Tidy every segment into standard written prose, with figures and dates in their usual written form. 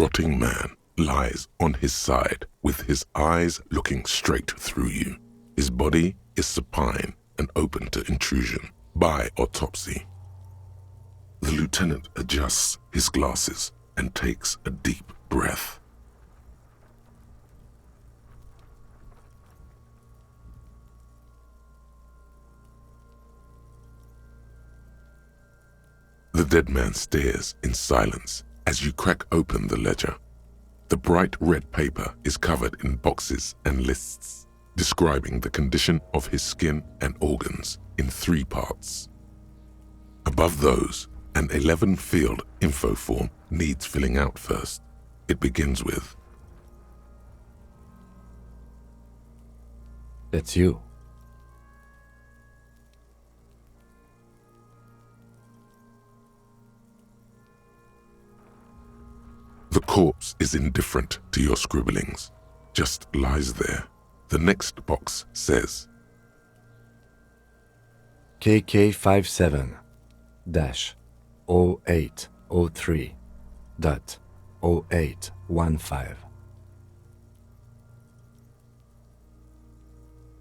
rotting man lies on his side with his eyes looking straight through you. His body is supine and open to intrusion by autopsy. The lieutenant adjusts his glasses and takes a deep breath. The dead man stares in silence as you crack open the ledger. The bright red paper is covered in boxes and lists, describing the condition of his skin and organs in 3 parts. Above those, an 11-field info form needs filling out first. It begins with, "That's you." The corpse is indifferent to your scribblings, just lies there. The next box says, KK57-0803.0815.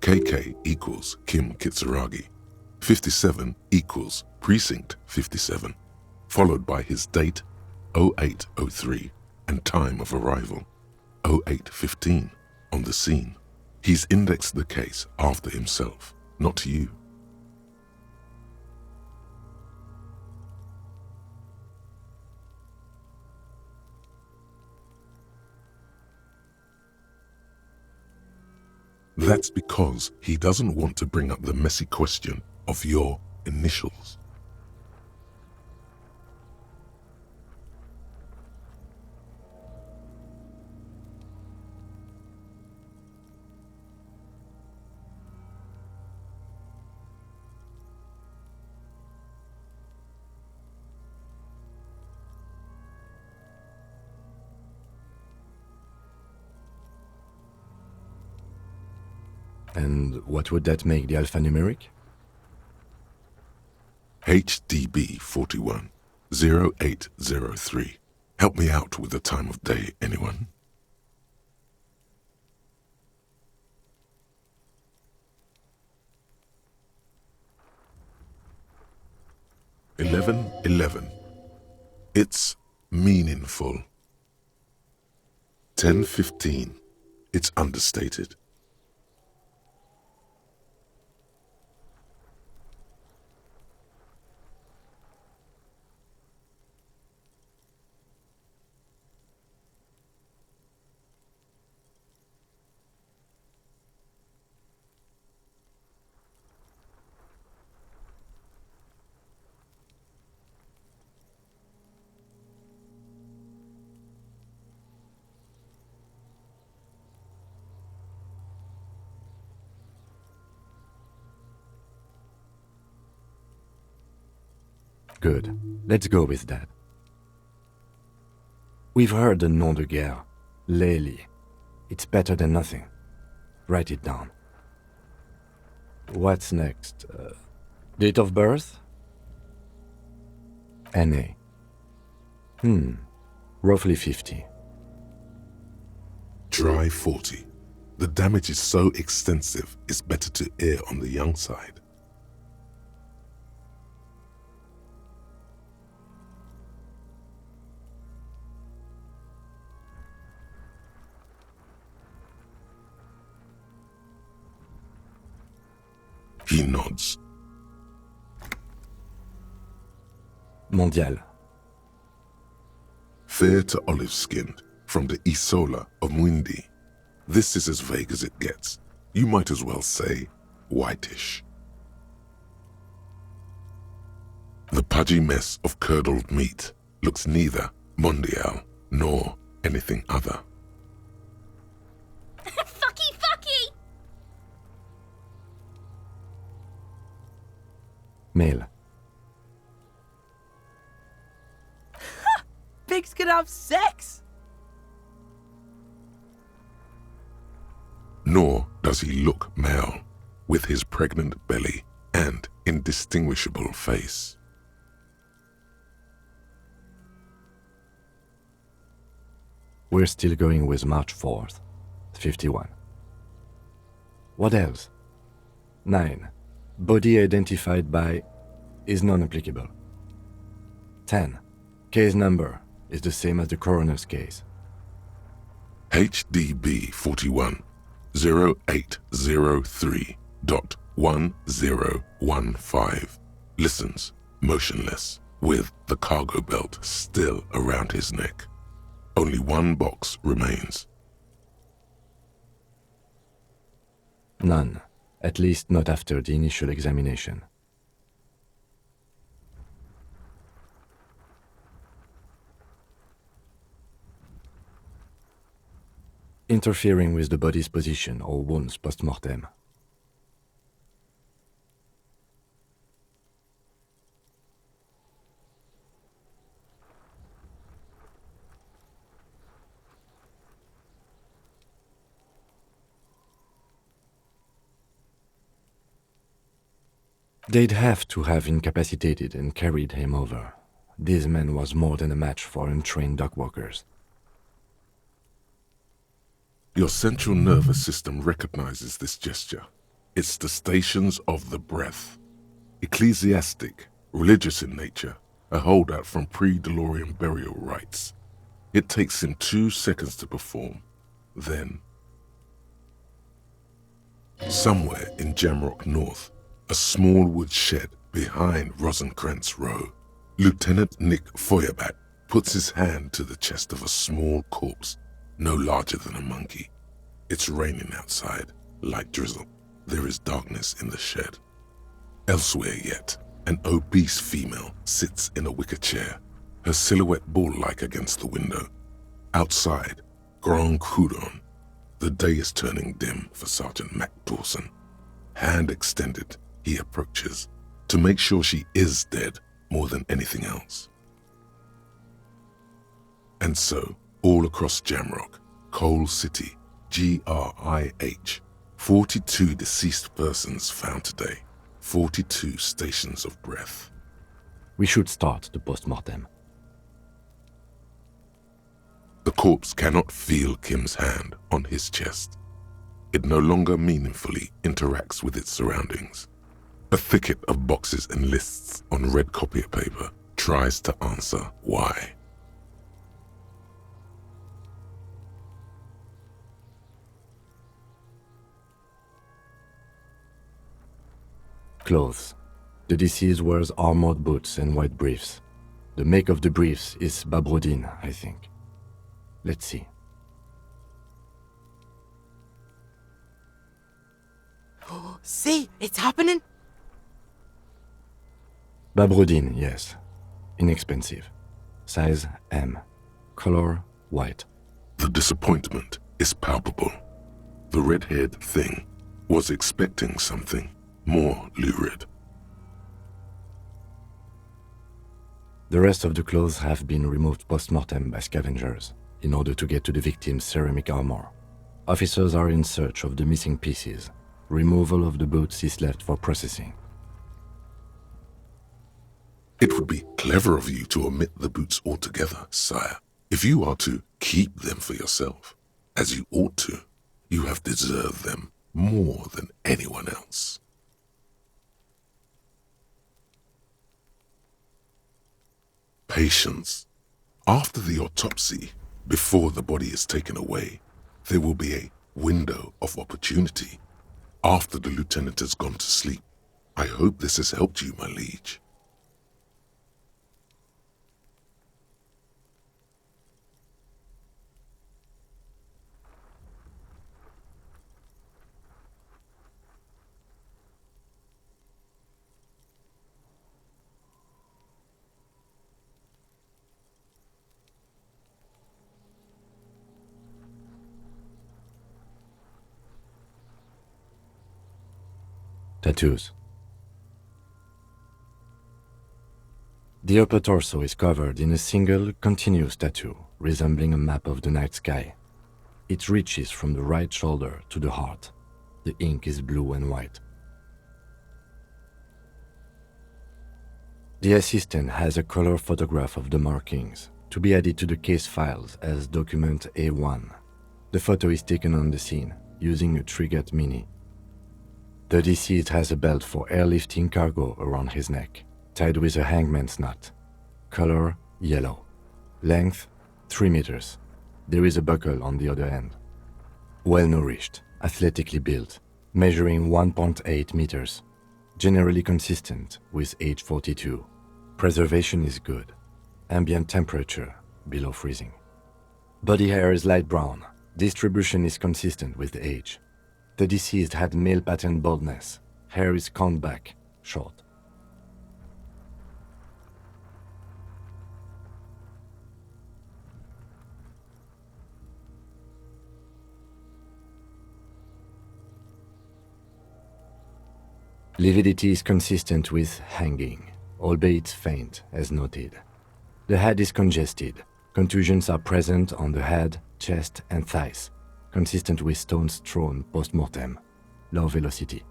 KK equals Kim Kitsuragi. 57 equals Precinct 57, followed by his date 0803 and time of arrival 0815 on the scene. He's indexed the case after himself, not you. That's because he doesn't want to bring up the messy question of your initials. And what would that make the alphanumeric? HDB 41 0803. Help me out with the time of day, anyone? (11:11). It's meaningful. 10:15. It's understated. Good. Let's go with that. We've heard the nom de guerre, Lely. It's better than nothing. Write it down. What's next? Date of birth? NA. Roughly 50. Dry 40. The damage is so extensive, it's better to err on the young side. He nods. Mondial. Fair to olive-skinned, from the Isola of Mwindi. This is as vague as it gets. You might as well say whitish. The pudgy mess of curdled meat looks neither mondial nor anything other. Fucky fucky! Male. Pigs can have sex! Nor does he look male, with his pregnant belly and indistinguishable face. We're still going with March 4th, 51. What else? 9. Body identified by is non-applicable. 10. Case number is the same as the coroner's case. HDB 41 0803.1015 listens motionless with the cargo belt still around his neck. Only one box remains. None, at least not after the initial examination. Interfering with the body's position or wounds post-mortem. They'd have to have incapacitated and carried him over. This man was more than a match for untrained dogwalkers. Your central nervous system recognizes this gesture. It's the stations of the breath. Ecclesiastic, religious in nature, a holdout from pre-DeLorean burial rites. It takes him 2 seconds to perform. Then, somewhere in Jamrock North, a small wood shed behind Rosencrantz Row, Lieutenant Nick Feuerbach puts his hand to the chest of a small corpse, no larger than a monkey. It's raining outside, light drizzle. There is darkness in the shed. Elsewhere yet, an obese female sits in a wicker chair, her silhouette bull-like against the window. Outside, Grand Coudon. The day is turning dim for Sergeant Mac Dawson. Hand extended, he approaches, to make sure she is dead more than anything else. And so, all across Jamrock, Coal City, GRIH, 42 deceased persons found today, 42 stations of breath. We should start the post-mortem. The corpse cannot feel Kim's hand on his chest. It no longer meaningfully interacts with its surroundings. A thicket of boxes and lists on red copier paper tries to answer why. Clothes. The deceased wears armored boots and white briefs. The make of the briefs is Babrodine, I think. Let's see. See, it's happening. Babrodine, yes. Inexpensive. Size M. Color white. The disappointment is palpable. The red-haired thing was expecting something more lurid. The rest of the clothes have been removed post-mortem by scavengers in order to get to the victim's ceramic armor. Officers are in search of the missing pieces. Removal of the boots is left for processing. It would be clever of you to omit the boots altogether, sire. If you are to keep them for yourself, as you ought to, you have deserved them more than anyone else. Patience. After the autopsy, before the body is taken away, there will be a window of opportunity. After the lieutenant has gone to sleep. I hope this has helped you, my liege. Tattoos. The upper torso is covered in a single, continuous tattoo, resembling a map of the night sky. It reaches from the right shoulder to the heart. The ink is blue and white. The assistant has a color photograph of the markings. to be added to the case files as document A1. The photo is taken on the scene using a Trigot Mini. The deceased has a belt for airlifting cargo around his neck, tied with a hangman's knot. Color, yellow. Length, 3 meters. There is a buckle on the other end. Well-nourished, athletically built, measuring 1.8 meters. Generally consistent with age 42. Preservation is good. Ambient temperature, below freezing. Body hair is light brown. Distribution is consistent with the age. The deceased had male pattern baldness. Hair is combed back, short. Lividity is consistent with hanging, albeit faint, as noted. The head is congested. Contusions are present on the head, chest, and thighs, consistent with stones thrown post-mortem. Low velocity.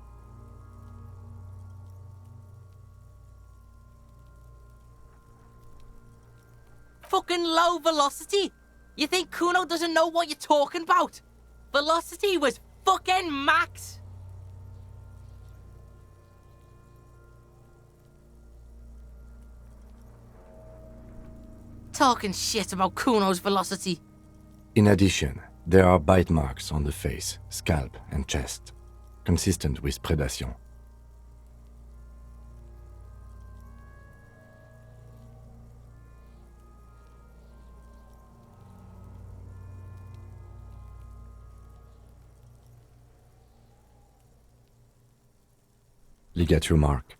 Fucking low velocity? You think Kuno doesn't know what you're talking about? Velocity was fucking max. Talking shit about Kuno's velocity. In addition, there are bite marks on the face, scalp, and chest, consistent with predation. Ligature mark.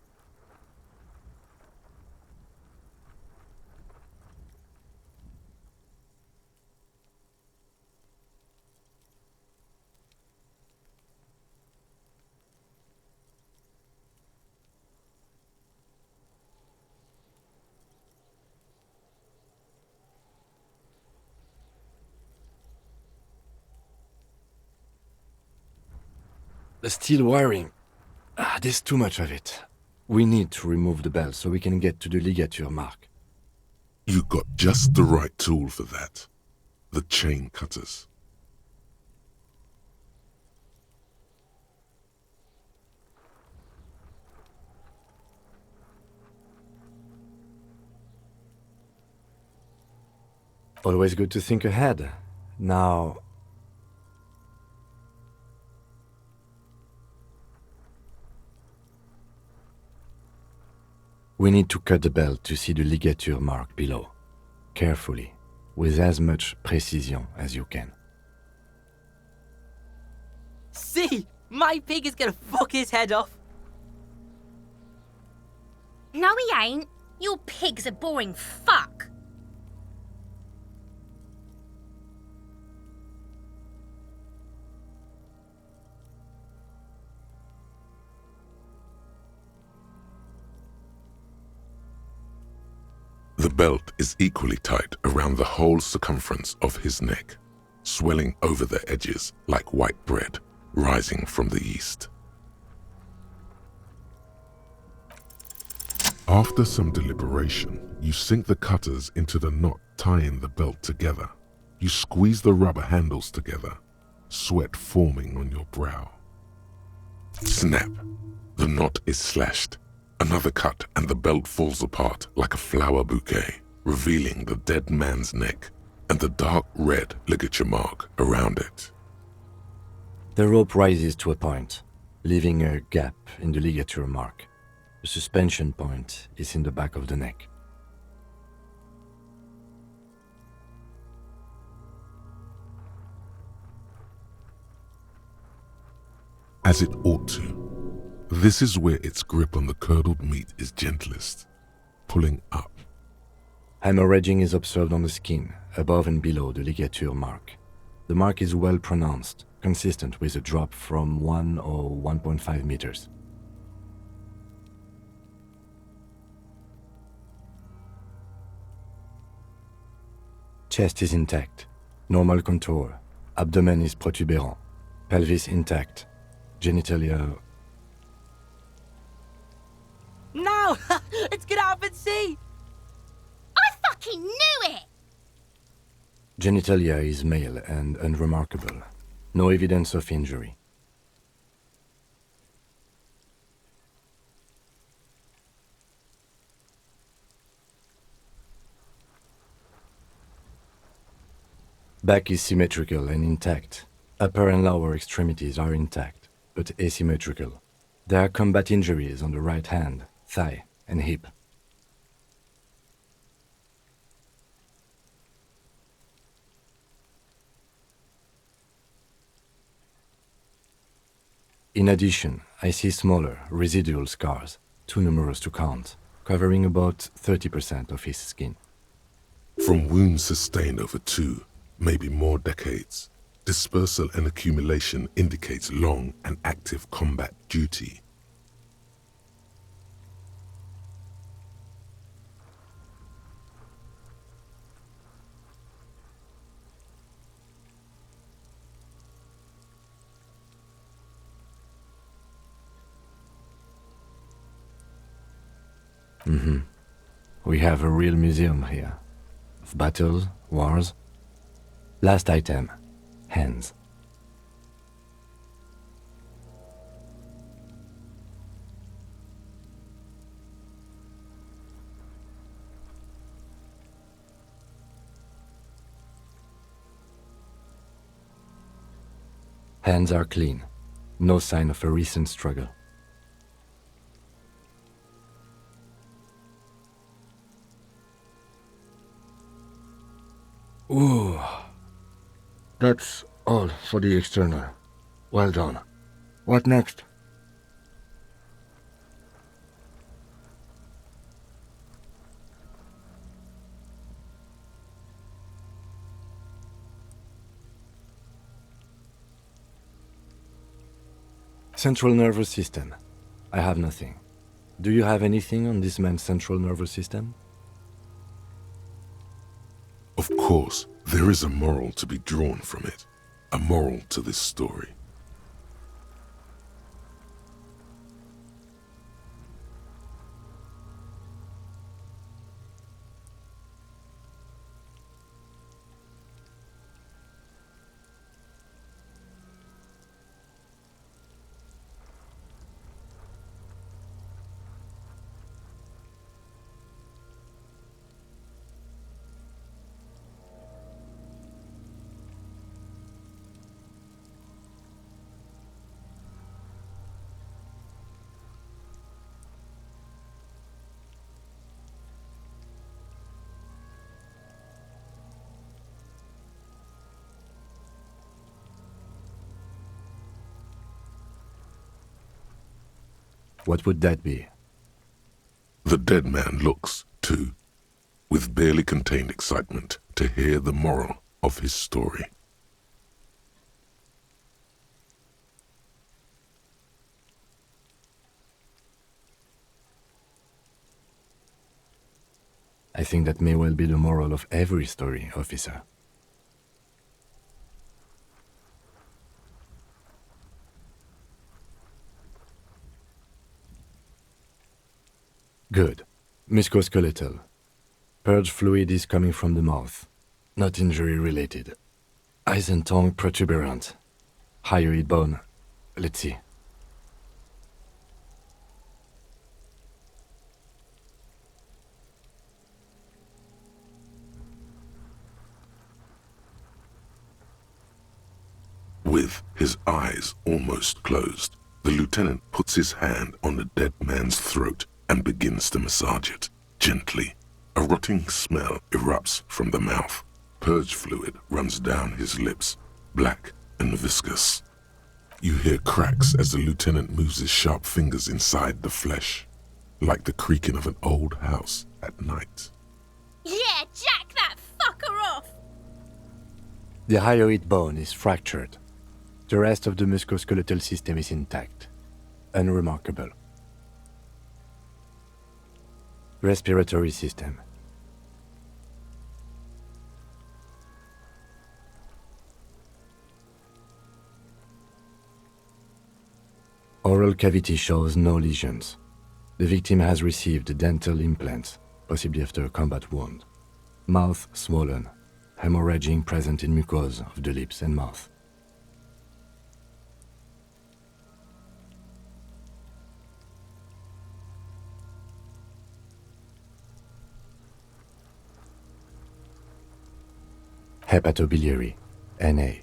The steel wiring. There's too much of it. We need to remove the belt so we can get to the ligature mark. You got just the right tool for that. The chain cutters. Always good to think ahead. Now, we need to cut the belt to see the ligature mark below. Carefully, with as much precision as you can. See? My pig is gonna fuck his head off. No, he ain't. Your pig's a boring fuck. The belt is equally tight around the whole circumference of his neck, swelling over the edges like white bread rising from the east. After some deliberation, you sink the cutters into the knot tying the belt together. You squeeze the rubber handles together, sweat forming on your brow. Snap! The knot is slashed. Another cut and the belt falls apart like a flower bouquet, revealing the dead man's neck and the dark red ligature mark around it. The rope rises to a point, leaving a gap in the ligature mark. The suspension point is in the back of the neck. As it ought to. This is where its grip on the curdled meat is gentlest, pulling up. Hemorrhaging is observed on the skin, above and below the ligature mark. The mark is well pronounced, consistent with a drop from 1 or 1.5 meters. Chest is intact, normal contour, abdomen is protuberant, pelvis intact, genitalia. No! It's gonna happen, see? I fucking knew it! Genitalia is male and unremarkable. No evidence of injury. Back is symmetrical and intact. Upper and lower extremities are intact, but asymmetrical. There are combat injuries on the right hand, thigh, and hip. In addition, I see smaller, residual scars, too numerous to count, covering about 30% of his skin. From wounds sustained over 2, maybe more decades, dispersal and accumulation indicates long and active combat duty. We have a real museum here. Of battles, wars. Last item. Hands. Hands are clean. No sign of a recent struggle. Ooh. That's all for the external. Well done. What next? Central nervous system. I have nothing. Do you have anything on this man's central nervous system? Of course, there is a moral to be drawn from it, a moral to this story. What would that be? The dead man looks, too, with barely contained excitement to hear the moral of his story. I think that may well be the moral of every story, officer. Good. Musculoskeletal. Purge fluid is coming from the mouth. Not injury related. Eyes and tongue protuberant. Hyoid bone. Let's see. With his eyes almost closed, the lieutenant puts his hand on the dead man's throat and begins to massage it, gently. A rotting smell erupts from the mouth. Purge fluid runs down his lips, black and viscous. You hear cracks as the lieutenant moves his sharp fingers inside the flesh, like the creaking of an old house at night. Yeah, jack that fucker off! The hyoid bone is fractured. The rest of the musculoskeletal system is intact. Unremarkable. Respiratory system. Oral cavity shows no lesions. The victim has received dental implants, possibly after a combat wound. Mouth swollen. hemorrhaging present in mucosa of the lips and mouth. Hepatobiliary, NA.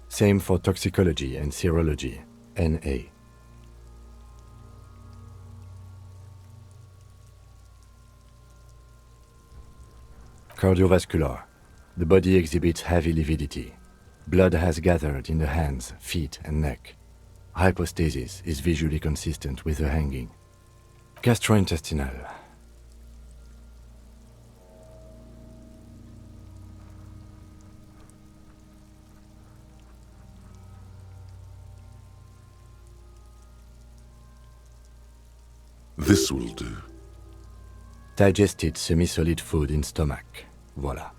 Same for toxicology and serology, NA. Cardiovascular. The body exhibits heavy lividity. Blood has gathered in the hands, feet, and neck. Hypostasis is visually consistent with the hanging. Gastrointestinal. This will do. Digested semi-solid food in stomach. Voila.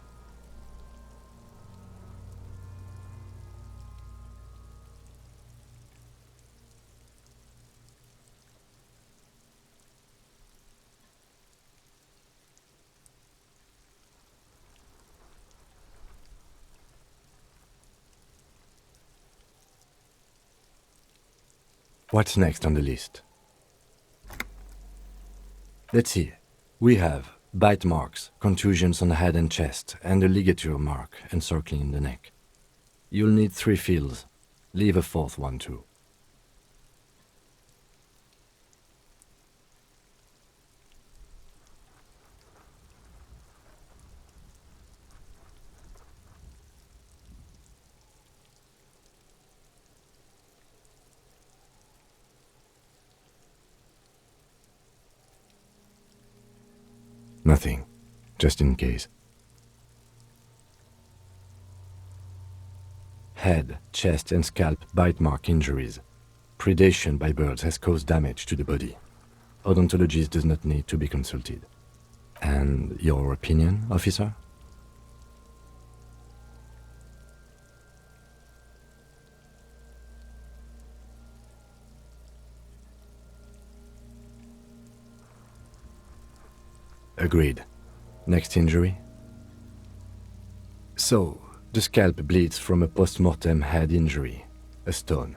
What's next on the list? Let's see. We have bite marks, contusions on the head and chest, and a ligature mark encircling the neck. You'll need 3 fields. Leave a 4th one too. Nothing, just in case. Head, chest, and scalp bite mark injuries. Predation by birds has caused damage to the body. Odontologist does not need to be consulted. And your opinion, officer? Agreed. Next injury? So, the scalp bleeds from a post-mortem head injury, a stone.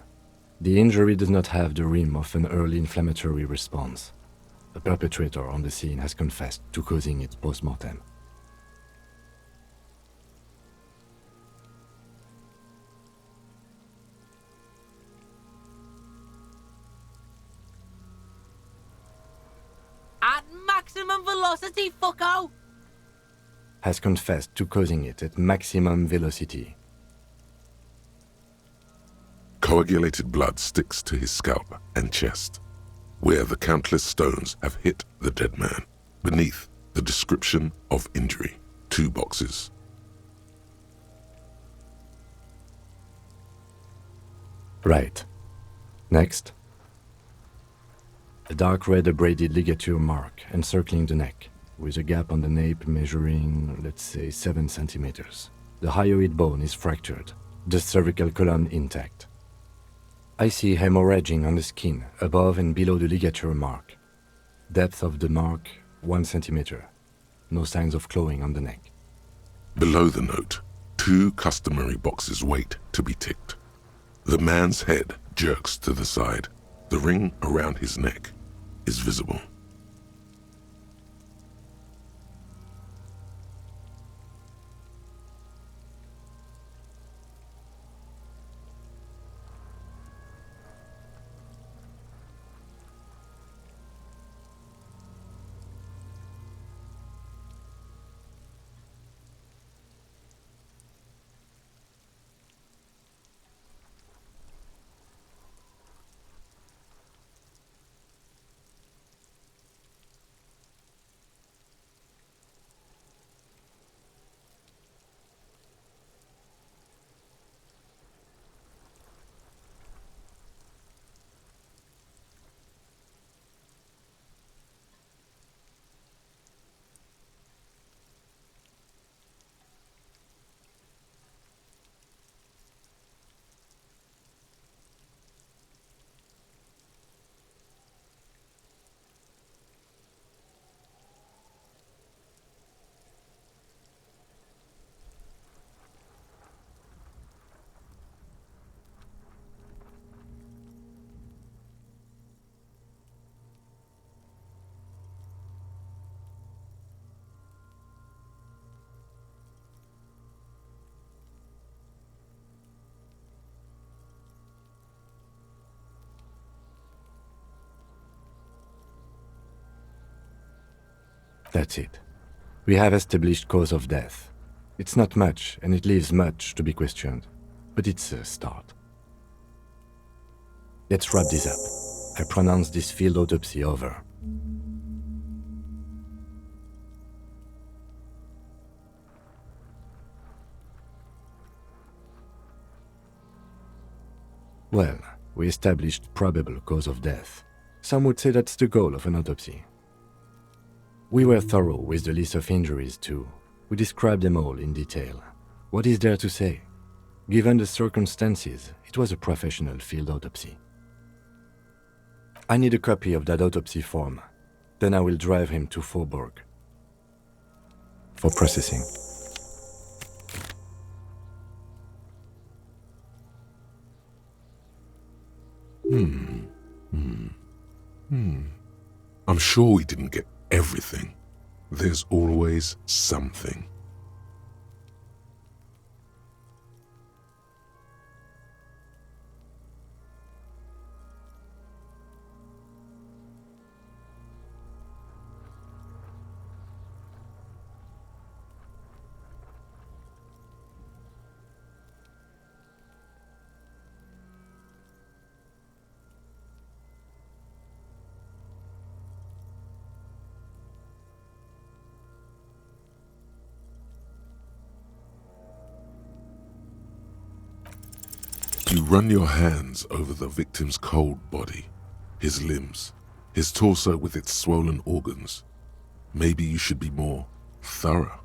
The injury does not have the rim of an early inflammatory response. The perpetrator on the scene has confessed to causing it post-mortem. At maximum velocity, fucko! Has confessed to causing it at maximum velocity. Coagulated blood sticks to his scalp and chest, where the countless stones have hit the dead man. Beneath, the description of injury. 2 boxes. Right. Next. A dark red abraded ligature mark encircling the neck, with a gap on the nape measuring, let's say, 7 centimeters. The hyoid bone is fractured, the cervical column intact. I see hemorrhaging on the skin, above and below the ligature mark. Depth of the mark, 1 centimeter. No signs of clawing on the neck. Below the note, 2 customary boxes wait to be ticked. The man's head jerks to the side. The ring around his neck is visible. That's it. We have established cause of death. It's not much, and it leaves much to be questioned. But it's a start. Let's wrap this up. I pronounce this field autopsy over. Well, we established probable cause of death. Some would say that's the goal of an autopsy. We were thorough with the list of injuries too. We described them all in detail. What is there to say? Given the circumstances, it was a professional field autopsy. I need a copy of that autopsy form. Then I will drive him to Faubourg for processing. I'm sure we didn't get everything. There's always something. You run your hands over the victim's cold body, his limbs, his torso with its swollen organs. Maybe you should be more thorough.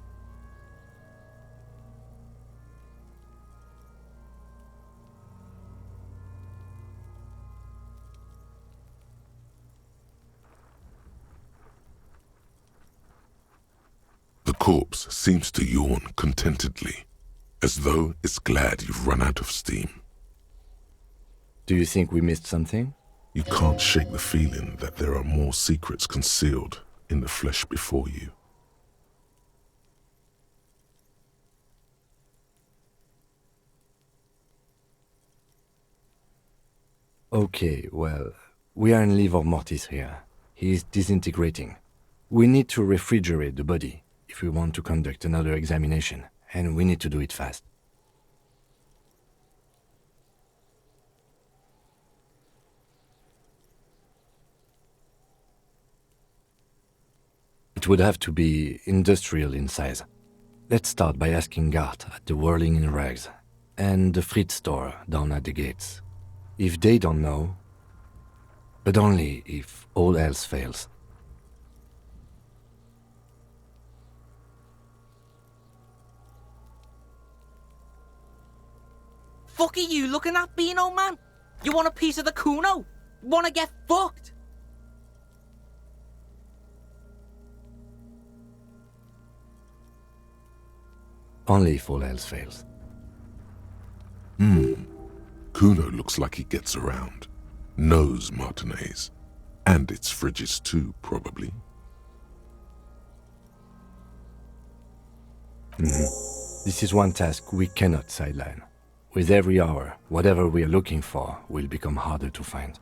The corpse seems to yawn contentedly, as though it's glad you've run out of steam. Do you think we missed something? You can't shake the feeling that there are more secrets concealed in the flesh before you. Okay, well, we are in livor mortis here. He is disintegrating. We need to refrigerate the body if we want to conduct another examination, and we need to do it fast. It would have to be industrial in size. Let's start by asking Gart at the Whirling in Rags and the Fritz store down at the gates. If they don't know, but only if all else fails. Fuck are you looking at, Beano man? You want a piece of the Kuno? Wanna get fucked? Only if all else fails. Kuno looks like he gets around. Knows Martinez. And its fridges too, probably. This is one task we cannot sideline. With every hour, whatever we are looking for will become harder to find.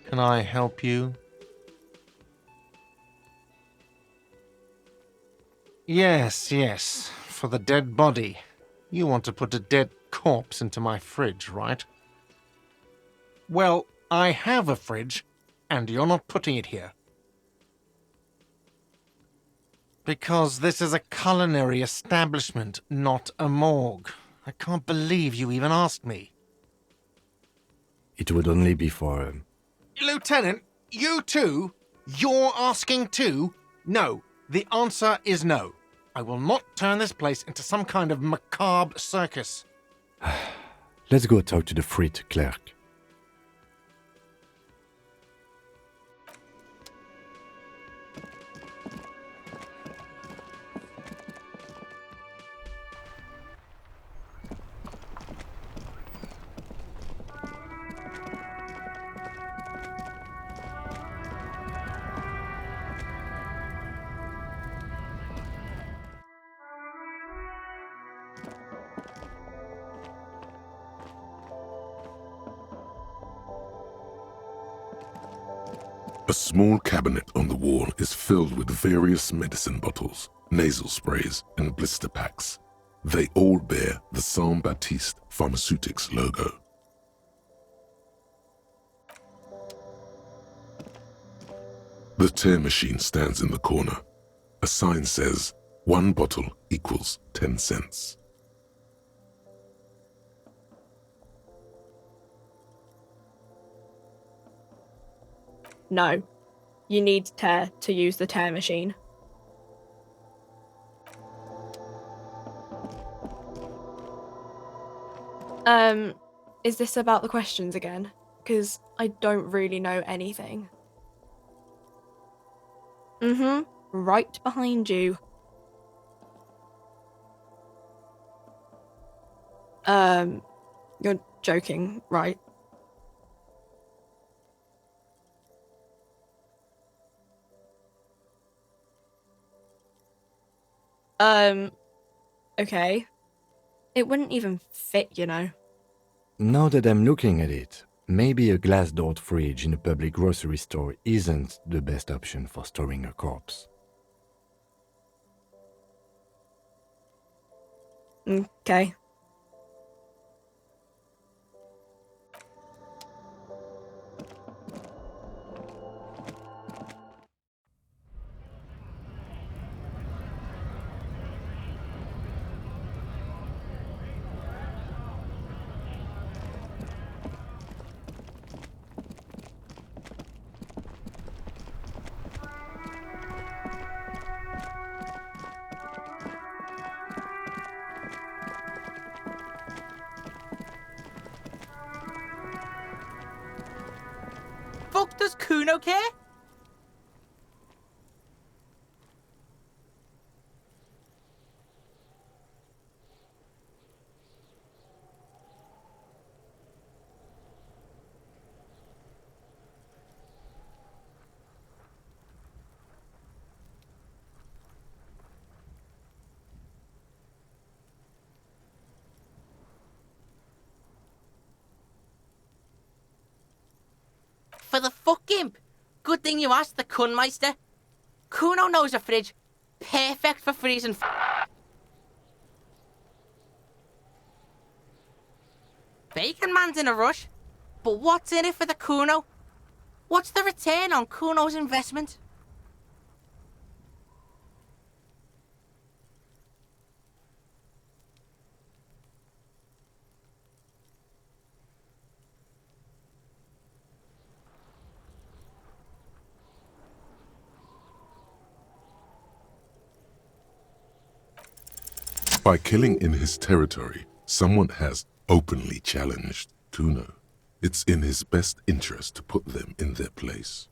Can I help you? Yes, for the dead body. You want to put a dead corpse into my fridge, right? Well, I have a fridge, and you're not putting it here. Because this is a culinary establishment, not a morgue. I can't believe you even asked me. It would only be for... Lieutenant, you too? You're asking too? No, the answer is no. I will not turn this place into some kind of macabre circus. Let's go talk to the frit clerk. A small cabinet on the wall is filled with various medicine bottles, nasal sprays, and blister packs. They all bear the Saint Baptiste Pharmaceutics logo. The tear machine stands in the corner. A sign says, 1 bottle equals 10 cents. No. You need tear to use the tear machine. Is this about the questions again? Because I don't really know anything. Right behind you. You're joking, right? Okay. It wouldn't even fit, you know. Now that I'm looking at it, maybe a glass-doored fridge in a public grocery store isn't the best option for storing a corpse. Okay. Fuck does Kuno care? For the fuck imp. Good thing you asked the Kunmeister. Kuno knows a fridge. Perfect for freezing Bacon Man's in a rush. But what's in it for the Kuno? What's the return on Kuno's investment? By killing in his territory, someone has openly challenged Kuno. It's in his best interest to put them in their place.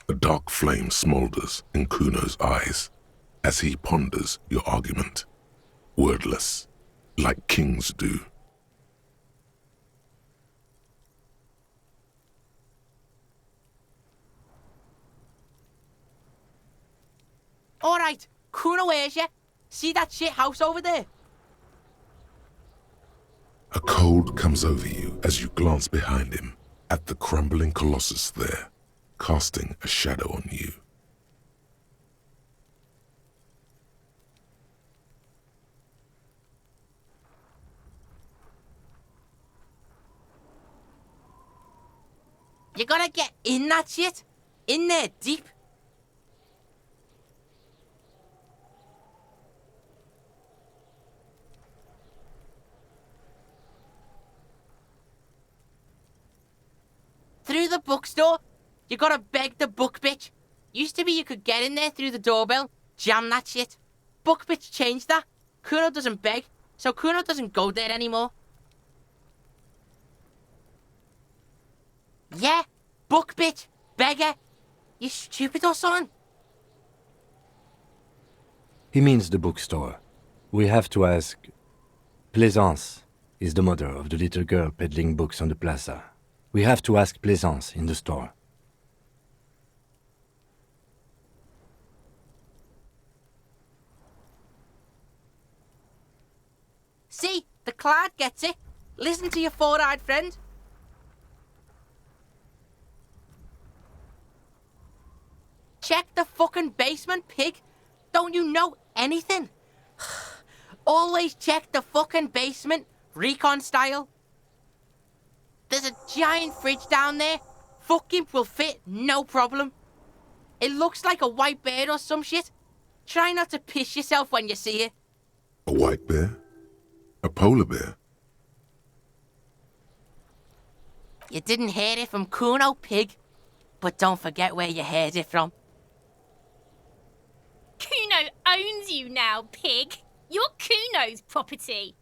A dark flame smolders in Kuno's eyes as he ponders your argument, wordless, like kings do. Alright, Kuno hears you. See that shit house over there? A cold comes over you as you glance behind him at the crumbling colossus there, casting a shadow on you. You gotta get in that shit. In there, deep. bookstore, you gotta beg the book bitch. Used to be you could get in there through the doorbell, jam that shit. Book bitch changed that. Kuno doesn't beg, so Kuno doesn't go there anymore. Yeah, book bitch, beggar. You stupid or something? He means the bookstore. We have to ask. Plaisance is the mother of the little girl peddling books on the plaza. We have to ask Plaisance in the store. See, the clod gets it. Listen to your four-eyed friend. Check the fucking basement, pig. Don't you know anything? Always check the fucking basement, recon style. There's a giant fridge down there. Fucking will fit, no problem. It looks like a white bear or some shit. Try not to piss yourself when you see it. A white bear? A polar bear? You didn't hear it from Kuno, pig. But don't forget where you heard it from. Kuno owns you now, pig. You're Kuno's property.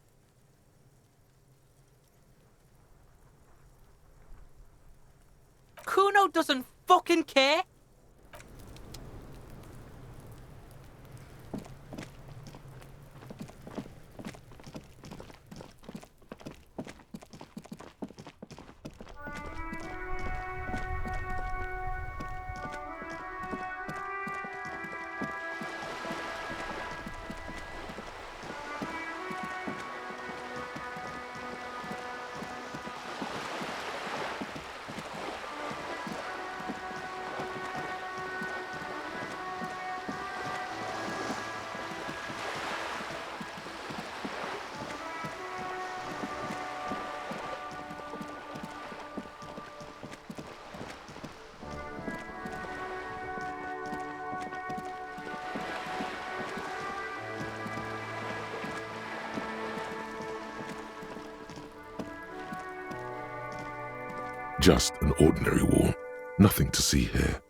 Kuno doesn't fucking care. Just an ordinary wall. Nothing to see here.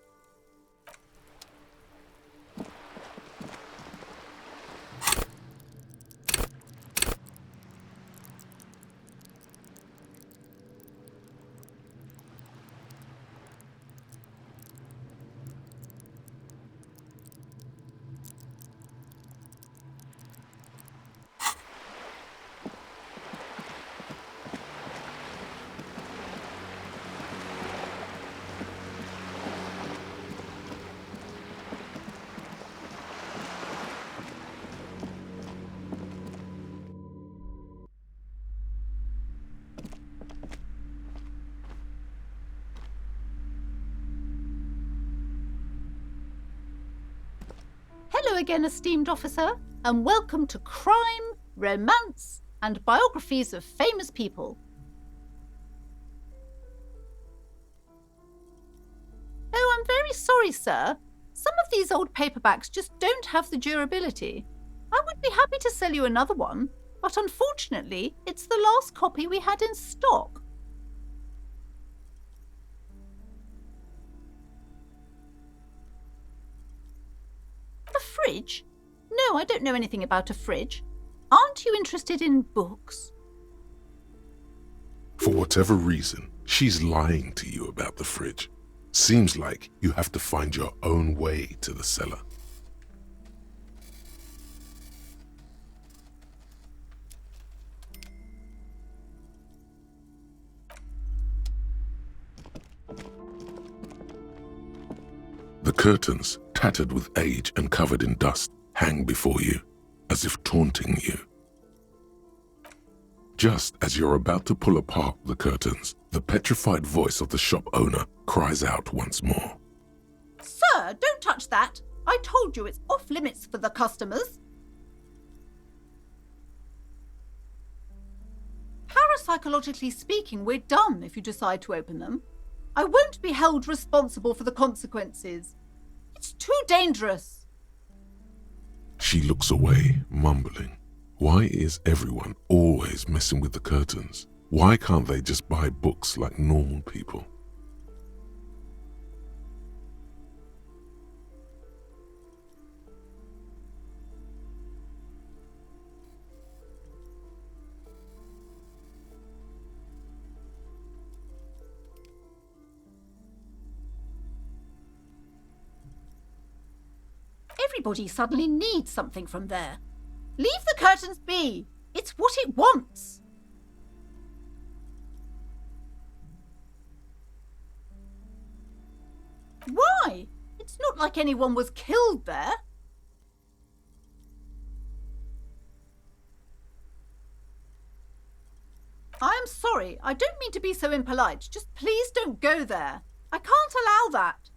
Hello again, esteemed officer, and welcome to Crime, Romance, and Biographies of Famous People. Oh, I'm very sorry, sir. Some of these old paperbacks just don't have the durability. I would be happy to sell you another one, but unfortunately, it's the last copy we had in stock. A fridge? No, I don't know anything about a fridge. Aren't you interested in books? For whatever reason, she's lying to you about the fridge. Seems like you have to find your own way to the cellar. The curtains, tattered with age and covered in dust, hang before you, as if taunting you. Just as you're about to pull apart the curtains, the petrified voice of the shop owner cries out once more. Sir, don't touch that. I told you it's off limits for the customers. Parapsychologically speaking, we're done if you decide to open them. I won't be held responsible for the consequences. It's too dangerous. She looks away, mumbling. Why is everyone always messing with the curtains? Why can't they just buy books like normal people? everybody suddenly needs something from there. Leave the curtains be. It's what it wants. Why? It's not like anyone was killed there. I am sorry. I don't mean to be so impolite. Just please don't go there. I can't allow that.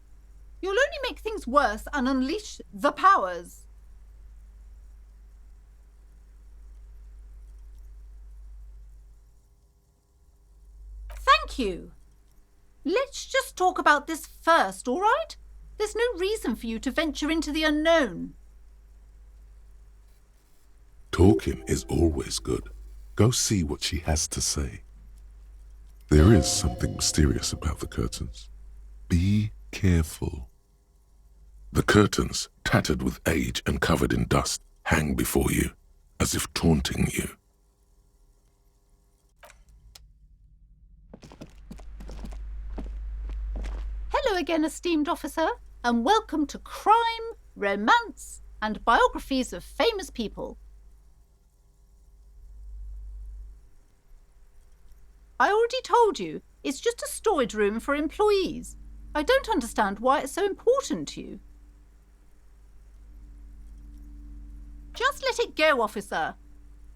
You'll only make things worse and unleash the powers. Thank you. Let's just talk about this first, all right? There's no reason for you to venture into the unknown. Talking is always good. Go see what she has to say. There is something mysterious about the curtains. Be careful. The curtains, tattered with age and covered in dust, hang before you, as if taunting you. Hello again, esteemed officer, and welcome to Crime, Romance, and Biographies of Famous People. I already told you, it's just a storage room for employees. I don't understand why it's so important to you. Just let it go, officer.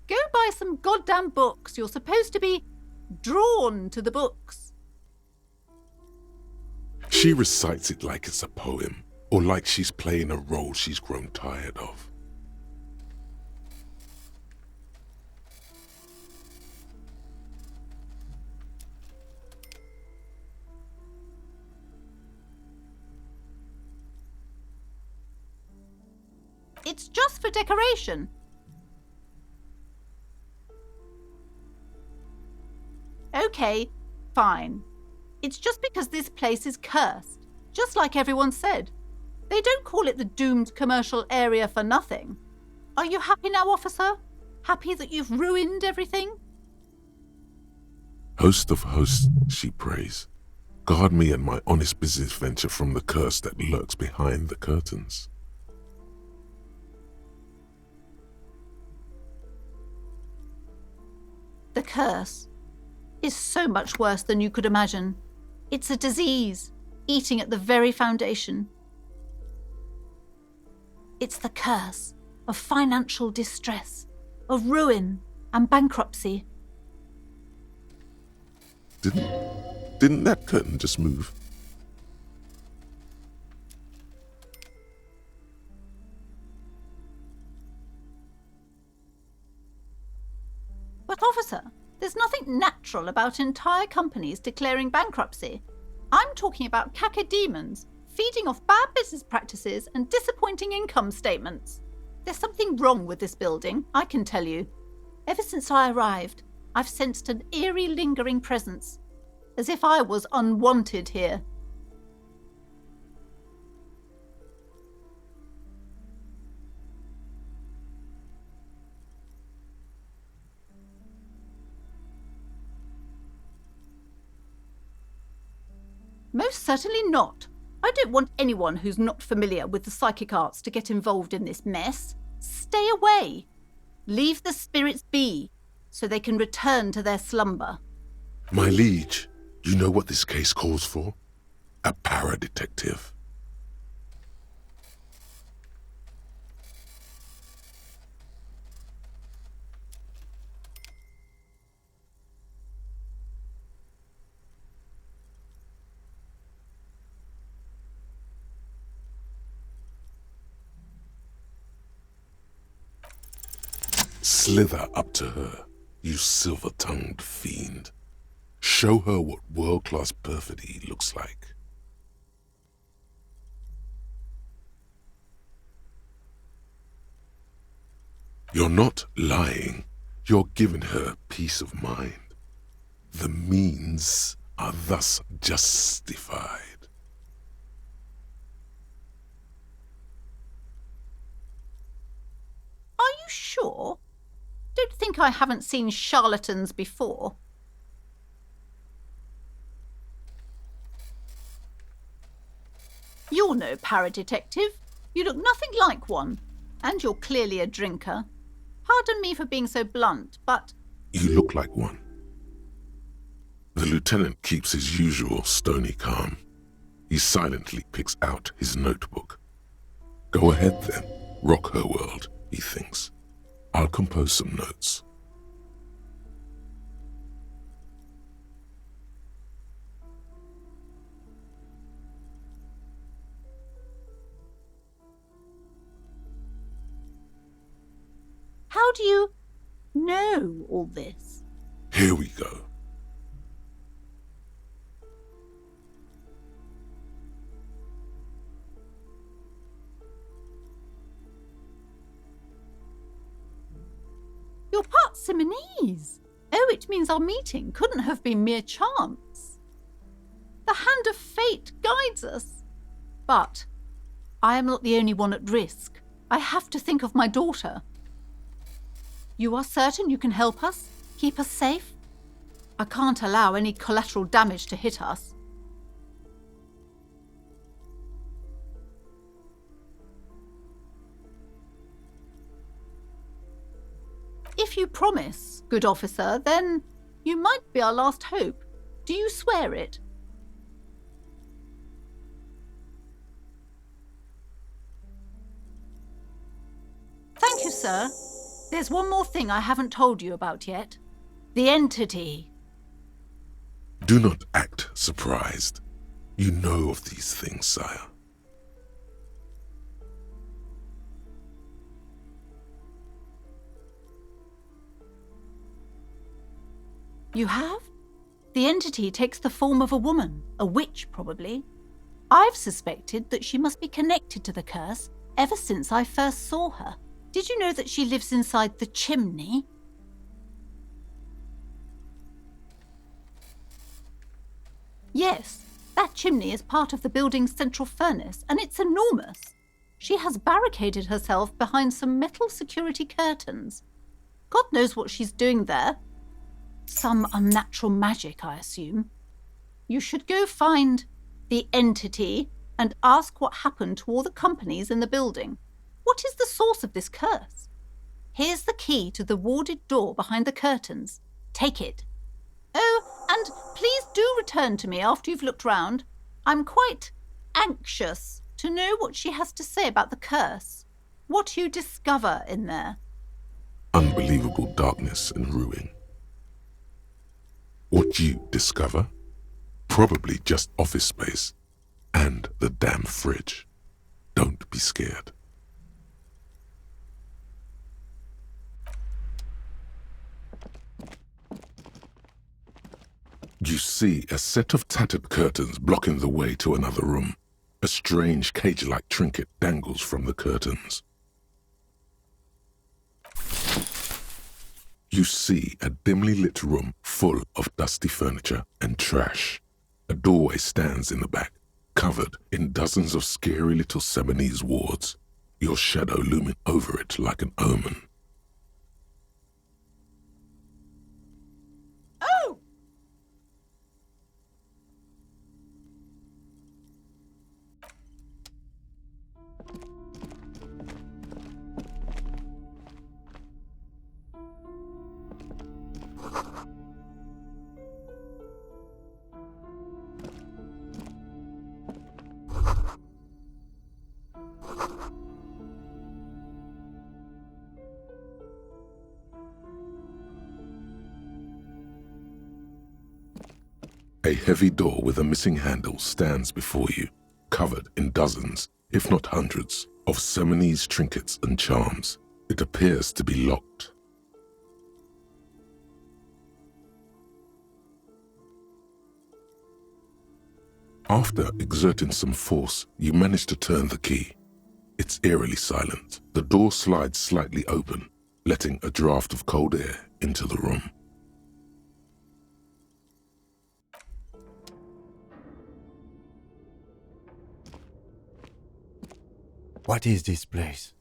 Go buy some goddamn books. You're supposed to be drawn to the books. She recites it like it's a poem, or like she's playing a role she's grown tired of. It's just for decoration. Okay, fine. It's just because this place is cursed, just like everyone said. They don't call it the doomed commercial area for nothing. Are you happy now, officer? Happy that you've ruined everything? Host of hosts, she prays. Guard me and my honest business venture from the curse that lurks behind the curtains. The curse is so much worse than you could imagine. It's a disease, eating at the very foundation. It's the curse of financial distress, of ruin and bankruptcy. Didn't that curtain just move? But officer, there's nothing natural about entire companies declaring bankruptcy. I'm talking about cacodemons feeding off bad business practices and disappointing income statements. There's something wrong with this building, I can tell you. Ever since I arrived, I've sensed an eerie lingering presence, as if I was unwanted here. Most certainly not. I don't want anyone who's not familiar with the psychic arts to get involved in this mess. Stay away. Leave the spirits be, so they can return to their slumber. My liege, you know what this case calls for? A para-detective. Slither up to her, you silver-tongued fiend. Show her what world-class perfidy looks like. You're not lying. You're giving her peace of mind. The means are thus justified. Are you sure? Don't think I haven't seen charlatans before. You're no para-detective. You look nothing like one, and you're clearly a drinker. Pardon me for being so blunt, but You look like one. The lieutenant keeps his usual stony calm. He silently picks out his notebook. Go ahead then, rock her world, he thinks. I'll compose some notes. how do you know all this? Here we go. You're part Simonese. Oh, it means our meeting couldn't have been mere chance. The hand of fate guides us. But I am not the only one at risk. I have to think of my daughter. You are certain you can help us? Keep us safe? I can't allow any collateral damage to hit us. If you promise, good officer, then you might be our last hope. Do you swear it? Thank you, sir. There's one more thing I haven't told you about yet. The entity. Do not act surprised. You know of these things, sire. You have? The entity takes the form of a woman, a witch probably. I've suspected that she must be connected to the curse ever since I first saw her. Did you know that she lives inside the chimney? Yes, that chimney is part of the building's central furnace, and it's enormous. She has barricaded herself behind some metal security curtains. God knows what she's doing there. Some unnatural magic, I assume. You should go find the entity and ask what happened to all the companies in the building. What is the source of this curse? Here's the key to the warded door behind the curtains. Take it. Oh, and please do return to me after you've looked round. I'm quite anxious to know what she has to say about the curse. What you discover in there. Unbelievable darkness and ruin. What you discover? Probably just office space and the damn fridge. Don't be scared. You see a set of tattered curtains blocking the way to another room. A strange cage-like trinket dangles from the curtains. You see a dimly lit room full of dusty furniture and trash. A doorway stands in the back, covered in dozens of scary little Simonese wards, your shadow looming over it like an omen. Oh! A heavy door with a missing handle stands before you, covered in dozens, if not hundreds, of Simonese trinkets and charms. It appears to be locked. After exerting some force, you manage to turn the key. It's eerily silent. The door slides slightly open, letting a draft of cold air into the room. What is this place?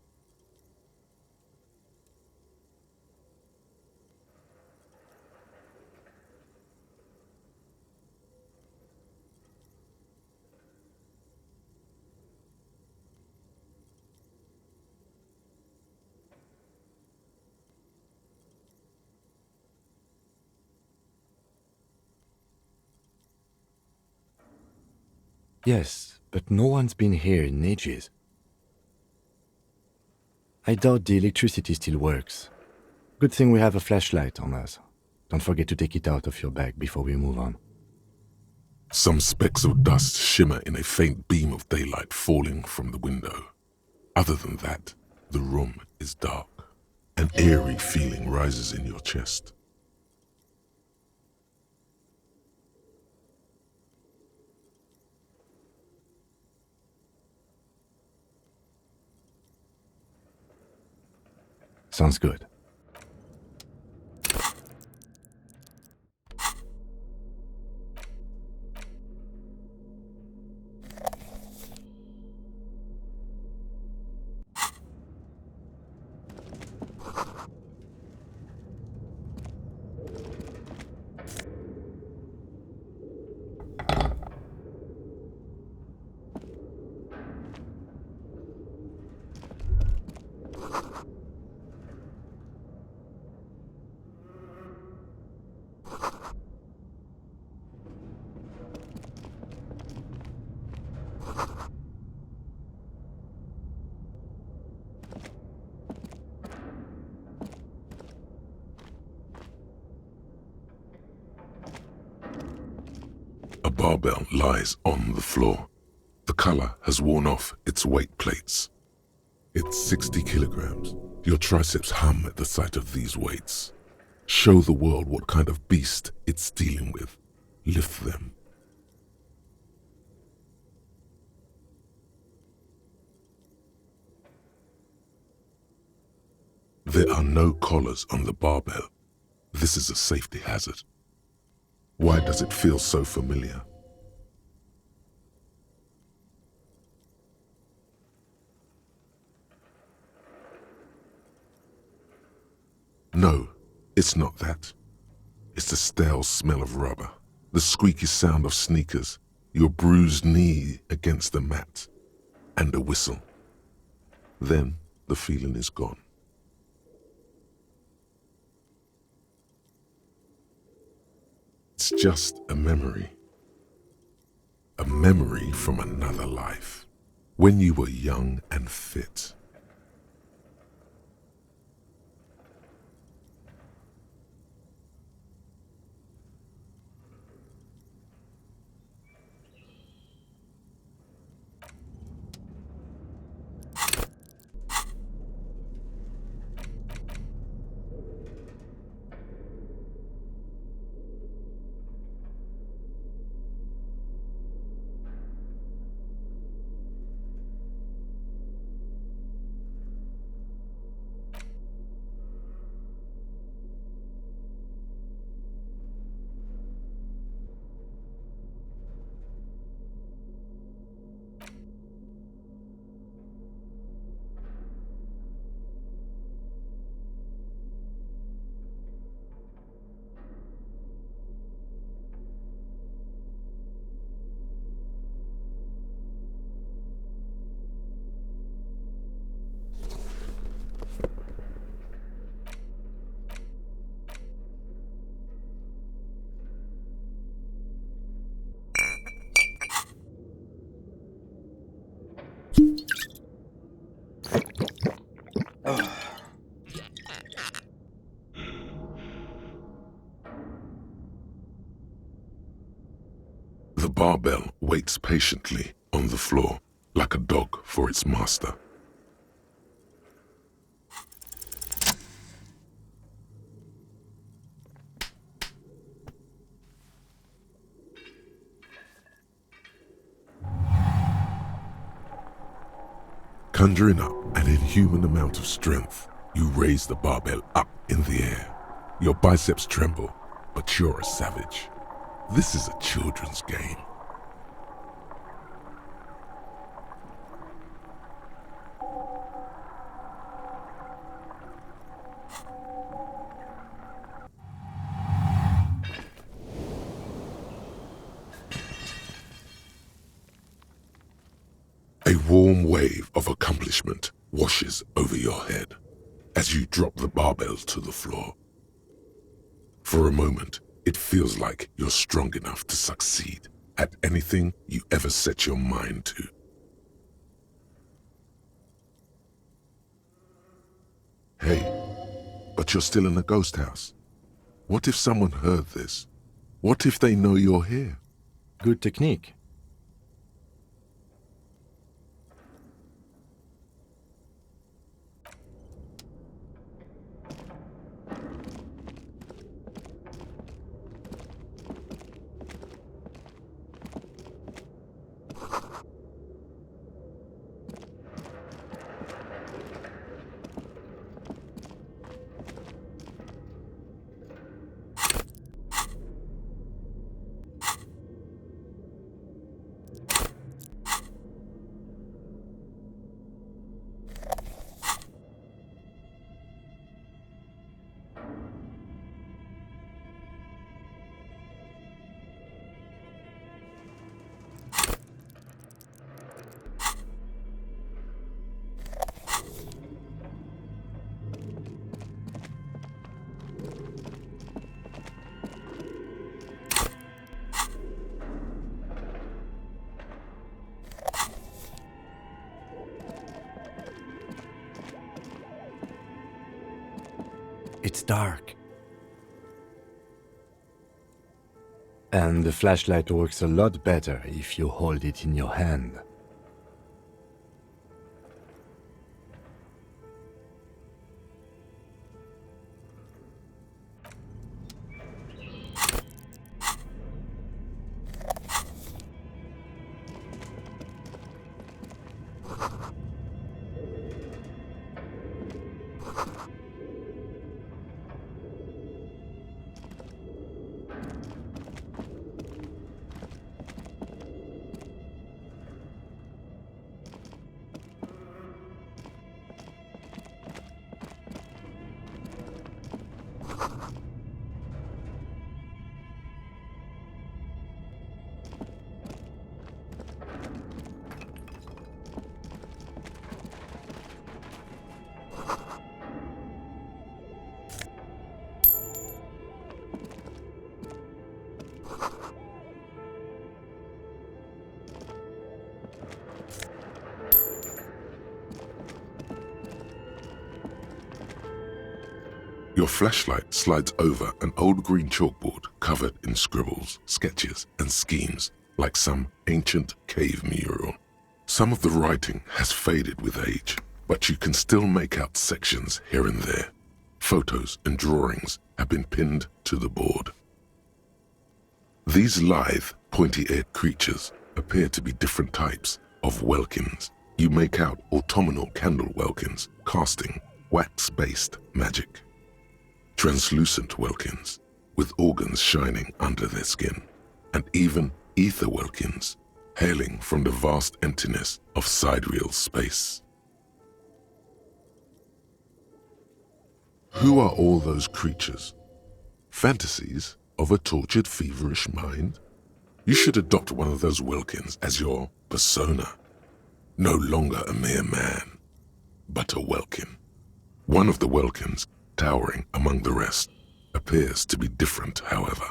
Yes, but no one's been here in ages. I doubt the electricity still works. Good thing we have a flashlight on us. Don't forget to take it out of your bag before we move on. Some specks of dust shimmer in a faint beam of daylight falling from the window. Other than that, the room is dark. An eerie feeling rises in your chest. Sounds good. A barbell lies on the floor. The color has worn off its weight plates. It's 60 kilograms. Your triceps hum at the sight of these weights. Show the world what kind of beast it's dealing with. Lift them. There are no collars on the barbell. This is a safety hazard. Why does it feel so familiar? No, it's not that. It's the stale smell of rubber, the squeaky sound of sneakers, your bruised knee against the mat, and a whistle. Then the feeling is gone. It's just a memory. A memory from another life, when you were young and fit. The barbell waits patiently on the floor, like a dog for its master. Conjuring up an inhuman amount of strength, you raise the barbell up in the air. Your biceps tremble, but you're a savage. This is a children's game. A warm wave of accomplishment washes over your head as you drop the barbell to the floor. For a moment, it feels like you're strong enough to succeed. at anything you ever set your mind to. Hey, but you're still in a ghost house. What if someone heard this? What if they know you're here? Good technique. It's dark. And the flashlight works a lot better if you hold it in your hand. Your flashlight slides over an old green chalkboard covered in scribbles, sketches, and schemes like some ancient cave mural. Some of the writing has faded with age, but you can still make out sections here and there. Photos and drawings have been pinned to the board. These lithe, pointy-eared creatures appear to be different types of welkins. You make out autumnal candle welkins casting wax-based magic. Translucent welkins with organs shining under their skin, and even ether welkins hailing from the vast emptiness of sidereal space. Who are all those creatures? Fantasies of a tortured, feverish mind? You should adopt one of those welkins as your persona. No longer a mere man, but a welkin. One of the welkins, towering among the rest, appears to be different, however.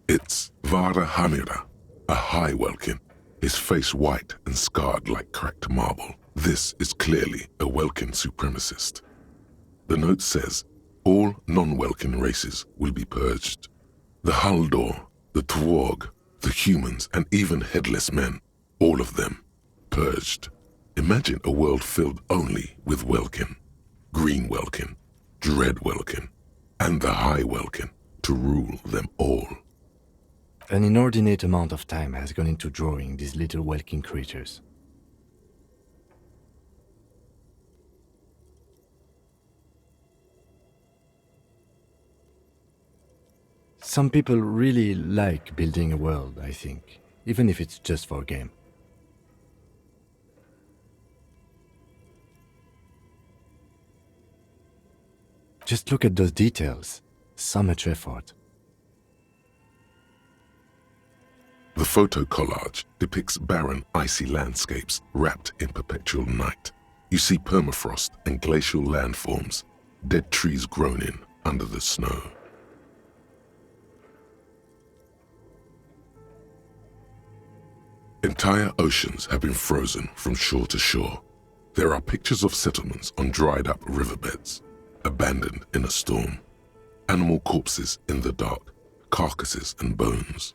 It's Vara Hamira, a high welkin, his face white and scarred like cracked marble. This is clearly a welkin supremacist. The note says, all non-welkin races will be purged. The Haldor, the Twarg, the humans, and even headless men, all of them, purged. Imagine a world filled only with welkin, green welkin, dread welkin, and the high welkin to rule them all. An inordinate amount of time has gone into drawing these little welkin creatures. Some people really like building a world, I think, even if it's just for a game. Just look at those details. So much effort. The photo collage depicts barren, icy landscapes wrapped in perpetual night. You see permafrost and glacial landforms, dead trees grown in under the snow. Entire oceans have been frozen from shore to shore. There are pictures of settlements on dried-up riverbeds, abandoned in a storm. Animal corpses in the dark, carcasses and bones.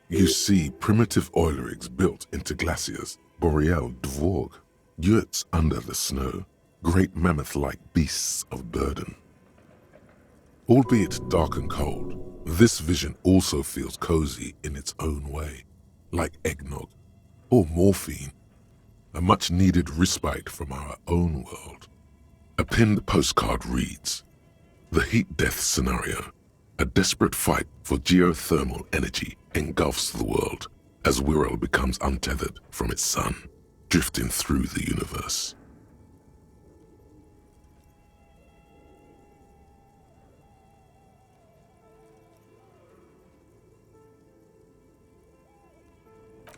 You see primitive oil rigs built into glaciers, boreal dvorg, yurts under the snow, great mammoth-like beasts of burden. Albeit dark and cold, this vision also feels cozy in its own way, like eggnog or morphine, a much-needed respite from our own world. A pinned postcard reads, "The heat death scenario, a desperate fight for geothermal energy engulfs the world as Wirral becomes untethered from its sun, drifting through the universe."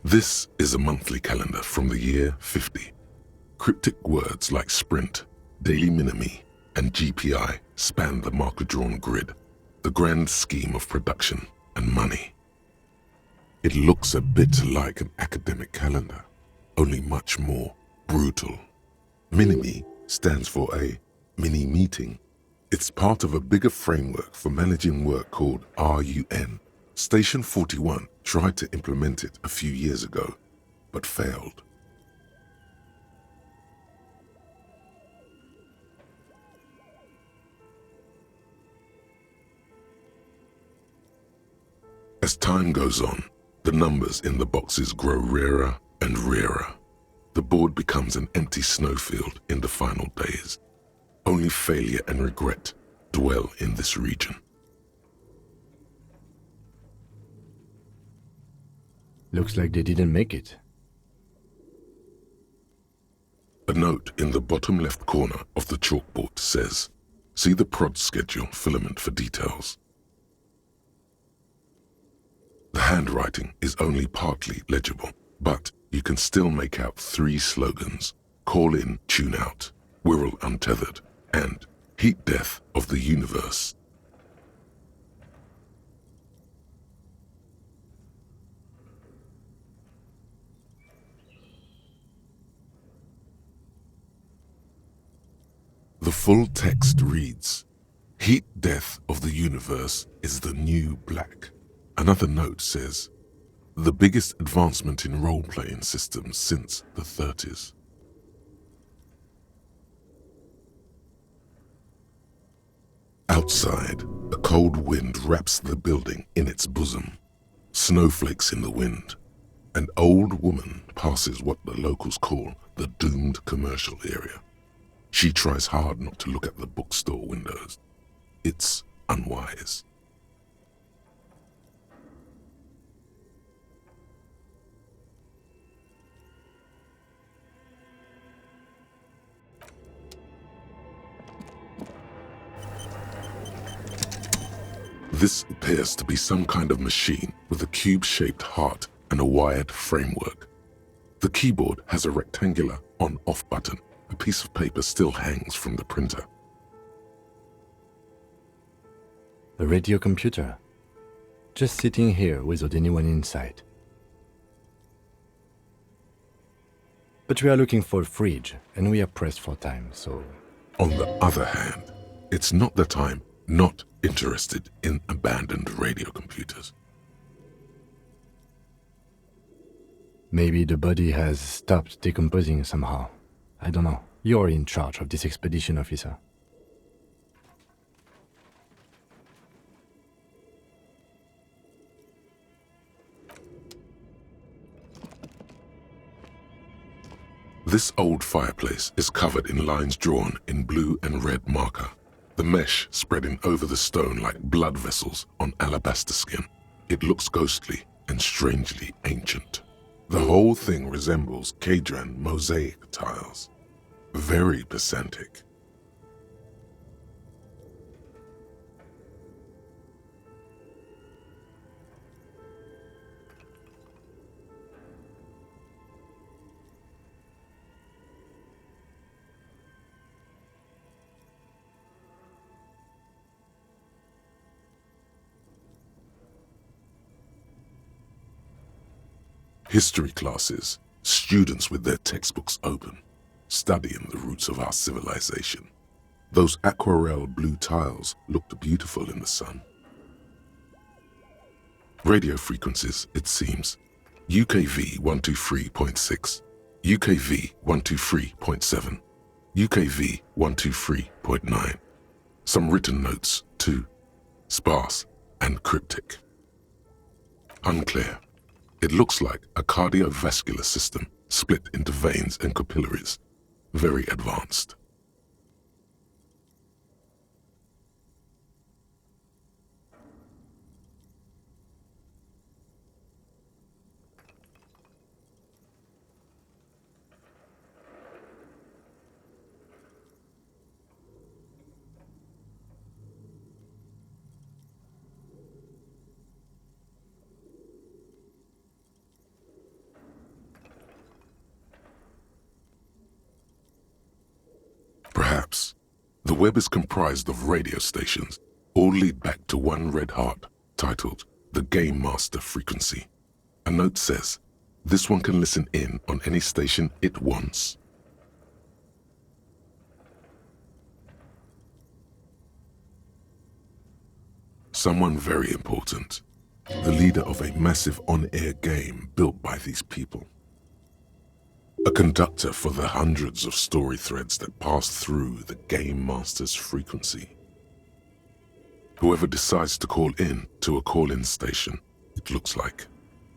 This is a monthly calendar from the year 50. Cryptic words like sprint, daily minimi, and GPI span the marker-drawn grid, the grand scheme of production and money. It looks a bit like an academic calendar, only much more brutal. Minimi stands for a mini-meeting. It's part of a bigger framework for managing work called RUN. Station 41 tried to implement it a few years ago, but failed. As time goes on, the numbers in the boxes grow rarer and rarer. The board becomes an empty snowfield in the final days. Only failure and regret dwell in this region. Looks like they didn't make it. A note in the bottom left corner of the chalkboard says, "See the prod schedule filament for details." The handwriting is only partly legible, but you can still make out 3 slogans: "Call in, tune out," "Wirral untethered," and "Heat death of the universe." The full text reads, "Heat death of the universe is the new black." Another note says, "The biggest advancement in role-playing systems since the 30s. Outside, a cold wind wraps the building in its bosom. Snowflakes in the wind. An old woman passes what the locals call the doomed commercial area. She tries hard not to look at the bookstore windows. It's unwise. This appears to be some kind of machine with a cube-shaped heart and a wired framework. The keyboard has a rectangular on-off button. A piece of paper still hangs from the printer. The radio computer. Just sitting here without anyone in sight. But we are looking for a fridge, and we are pressed for time, so... On the other hand, it's not that I'm not interested in abandoned radio computers. Maybe the body has stopped decomposing somehow. I don't know. You're in charge of this expedition, officer. This old fireplace is covered in lines drawn in blue and red marker, the mesh spreading over the stone like blood vessels on alabaster skin. It looks ghostly and strangely ancient. The whole thing resembles Kadran mosaic tiles. Very pesantic. History classes, students with their textbooks open, studying the roots of our civilization. Those aquarelle blue tiles looked beautiful in the sun. Radio frequencies, it seems. UKV 123.6, UKV 123.7, UKV 123.9. Some written notes, too, sparse and cryptic. Unclear. It looks like a cardiovascular system split into veins and capillaries. Very advanced. Perhaps. The web is comprised of radio stations, all lead back to one red heart, titled the Game Master Frequency. A note says, this one can listen in on any station it wants. Someone very important, the leader of a massive on-air game built by these people. A conductor for the hundreds of story threads that pass through the Game Master's frequency. Whoever decides to call in to a call-in station, it looks like.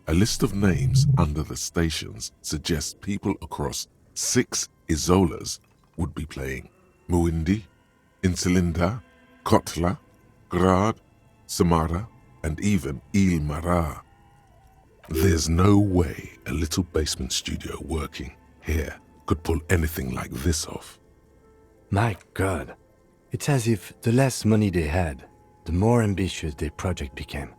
A list of names under the stations suggests people across 6 Isolas would be playing. Muindi, Insulinda, Kotla, Grad, Samara, and even Il Mara. There's no way a little basement studio working here could pull anything like this off. My God, it's as if the less money they had, the more ambitious their project became.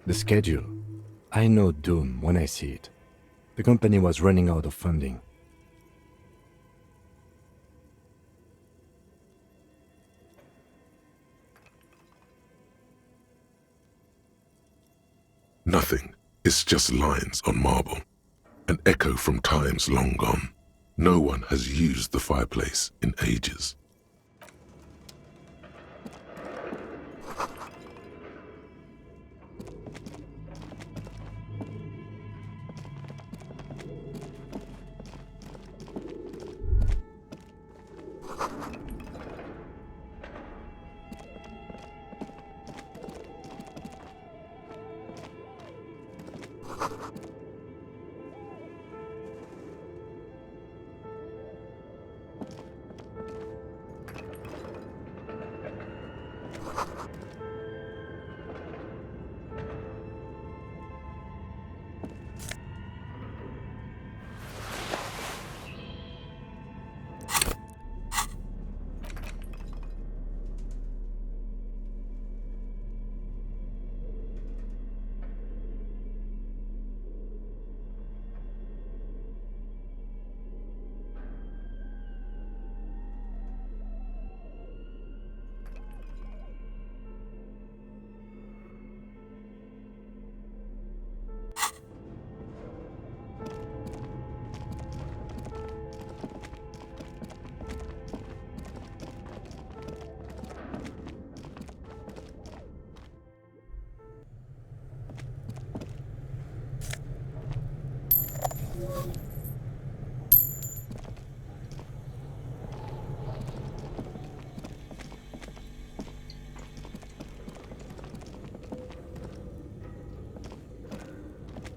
The schedule. I know doom when I see it. The company was running out of funding. Nothing. It's just lines on marble. An echo from times long gone. No one has used the fireplace in ages.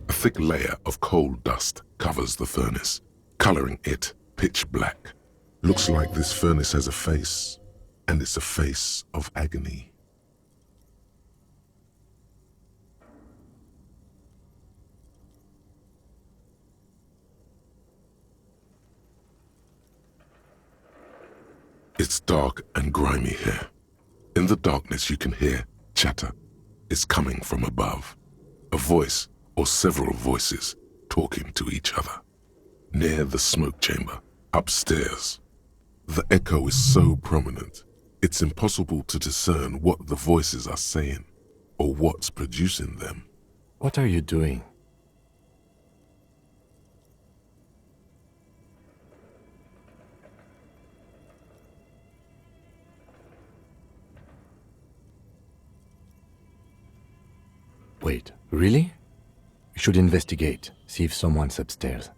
A thick layer of coal dust covers the furnace, coloring it pitch black. Looks like this furnace has a face, and it's a face of agony. It's dark and grimy here. In the darkness you can hear chatter. It's coming from above. A voice or several voices talking to each other. Near the smoke chamber, upstairs. The echo is so prominent, It's impossible to discern what the voices are saying or what's producing them. What are you doing? Wait, really? You should investigate, see if someone's upstairs.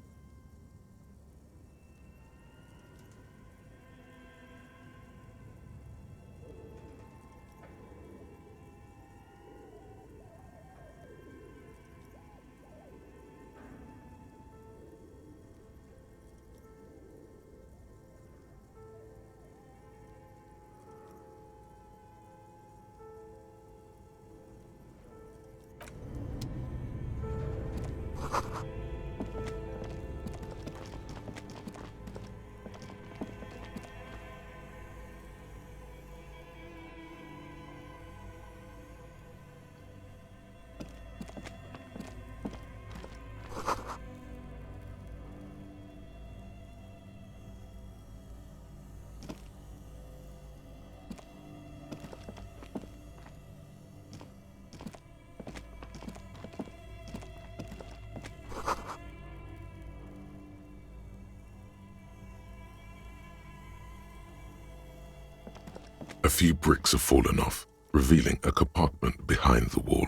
A few bricks have fallen off, revealing a compartment behind the wall.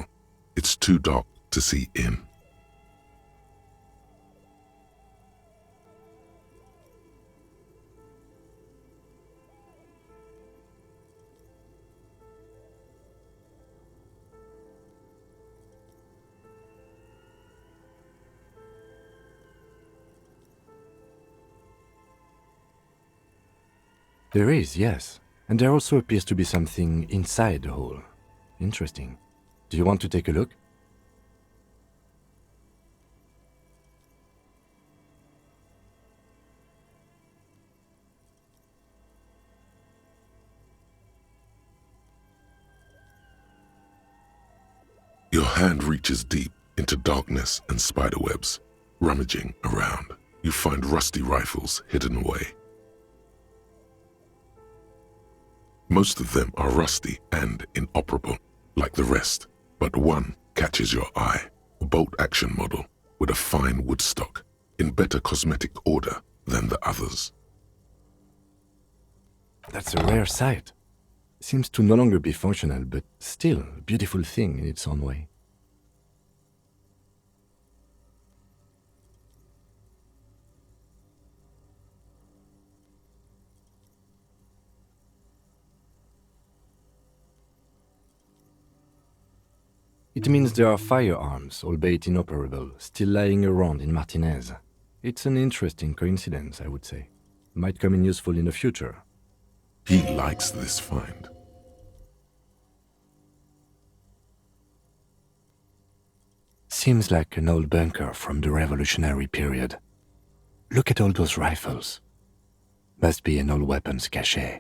It's too dark to see in. There is, yes. And there also appears to be something inside the hole. Interesting. Do you want to take a look? Your hand reaches deep into darkness and spiderwebs. Rummaging around, you find rusty rifles hidden away. Most of them are rusty and inoperable, like the rest, but one catches your eye, a bolt-action model with a fine wood stock, in better cosmetic order than the others. That's a rare sight. Seems to no longer be functional, but still a beautiful thing in its own way. It means there are firearms, albeit inoperable, still lying around in Martinez. It's an interesting coincidence, I would say. Might come in useful in the future. He likes this find. Seems like an old bunker from the revolutionary period. Look at all those rifles. Must be an old weapons cache.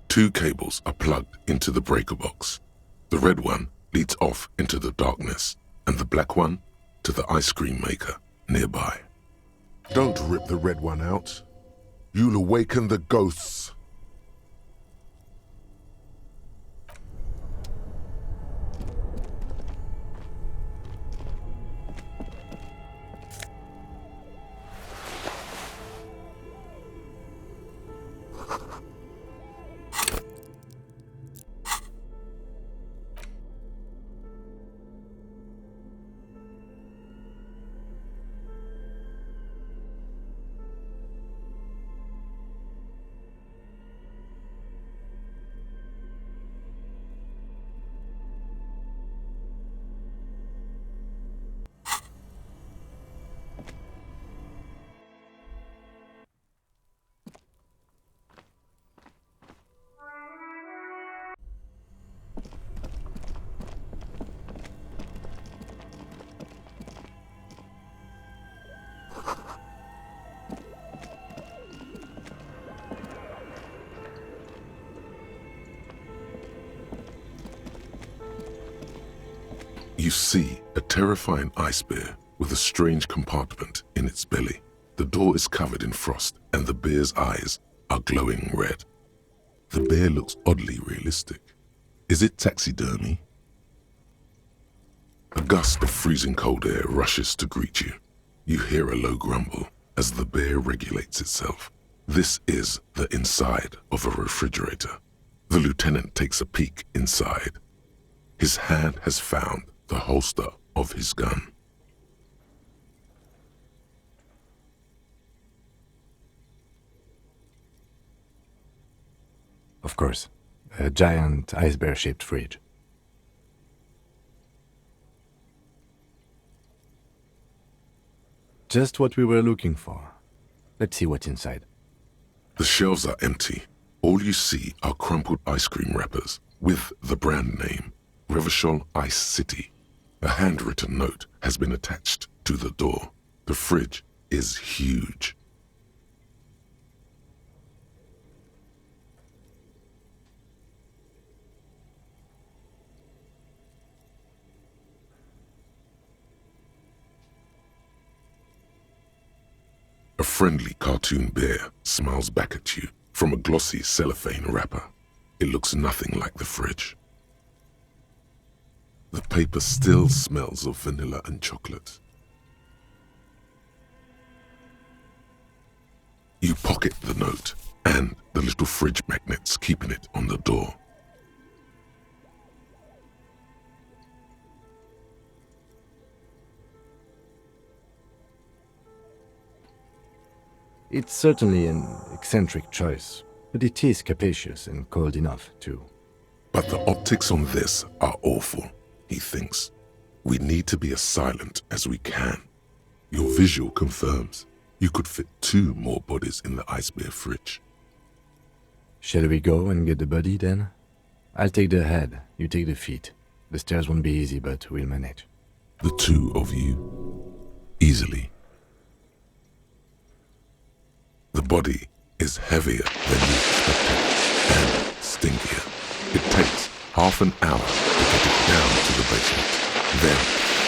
Two cables are plugged into the breaker box. The red one leads off into the darkness, and the black one to the ice cream maker nearby. Don't rip the red one out. You'll awaken the ghosts. You see a terrifying ice bear with a strange compartment in its belly. The door is covered in frost and the bear's eyes are glowing red. The bear looks oddly realistic. Is it taxidermy? A gust of freezing cold air rushes to greet you. You hear a low grumble as the bear regulates itself. This is the inside of a refrigerator. The lieutenant takes a peek inside. His hand has found the holster of his gun. Of course, a giant ice bear-shaped fridge. Just what we were looking for. Let's see what's inside. The shelves are empty. All you see are crumpled ice cream wrappers with the brand name, Graphical Ice City. A handwritten note has been attached to the door. The fridge is huge. A friendly cartoon bear smiles back at you from a glossy cellophane wrapper. It looks nothing like the fridge. The paper still smells of vanilla and chocolate. You pocket the note and the little fridge magnets keeping it on the door. It's certainly an eccentric choice, but it is capacious and cold enough, too. But the optics on this are awful, he thinks. We need to be as silent as we can. Your visual confirms you could fit 2 more bodies in the ice bear fridge. Shall we go and get the body, then? I'll take the head, you take the feet. The stairs won't be easy, but we'll manage. The 2 of you, easily. The body is heavier than you expected and stinkier. It takes half an hour to get it down to the basement, then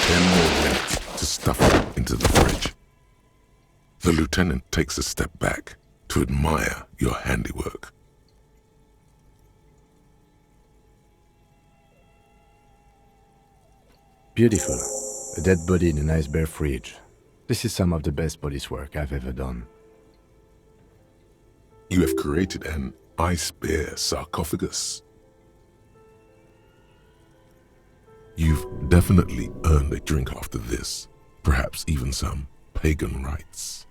10 more minutes to stuff it into the fridge. The lieutenant takes a step back to admire your handiwork. Beautiful. A dead body in an ice bear fridge. This is some of the best police work I've ever done. You have created an ice bear sarcophagus. You've definitely earned a drink after this, perhaps even some pagan rites.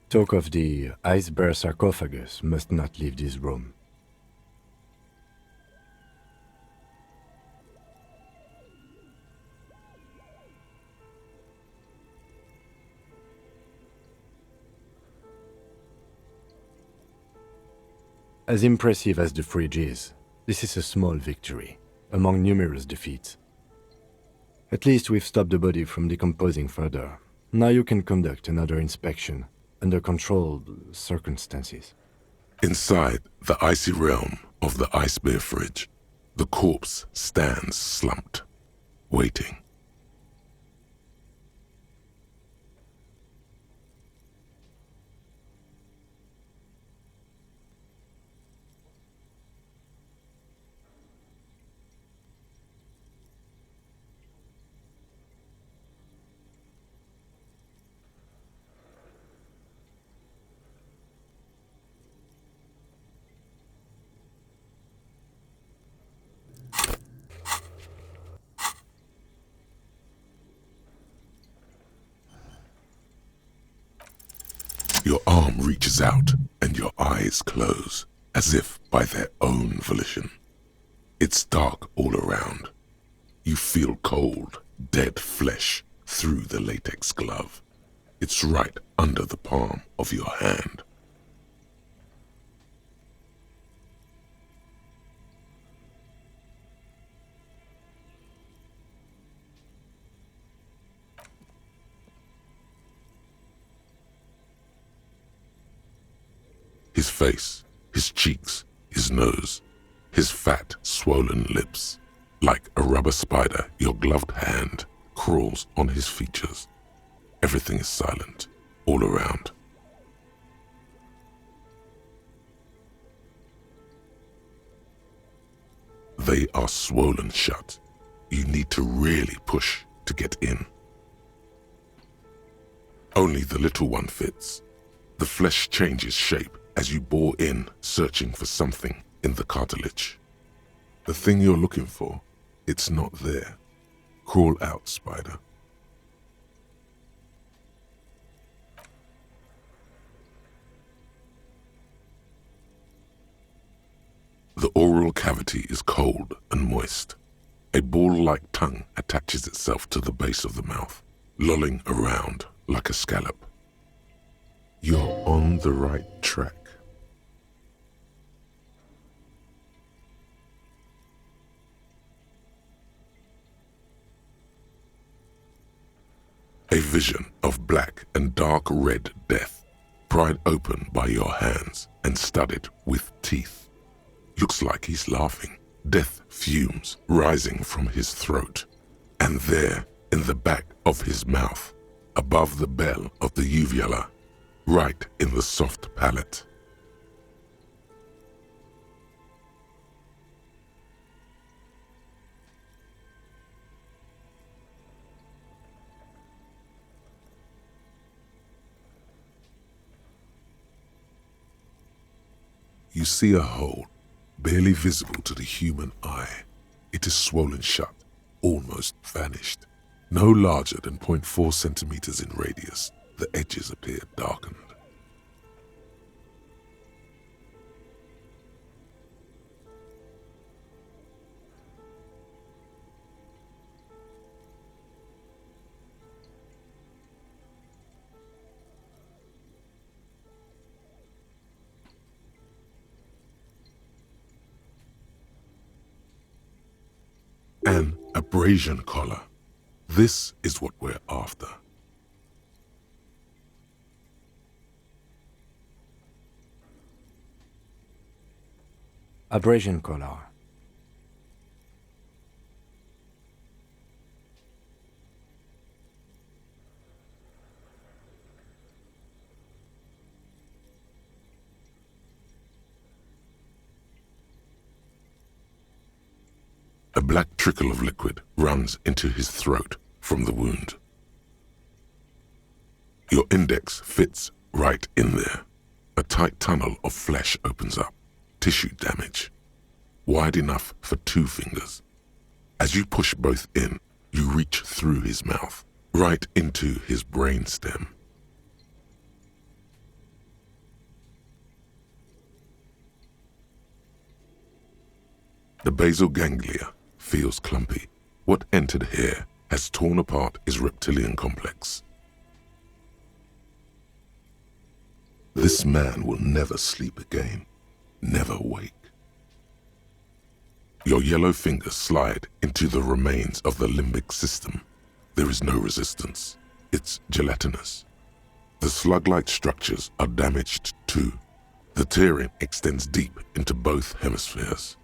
Talk of the ice bear sarcophagus must not leave this room. As impressive as the fridge is, this is a small victory, among numerous defeats. At least we've stopped the body from decomposing further. Now you can conduct another inspection under controlled circumstances. Inside the icy realm of the ice bear fridge, the corpse stands slumped, waiting. Your arm reaches out and your eyes close, as if by their own volition. It's dark all around. You feel cold, dead flesh through the latex glove. It's right under the palm of your hand. His face, his cheeks, his nose, his fat, swollen lips. Like a rubber spider, your gloved hand crawls on his features. Everything is silent, all around. They are swollen shut. You need to really push to get in. Only the little one fits. The flesh changes shape as you bore in, searching for something in the cartilage. The thing you're looking for, it's not there. Crawl out, spider. The oral cavity is cold and moist. A ball-like tongue attaches itself to the base of the mouth, lolling around like a scallop. You're on the right track. A vision of black and dark red death, pried open by your hands and studded with teeth. Looks like he's laughing. Death fumes rising from his throat. And there, in the back of his mouth, above the bell of the uvula, right in the soft palate. You see a hole, barely visible to the human eye. It is swollen shut, almost vanished. No larger than 0.4 centimeters in radius, the edges appear darkened. An abrasion collar. This is what we're after. Abrasion collar. A black trickle of liquid runs into his throat from the wound. Your index fits right in there. A tight tunnel of flesh opens up. Tissue damage. Wide enough for 2 fingers. As you push both in, you reach through his mouth, right into his brainstem. The basal ganglia feels clumpy. What entered here has torn apart his reptilian complex. This man will never sleep again, never wake. Your yellow fingers slide into the remains of the limbic system. There is no resistance. It's gelatinous. The slug-like structures are damaged too. The tearing extends deep into both hemispheres.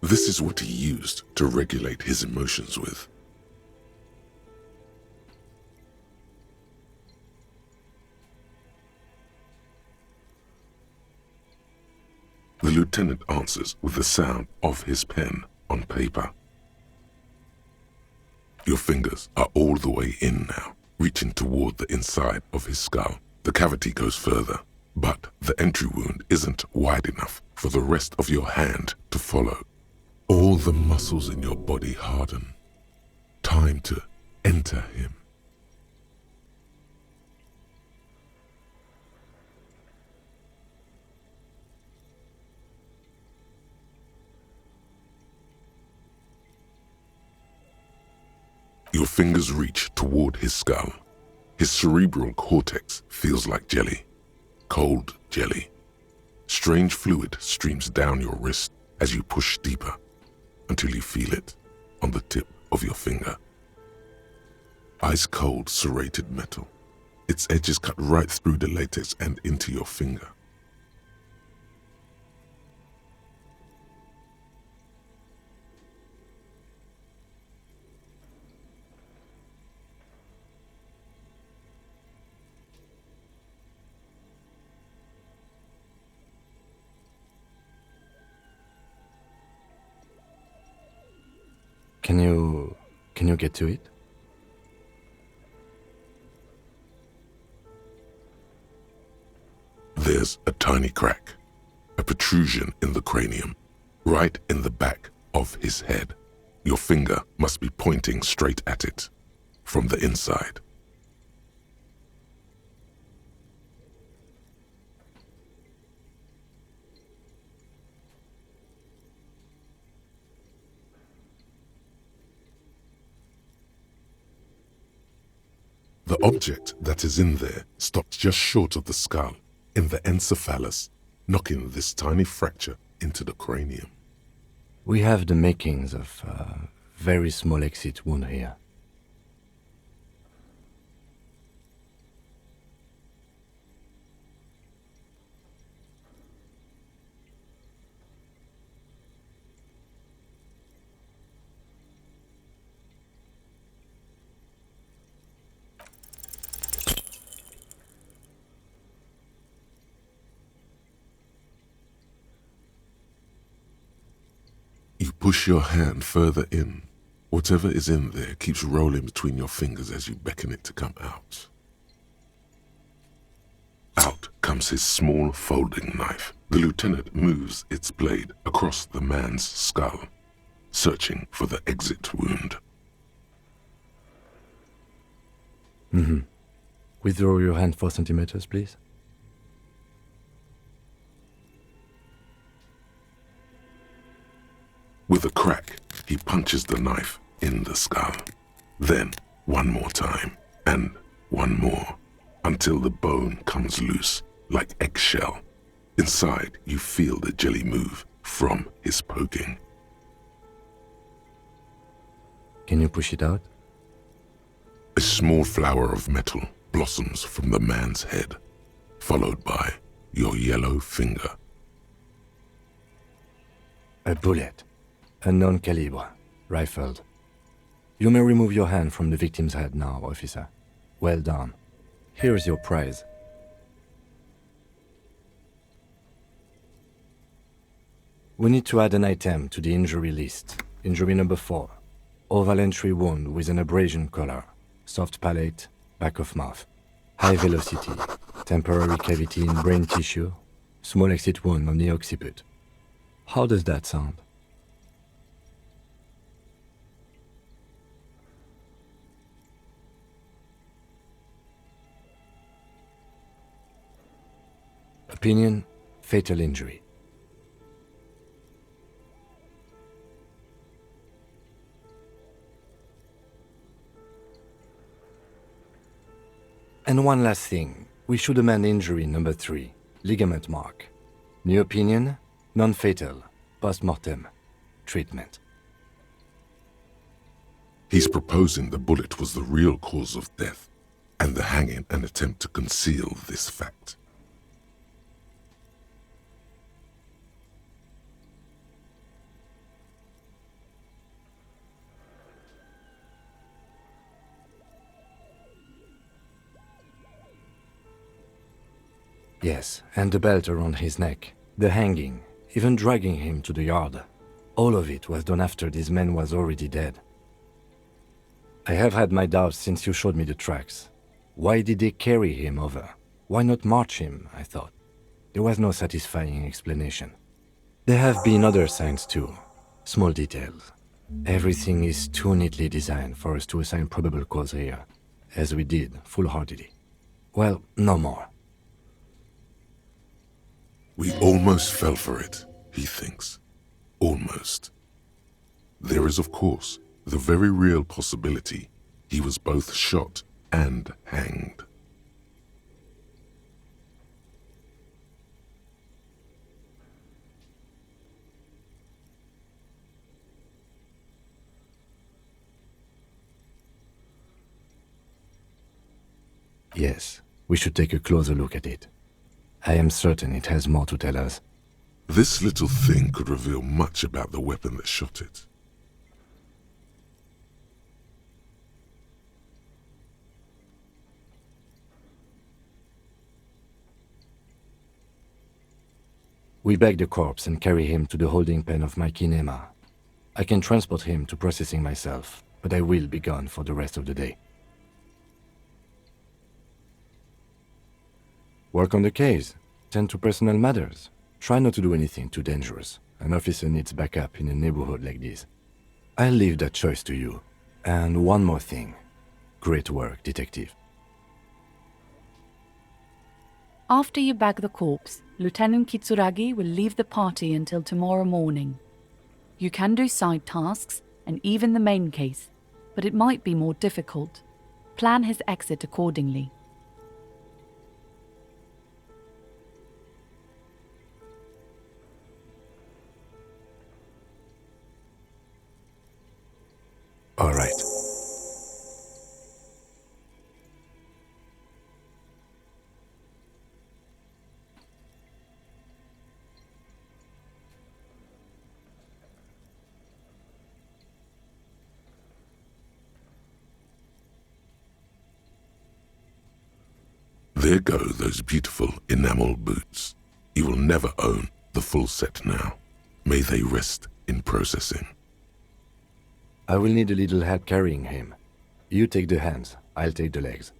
This is what he used to regulate his emotions with. The lieutenant answers with the sound of his pen on paper. Your fingers are all the way in now, reaching toward the inside of his skull. The cavity goes further, but the entry wound isn't wide enough for the rest of your hand to follow. All the muscles in your body harden. Time to enter him. Your fingers reach toward his skull. His cerebral cortex feels like jelly. Cold jelly. Strange fluid streams down your wrist as you push deeper until you feel it on the tip of your finger. Ice cold serrated metal. Its edges cut right through the latex and into your finger. Can you get to it? There's a tiny crack, a protrusion in the cranium, right in the back of his head. Your finger must be pointing straight at it, from the inside. The object that is in there stops just short of the skull, in the encephalus, knocking this tiny fracture into the cranium. We have the makings of a very small exit wound here. You push your hand further in. Whatever is in there keeps rolling between your fingers as you beckon it to come out. Out comes his small folding knife. The lieutenant moves its blade across the man's skull, searching for the exit wound. Withdraw your hand 4 centimeters, please. With a crack, he punches the knife in the skull. Then, one more time, and one more, until the bone comes loose, like eggshell. Inside, you feel the jelly move from his poking. Can you push it out? A small flower of metal blossoms from the man's head, followed by your yellow finger. A bullet. A non-calibre, rifled. You may remove your hand from the victim's head now, officer. Well done. Here is your prize. We need to add an item to the injury list. Injury number 4. Oval entry wound with an abrasion color. Soft palate, back of mouth. High velocity. Temporary cavity in brain tissue. Small exit wound on the occiput. How does that sound? Opinion, fatal injury. And one last thing, we should amend injury number 3, ligament mark. New opinion, non-fatal, post-mortem. treatment. He's proposing the bullet was the real cause of death, and the hanging an attempt to conceal this fact. Yes, and the belt around his neck, the hanging, even dragging him to the yard. All of it was done after this man was already dead. I have had my doubts since you showed me the tracks. Why did they carry him over? Why not march him, I thought. There was no satisfying explanation. There have been other signs too, small details. Everything is too neatly designed for us to assign probable cause here, as we did, full-heartedly. Well, no more. We almost fell for it, he thinks. Almost. There is, of course, the very real possibility he was both shot and hanged. Yes, we should take a closer look at it. I am certain it has more to tell us. This little thing could reveal much about the weapon that shot it. We bag the corpse and carry him to the holding pen of my kinema. I can transport him to processing myself, but I will be gone for the rest of the day. Work on the case. Tend to personal matters. Try not to do anything too dangerous. An officer needs backup in a neighborhood like this. I'll leave that choice to you. And one more thing. Great work, detective. After you bag the corpse, Lieutenant Kitsuragi will leave the party until tomorrow morning. You can do side tasks and even the main case, but it might be more difficult. Plan his exit accordingly. All right. There go those beautiful enamel boots. You will never own the full set now. May they rest in processing. I will need a little help carrying him. You take the hands, I'll take the legs.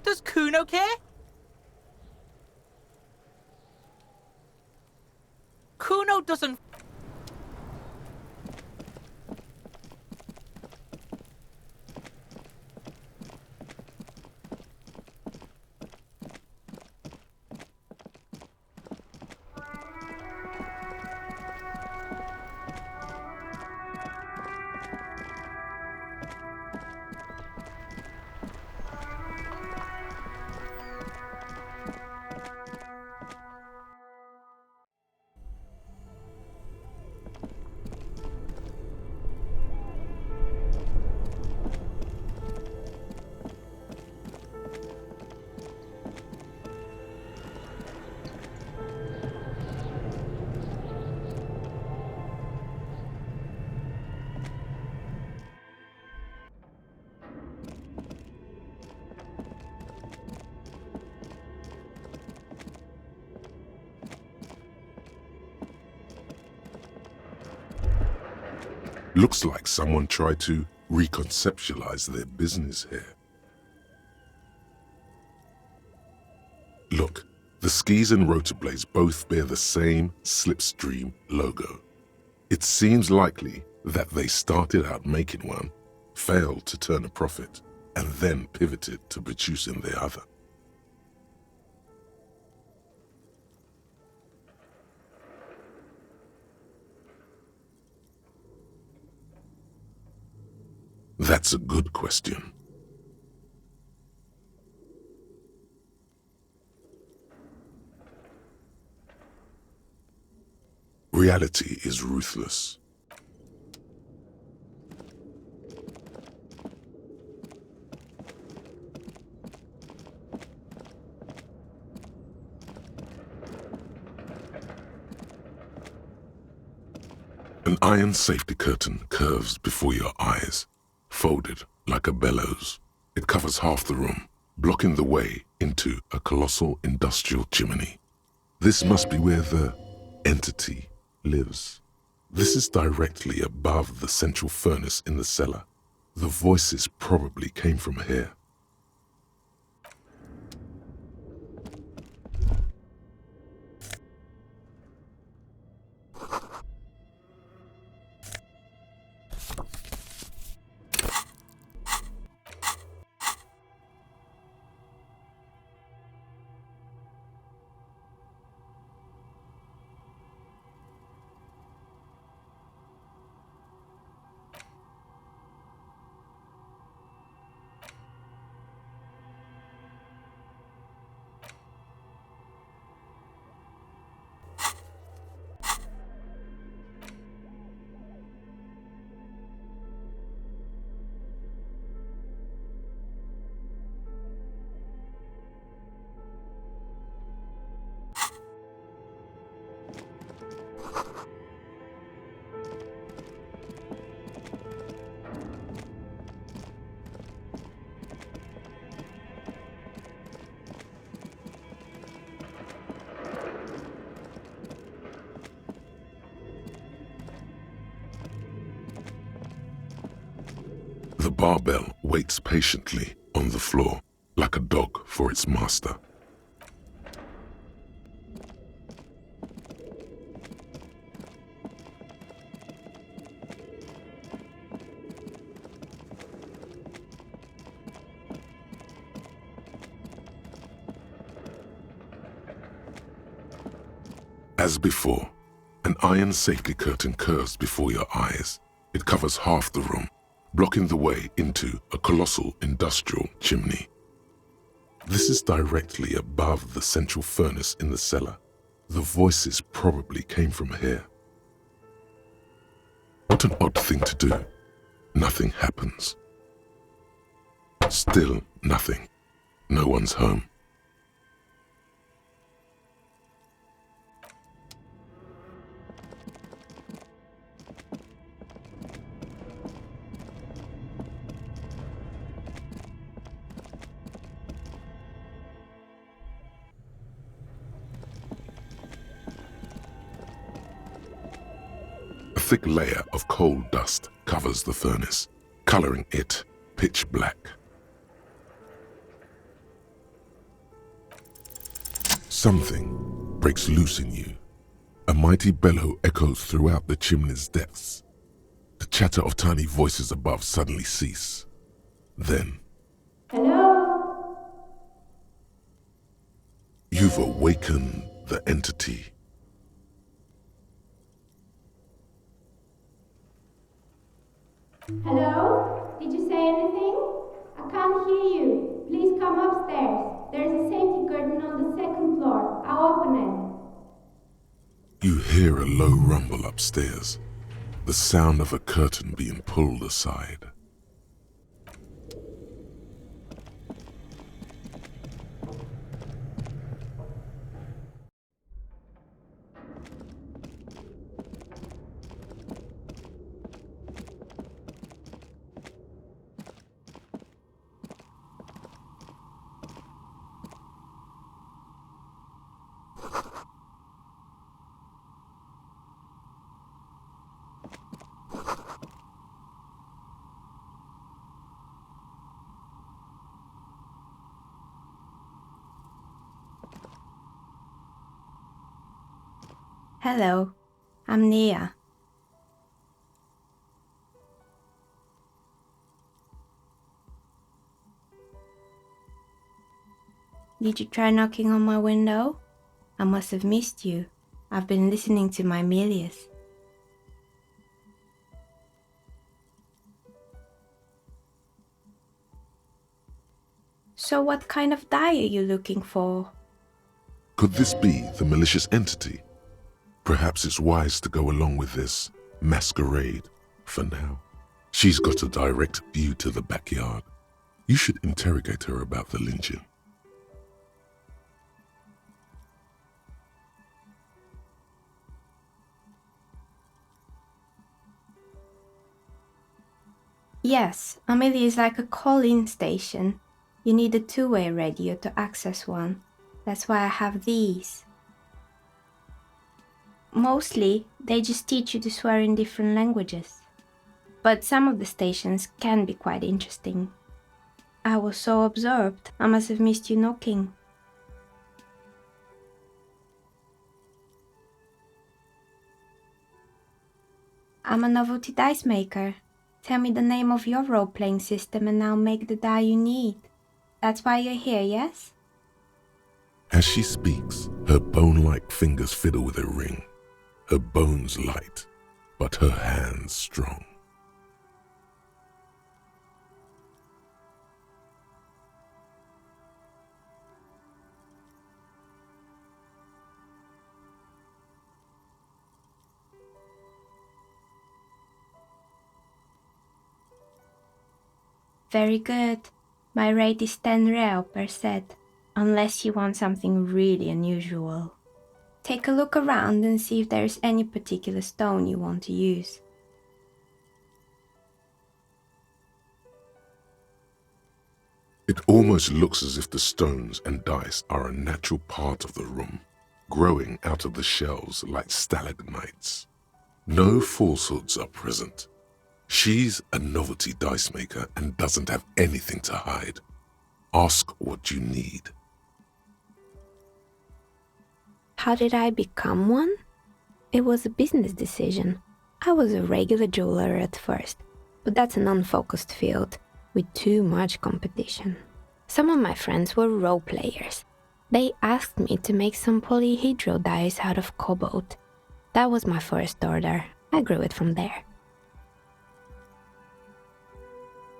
fuck does Kuno care? Kuno doesn't. Looks like someone tried to reconceptualize their business here. Look, the skis and rotor blades both bear the same slipstream logo. It seems likely that they started out making one, failed to turn a profit, and then pivoted to producing the other. That's a good question. Reality is ruthless. An iron safety curtain curves before your eyes, folded like a bellows. It covers half the room, blocking the way into a colossal industrial chimney. This must be where the entity lives. This is directly above the central furnace in the cellar. The voices probably came from here. The barbell waits patiently on the floor, like a dog for its master. As before, an iron safety curtain curves before your eyes. It covers half the room, blocking the way into a colossal industrial chimney. This is directly above the central furnace in the cellar. The voices probably came from here. What an odd thing to do. Nothing happens. Still nothing. No one's home. A thick layer of coal dust covers the furnace, coloring it pitch black. Something breaks loose in you. A mighty bellow echoes throughout the chimney's depths. The chatter of tiny voices above suddenly cease. Then, Hello? you've awakened the entity. Hello? Did you say anything? I can't hear you. Please come upstairs. There's a safety curtain on the second floor. I'll open it. You hear a low rumble upstairs, the sound of a curtain being pulled aside. Hello, I'm Nia. Did you try knocking on my window? I must have missed you. I've been listening to my Melius. So what kind of dye are you looking for? Could this be the malicious entity? Perhaps it's wise to go along with this masquerade for now. She's got a direct view to the backyard. You should interrogate her about the lynching. Yes, Amelia is like a call-in station. You need a two-way radio to access one. That's why I have these. Mostly, they just teach you to swear in different languages. But some of the stations can be quite interesting. I was so absorbed, I must have missed you knocking. I'm a novelty dice maker. Tell me the name of your role-playing system and I'll make the die you need. That's why you're here, yes? As she speaks, her bone-like fingers fiddle with a ring. Her bones light, but her hands strong. Very good. My rate is 10 real per set, unless you want something really unusual. Take a look around and see if there is any particular stone you want to use. It almost looks as if the stones and dice are a natural part of the room, growing out of the shells like stalagmites. No falsehoods are present. She's a novelty dice maker and doesn't have anything to hide. Ask what you need. How did I become one? It was a business decision. I was a regular jeweler at first, but that's an unfocused field with too much competition. Some of my friends were role players. They asked me to make some polyhedral dice out of cobalt. That was my first order. I grew it from there.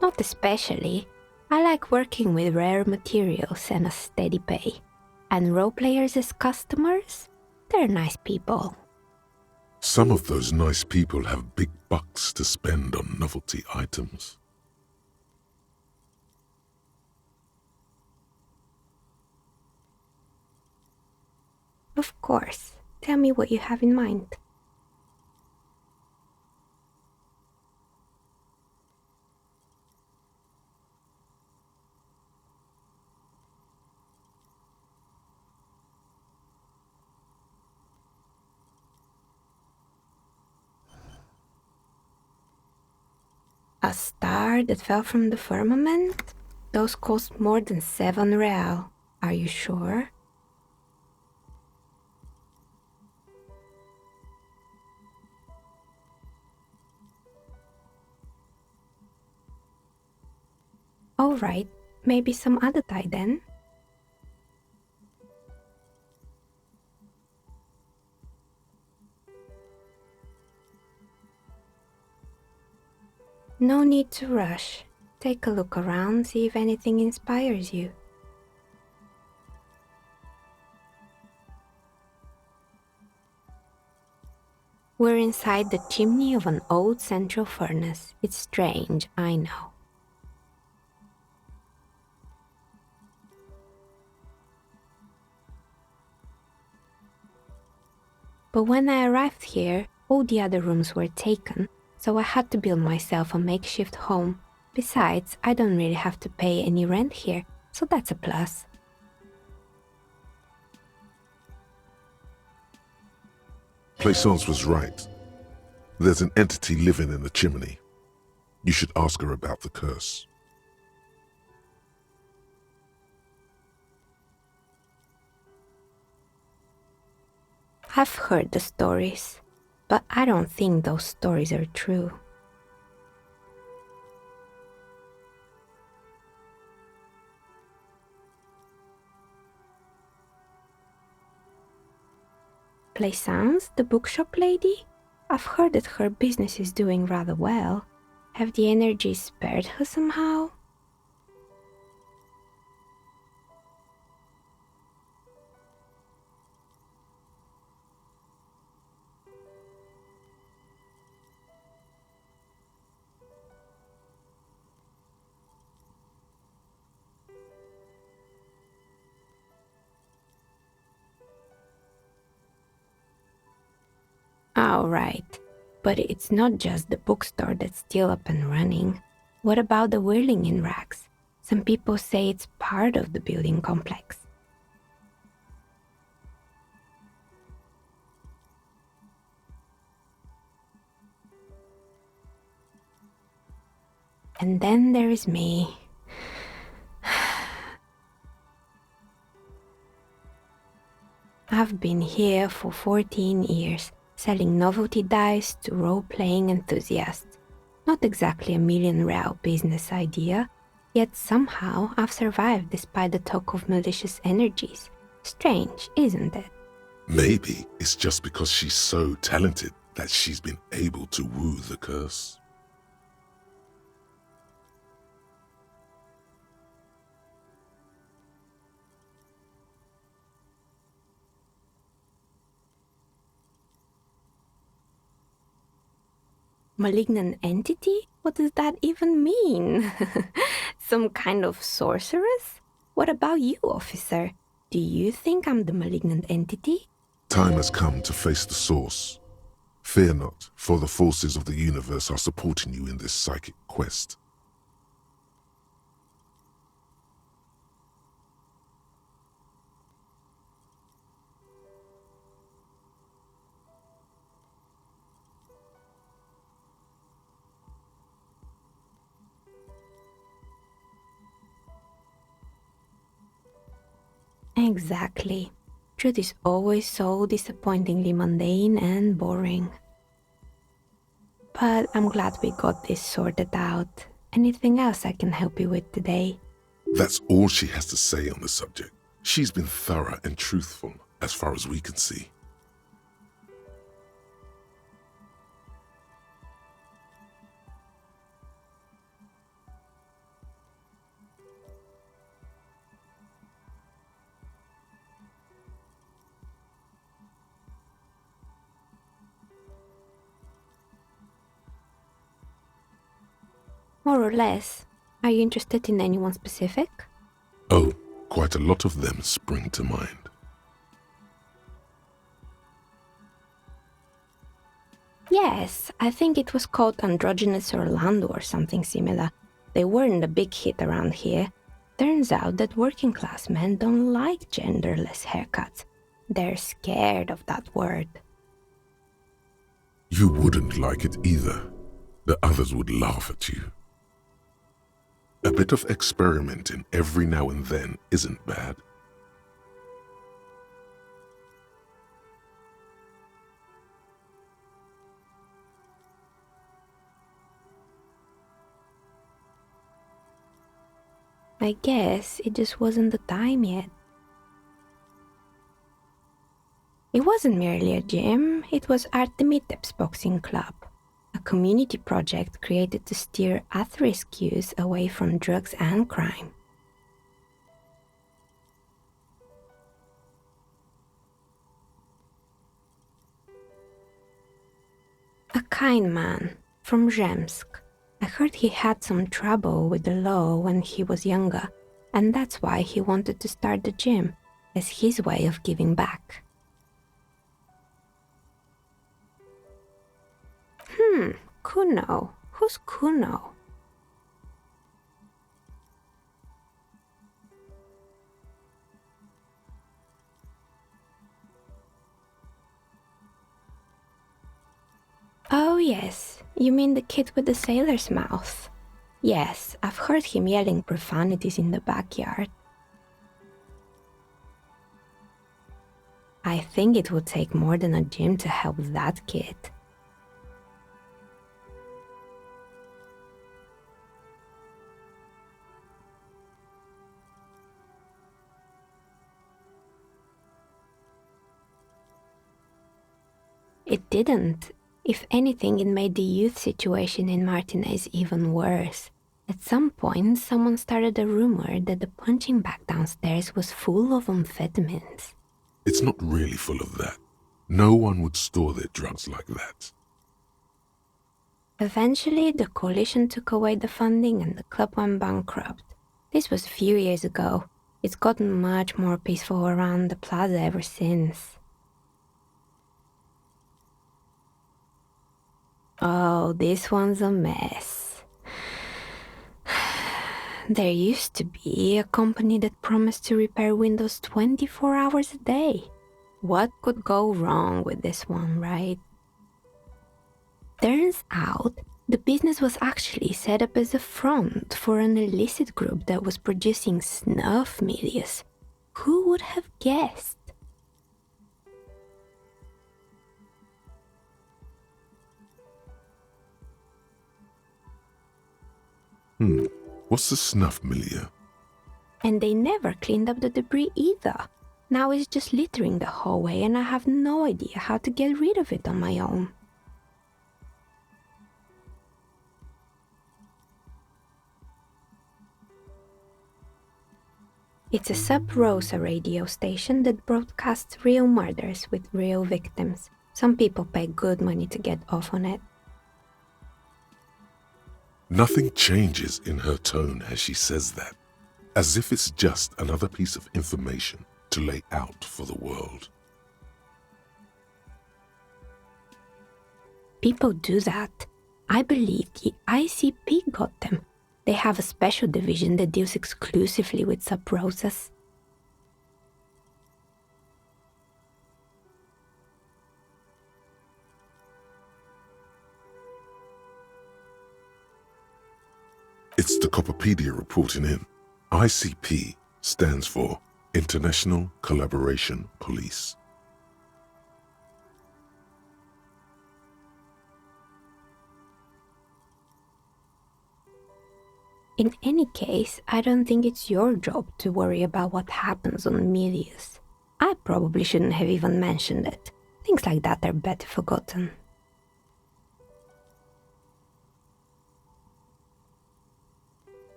Not especially. I like working with rare materials and a steady pay. And role players as customers? They're nice people. Some of those nice people have big bucks to spend on novelty items. Of course. Tell me what you have in mind. A star that fell from the firmament? Those cost more than 7 real. Are you sure? Alright, maybe some other tie then? No need to rush. Take a look around, see if anything inspires you. We're inside the chimney of an old central furnace. It's strange, I know. But when I arrived here, all the other rooms were taken, so I had to build myself a makeshift home. Besides, I don't really have to pay any rent here, so that's a plus. Plaisance was right. There's an entity living in the chimney. You should ask her about the curse. I've heard the stories, but I don't think those stories are true. Plaisance, the bookshop lady? I've heard that her business is doing rather well. Have the energies spared her somehow? Alright, but it's not just the bookstore that's still up and running. What about the whirling in rags? Some people say it's part of the building complex. And then there is me. I've been here for 14 years, selling novelty dice to role-playing enthusiasts. Not exactly a million-real business idea, yet somehow I've survived despite the talk of malicious energies. Strange, isn't it? Maybe it's just because she's so talented that she's been able to woo the curse. Malignant entity? What does that even mean? Some kind of sorceress? What about you, officer? Do you think I'm the malignant entity? Time has come to face the source. Fear not, for the forces of the universe are supporting you in this psychic quest. Exactly. Truth is always so disappointingly mundane and boring. But I'm glad we got this sorted out. Anything else I can help you with today? That's all she has to say on the subject. She's been thorough and truthful, as far as we can see. More or less. Are you interested in anyone specific? Oh, quite a lot of them spring to mind. Yes, I think it was called Androgynous Orlando or something similar. They weren't a big hit around here. Turns out that working class men don't like genderless haircuts. They're scared of that word. You wouldn't like it either. The others would laugh at you. A bit of experimenting every now and then isn't bad. I guess it just wasn't the time yet. It wasn't merely a gym, it was Artemiteps Boxing Club, a community project created to steer at-risk youth away from drugs and crime. A kind man from Zemsk. I heard he had some trouble with the law when he was younger, and that's why he wanted to start the gym, as his way of giving back. Kuno. Who's Kuno? Oh yes, you mean the kid with the sailor's mouth. Yes, I've heard him yelling profanities in the backyard. I think it would take more than a gym to help that kid. It didn't. If anything, it made the youth situation in Martinez even worse. At some point, someone started a rumor that the punching bag downstairs was full of amphetamines. It's not really full of that. No one would store their drugs like that. Eventually, the coalition took away the funding and the club went bankrupt. This was a few years ago. It's gotten much more peaceful around the plaza ever since. Oh, this one's a mess. There used to be a company that promised to repair windows 24 hours a day. What could go wrong with this one, right? Turns out, the business was actually set up as a front for an illicit group that was producing snuff medias. Who would have guessed? What's the snuff milieu? And they never cleaned up the debris either. Now it's just littering the hallway and I have no idea how to get rid of it on my own. It's a sub-Rosa radio station that broadcasts real murders with real victims. Some people pay good money to get off on it. Nothing changes in her tone as she says that, as if it's just another piece of information to lay out for the world. People do that. I believe the ICP got them. They have a special division that deals exclusively with sub-Rosas. It's the Copperpedia reporting in. ICP stands for International Collaboration Police. In any case, I don't think it's your job to worry about what happens on Milius. I probably shouldn't have even mentioned it. Things like that are better forgotten.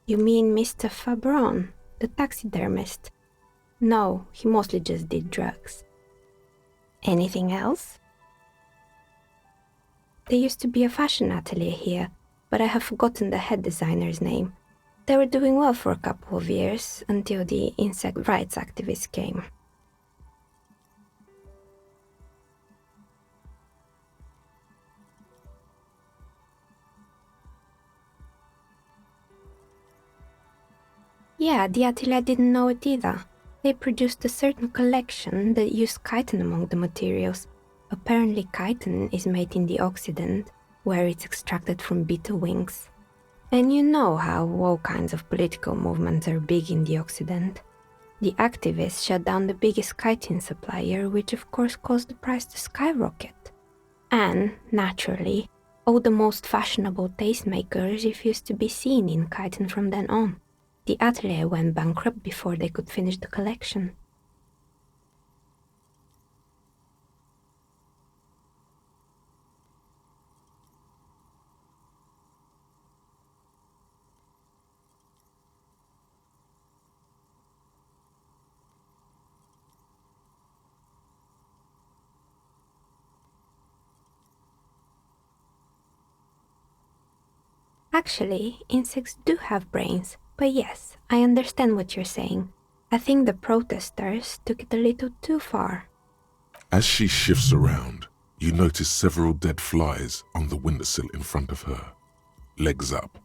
You mean Mr. Fabron, the taxidermist? No, he mostly just did drugs. Anything else? There used to be a fashion atelier here, but I have forgotten the head designer's name. They were doing well for a couple of years, until the insect rights activists came. Yeah, the atelier didn't know it either. They produced a certain collection that used chitin among the materials. Apparently chitin is made in the Occident, where it's extracted from beetle wings. And you know how all kinds of political movements are big in the Occident. The activists shut down the biggest chitin supplier, which of course caused the price to skyrocket. And, naturally, All the most fashionable tastemakers refused to be seen in Kyton from then on. The atelier went bankrupt before they could finish the collection. Actually, insects do have brains, but yes, I understand what you're saying. I think the protesters took it a little too far. As she shifts around, you notice several dead flies on the windowsill in front of her. Legs up.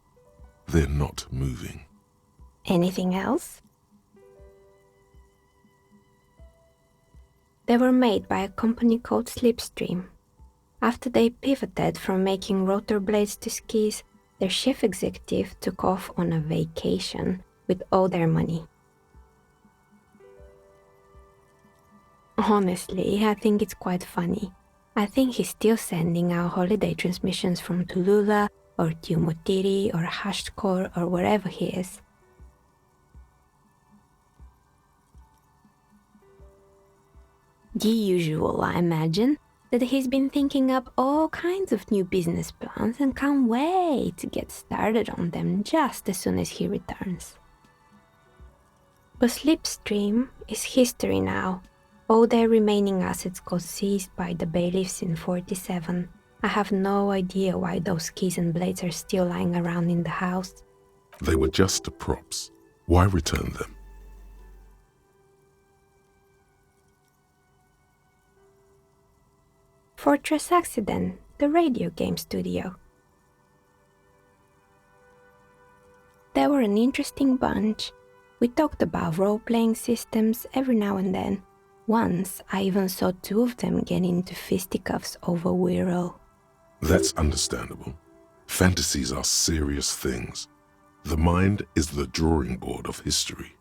They're not moving. Anything else? They were made by a company called Slipstream. After they pivoted from making rotor blades to skis, their chief executive took off on a vacation with all their money. Honestly, I think it's quite funny. I think he's still sending out holiday transmissions from Tulula or Tiumotiri or Hashtkor or wherever he is. The usual, I imagine, that he's been thinking up all kinds of new business plans and can't wait to get started on them just as soon as he returns. But Slipstream is history now. All their remaining assets got seized by the bailiffs in 47. I have no idea why those keys and blades are still lying around in the house. They were just props. Why return them? Fortress Accident, the radio game studio. They were an interesting bunch. We talked about role-playing systems every now and then. Once, I even saw two of them get into fisticuffs over Wirral. That's understandable. Fantasies are serious things. The mind is the drawing board of history.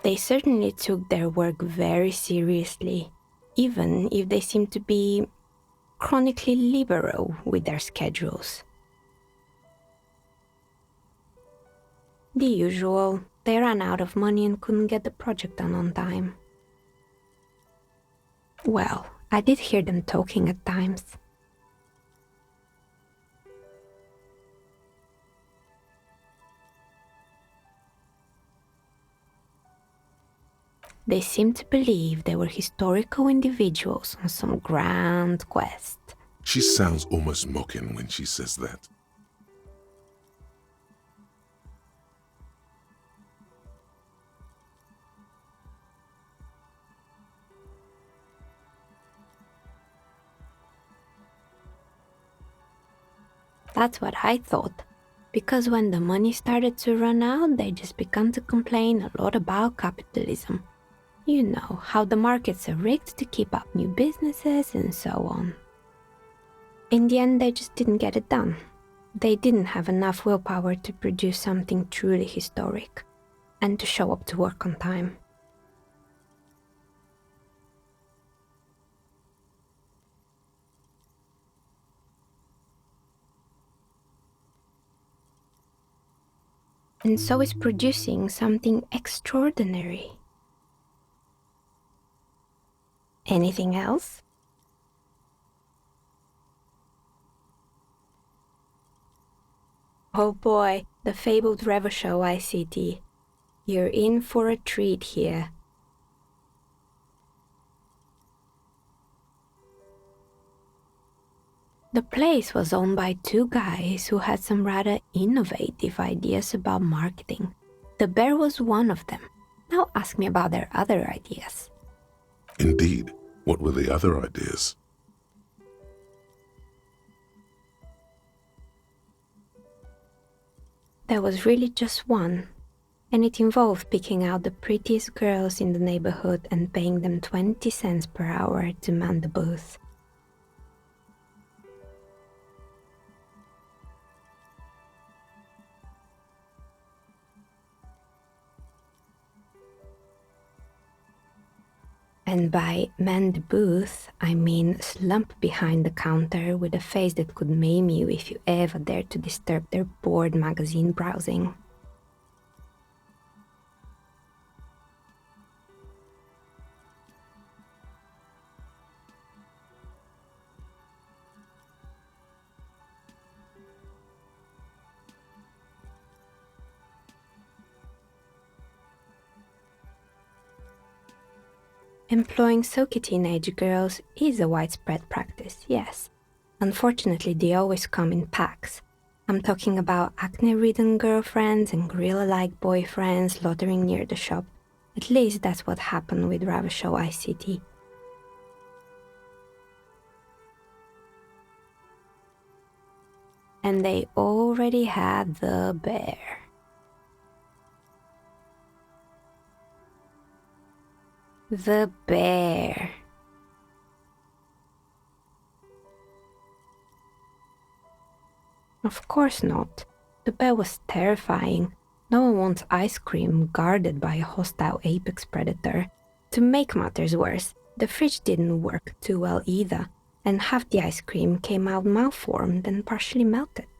They certainly took their work very seriously, even if they seemed to be chronically liberal with their schedules. The usual, they ran out of money and couldn't get the project done on time. Well, I did hear them talking at times. They seemed to believe they were historical individuals on some grand quest. She sounds almost mocking when she says that. That's what I thought. Because when the money started to run out, they just began to complain a lot about capitalism. You know, how the markets are rigged to keep up new businesses and so on. In the end, they just didn't get it done. They didn't have enough willpower to produce something truly historic and to show up to work on time. And so is producing something extraordinary. Anything else? Oh boy, the fabled Revo Show ICT. You're in for a treat here. The place was owned by two guys who had some rather innovative ideas about marketing. The bear was one of them. Now ask me about their other ideas. Indeed. What were the other ideas? There was really just one, and it involved picking out the prettiest girls in the neighborhood and paying them 20 cents per hour to man the booth. And by man the booth, I mean slump behind the counter with a face that could maim you if you ever dared to disturb their bored magazine browsing. Employing sulky teenage girls is a widespread practice, yes. Unfortunately, they always come in packs. I'm talking about acne-ridden girlfriends and gorilla-like boyfriends loitering near the shop. At least that's what happened with Ravachol ICT. And they already had the bear. The bear. Of course not. The bear was terrifying. No one wants ice cream guarded by a hostile apex predator. To make matters worse, the fridge didn't work too well either, and half the ice cream came out malformed and partially melted.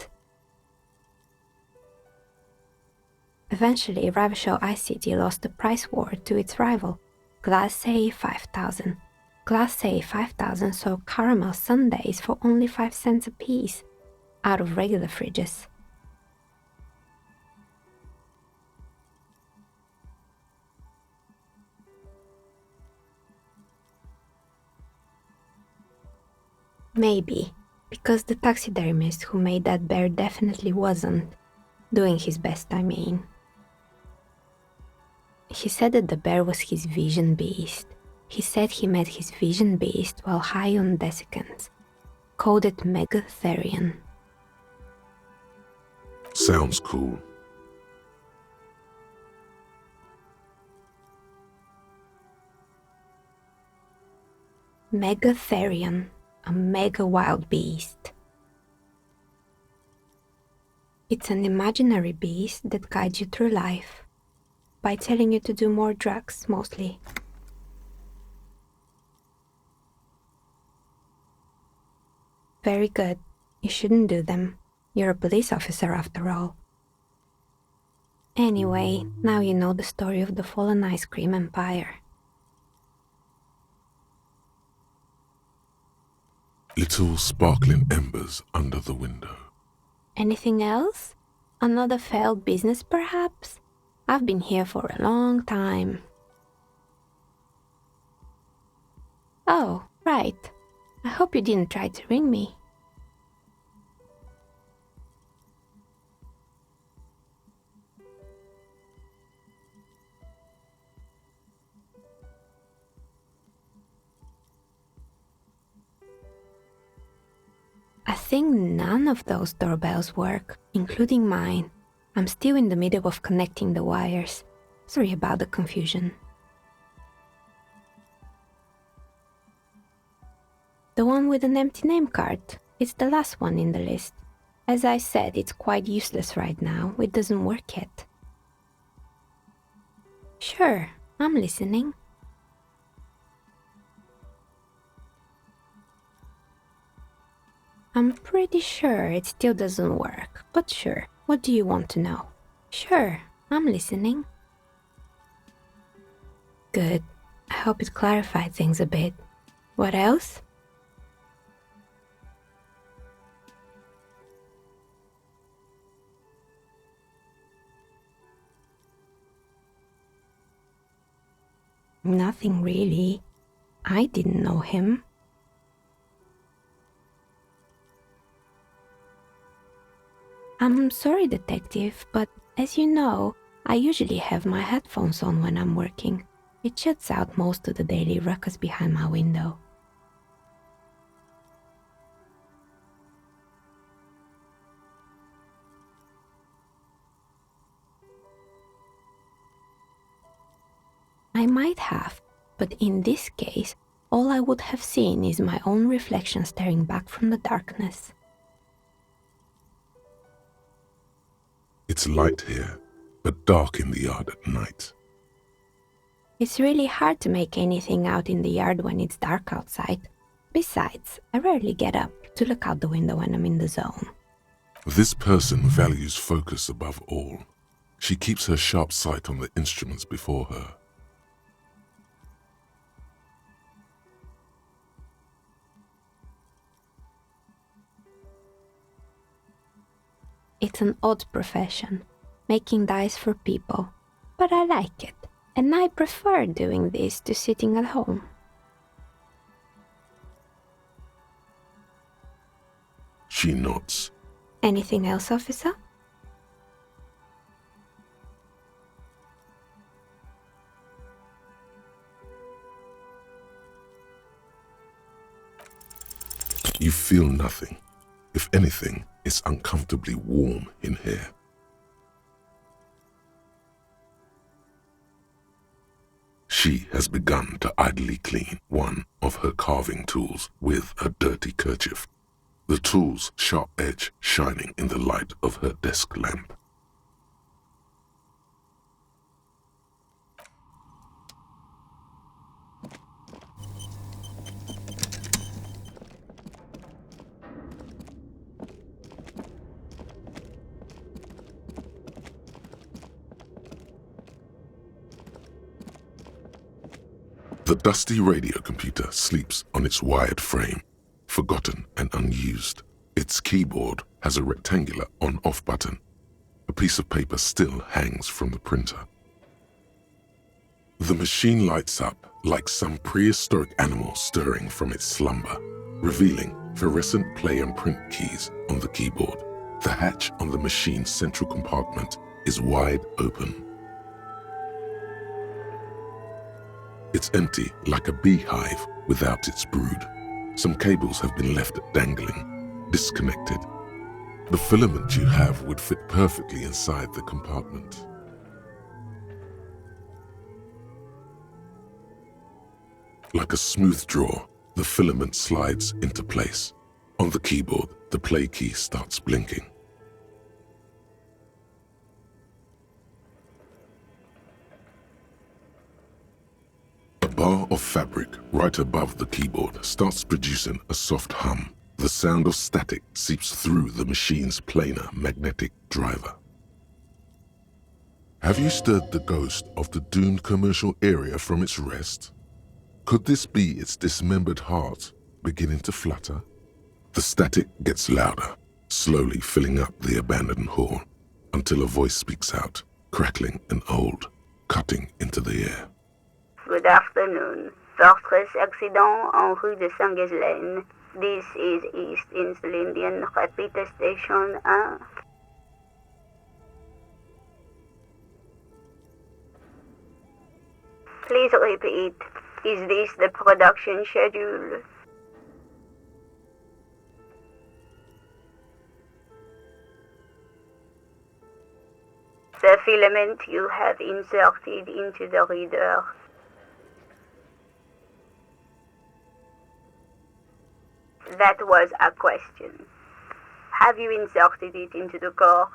Eventually, Ravachol ICT lost the price war to its rival, Glace 5000. Glace 5000 sold caramel sundaes for only 5 cents a piece, out of regular fridges. Maybe, because the taxidermist who made that bear definitely wasn't doing his best, I mean. He said that the bear was his vision beast. He said he met his vision beast while high on desiccants, called it Megatherion. Sounds cool. Megatherion, a mega wild beast. It's an imaginary beast that guides you through life by telling you to do more drugs, mostly. Very good. You shouldn't do them. You're a police officer after all. Anyway, now you know the story of the fallen ice cream empire. Little sparkling embers under the window. Anything else? Another failed business, perhaps? I've been here for a long time. Oh, right. I hope you didn't try to ring me. I think none of those doorbells work, including mine. I'm still in the middle of connecting the wires. Sorry about the confusion. The one with an empty name card. It's the last one in the list. As I said, it's quite useless right now. It doesn't work yet. Sure, I'm listening. I'm pretty sure it still doesn't work, but sure. What do you want to know? Sure, I'm listening. Good. I hope it clarified things a bit. What else? Nothing really. I didn't know him. I'm sorry, detective, but as you know, I usually have my headphones on when I'm working. It shuts out most of the daily ruckus behind my window. I might have, but in this case, all I would have seen is my own reflection staring back from the darkness. It's light here, but dark in the yard at night. It's really hard to make anything out in the yard when it's dark outside. Besides, I rarely get up to look out the window when I'm in the zone. This person values focus above all. She keeps her sharp sight on the instruments before her. It's an odd profession, making dice for people, but I like it, and I prefer doing this to sitting at home. She nods. Anything else, officer? You feel nothing. If anything, it's uncomfortably warm in here. She has begun to idly clean one of her carving tools with a dirty kerchief, the tool's sharp edge shining in the light of her desk lamp. The dusty radio computer sleeps on its wired frame, forgotten and unused. Its keyboard has a rectangular on-off button. A piece of paper still hangs from the printer. The machine lights up like some prehistoric animal stirring from its slumber, revealing fluorescent play and print keys on the keyboard. The hatch on the machine's central compartment is wide open. It's empty like a beehive without its brood. Some cables have been left dangling, disconnected. The filament you have would fit perfectly inside the compartment. Like a smooth draw, the filament slides into place. On the keyboard, the play key starts blinking. A bar of fabric right above the keyboard starts producing a soft hum. The sound of static seeps through the machine's planar magnetic driver. Have you stirred the ghost of the doomed commercial area from its rest? Could this be its dismembered heart beginning to flutter? The static gets louder, slowly filling up the abandoned hall, until a voice speaks out, crackling and old, cutting into the air. Good afternoon. Fortress accident en rue de Saint-Ghislaine. This is East Insulindian Repeater Station 1. Please repeat. Is this the production schedule? The filament you have inserted into the reader. That was a question. Have you inserted it into the core?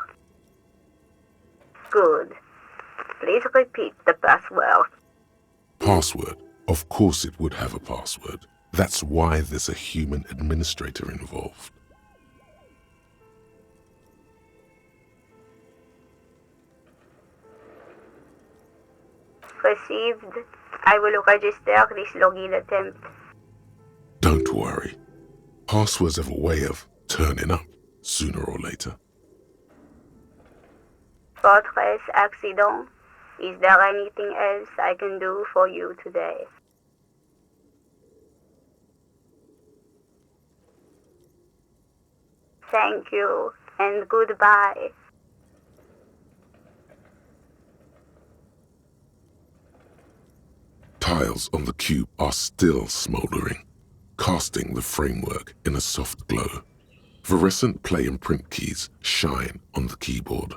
Good. Please repeat the password. Password? Of course it would have a password. That's why there's a human administrator involved. Received. I will register this login attempt. Don't worry. Passwords have a way of turning up sooner or later. Fortress accident. Is there anything else I can do for you today? Thank you, and goodbye. Tiles on the cube are still smoldering, casting the framework in a soft glow. Fluorescent play and print keys shine on the keyboard.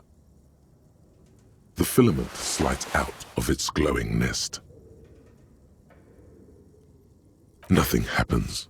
The filament slides out of its glowing nest. Nothing happens.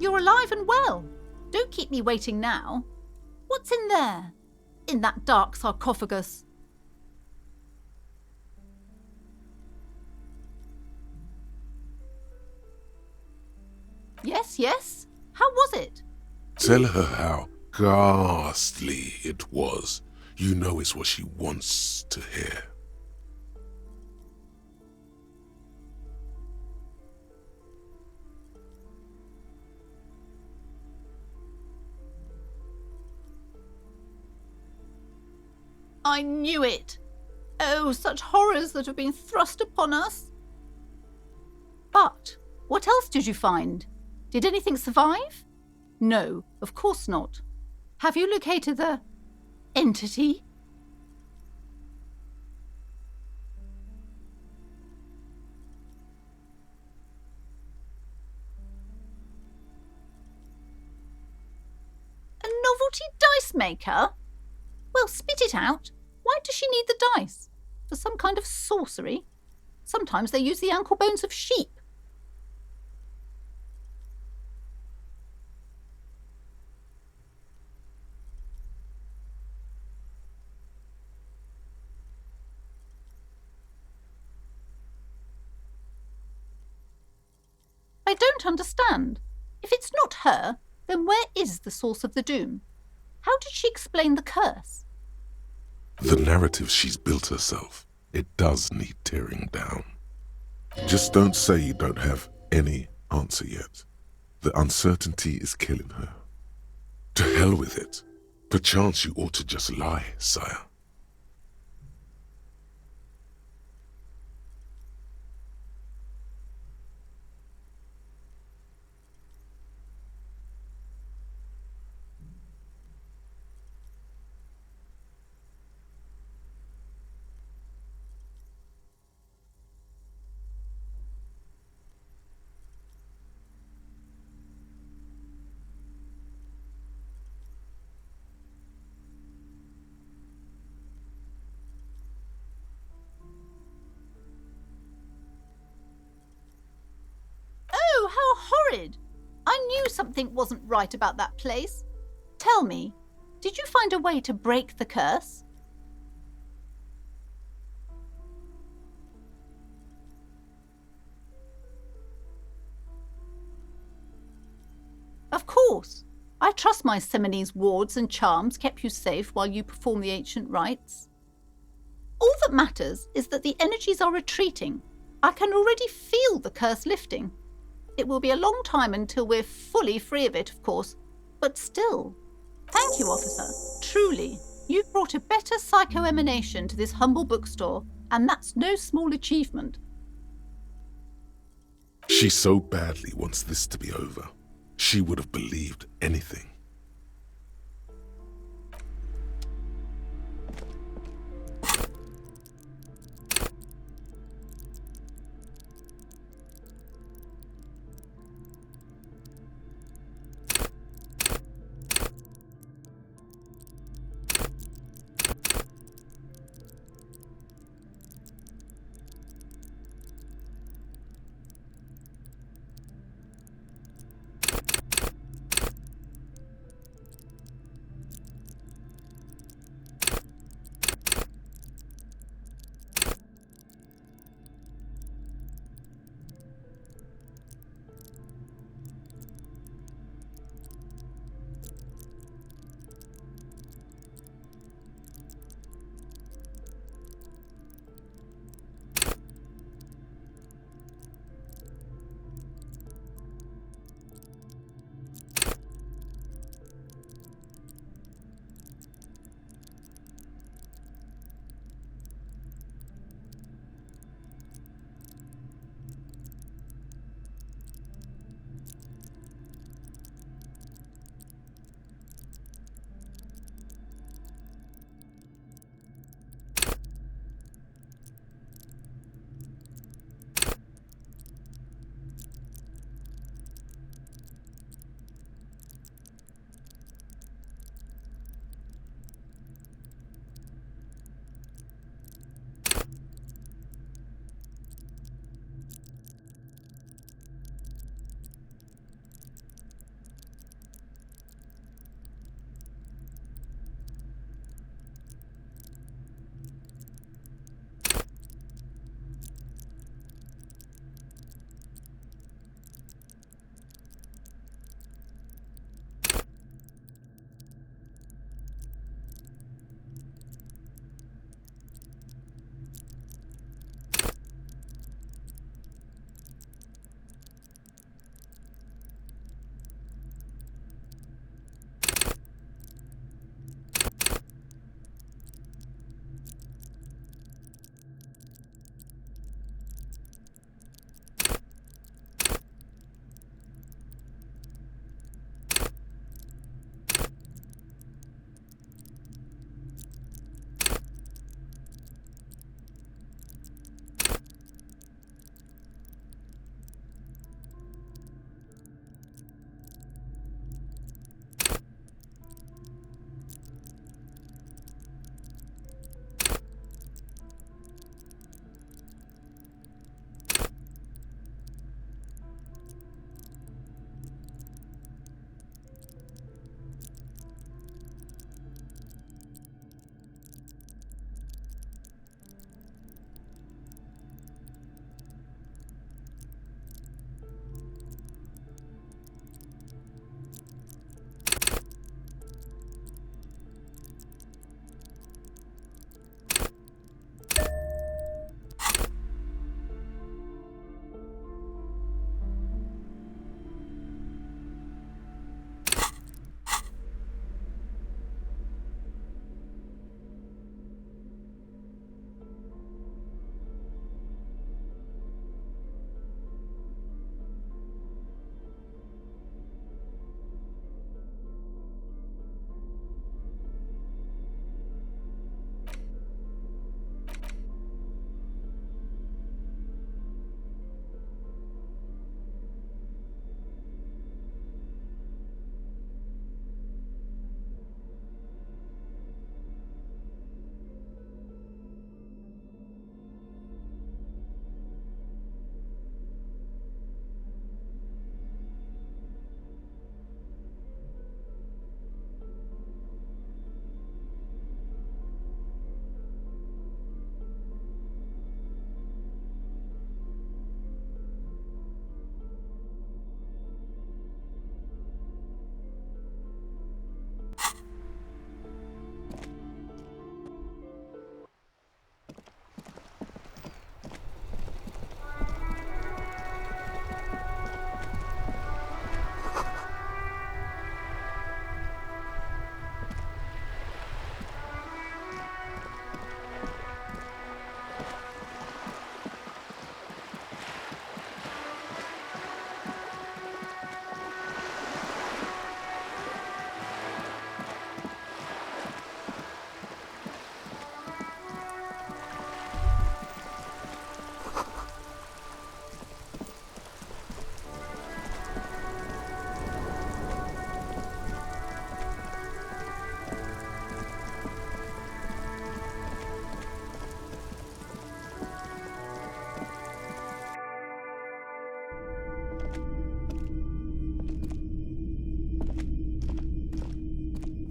You're alive and well. Don't keep me waiting now. What's in there? In that dark sarcophagus? Yes, yes. How was it? Tell her how ghastly it was. You know it's what she wants to hear. I knew it. Oh, such horrors that have been thrust upon us. But what else did you find? Did anything survive? No, of course not. Have you located the entity? A novelty dice maker? Well, spit it out. Why does she need the dice? For some kind of sorcery? Sometimes they use the ankle bones of sheep. I don't understand. If it's not her, then where is the source of the doom? How did she explain the curse? The narrative she's built herself, it does need tearing down. Just don't say you don't have any answer yet. The uncertainty is killing her. To hell with it. Perchance you ought to just lie, sire. Oh, how horrid! I knew something wasn't right about that place. Tell me, did you find a way to break the curse? Of course. I trust my Seminole's wards and charms kept you safe while you perform the ancient rites. All that matters is that the energies are retreating. I can already feel the curse lifting. It will be a long time until we're fully free of it, of course, but still. Thank you, officer. Truly, you've brought a better psycho-emanation to this humble bookstore, and that's no small achievement. She so badly wants this to be over. She would have believed anything.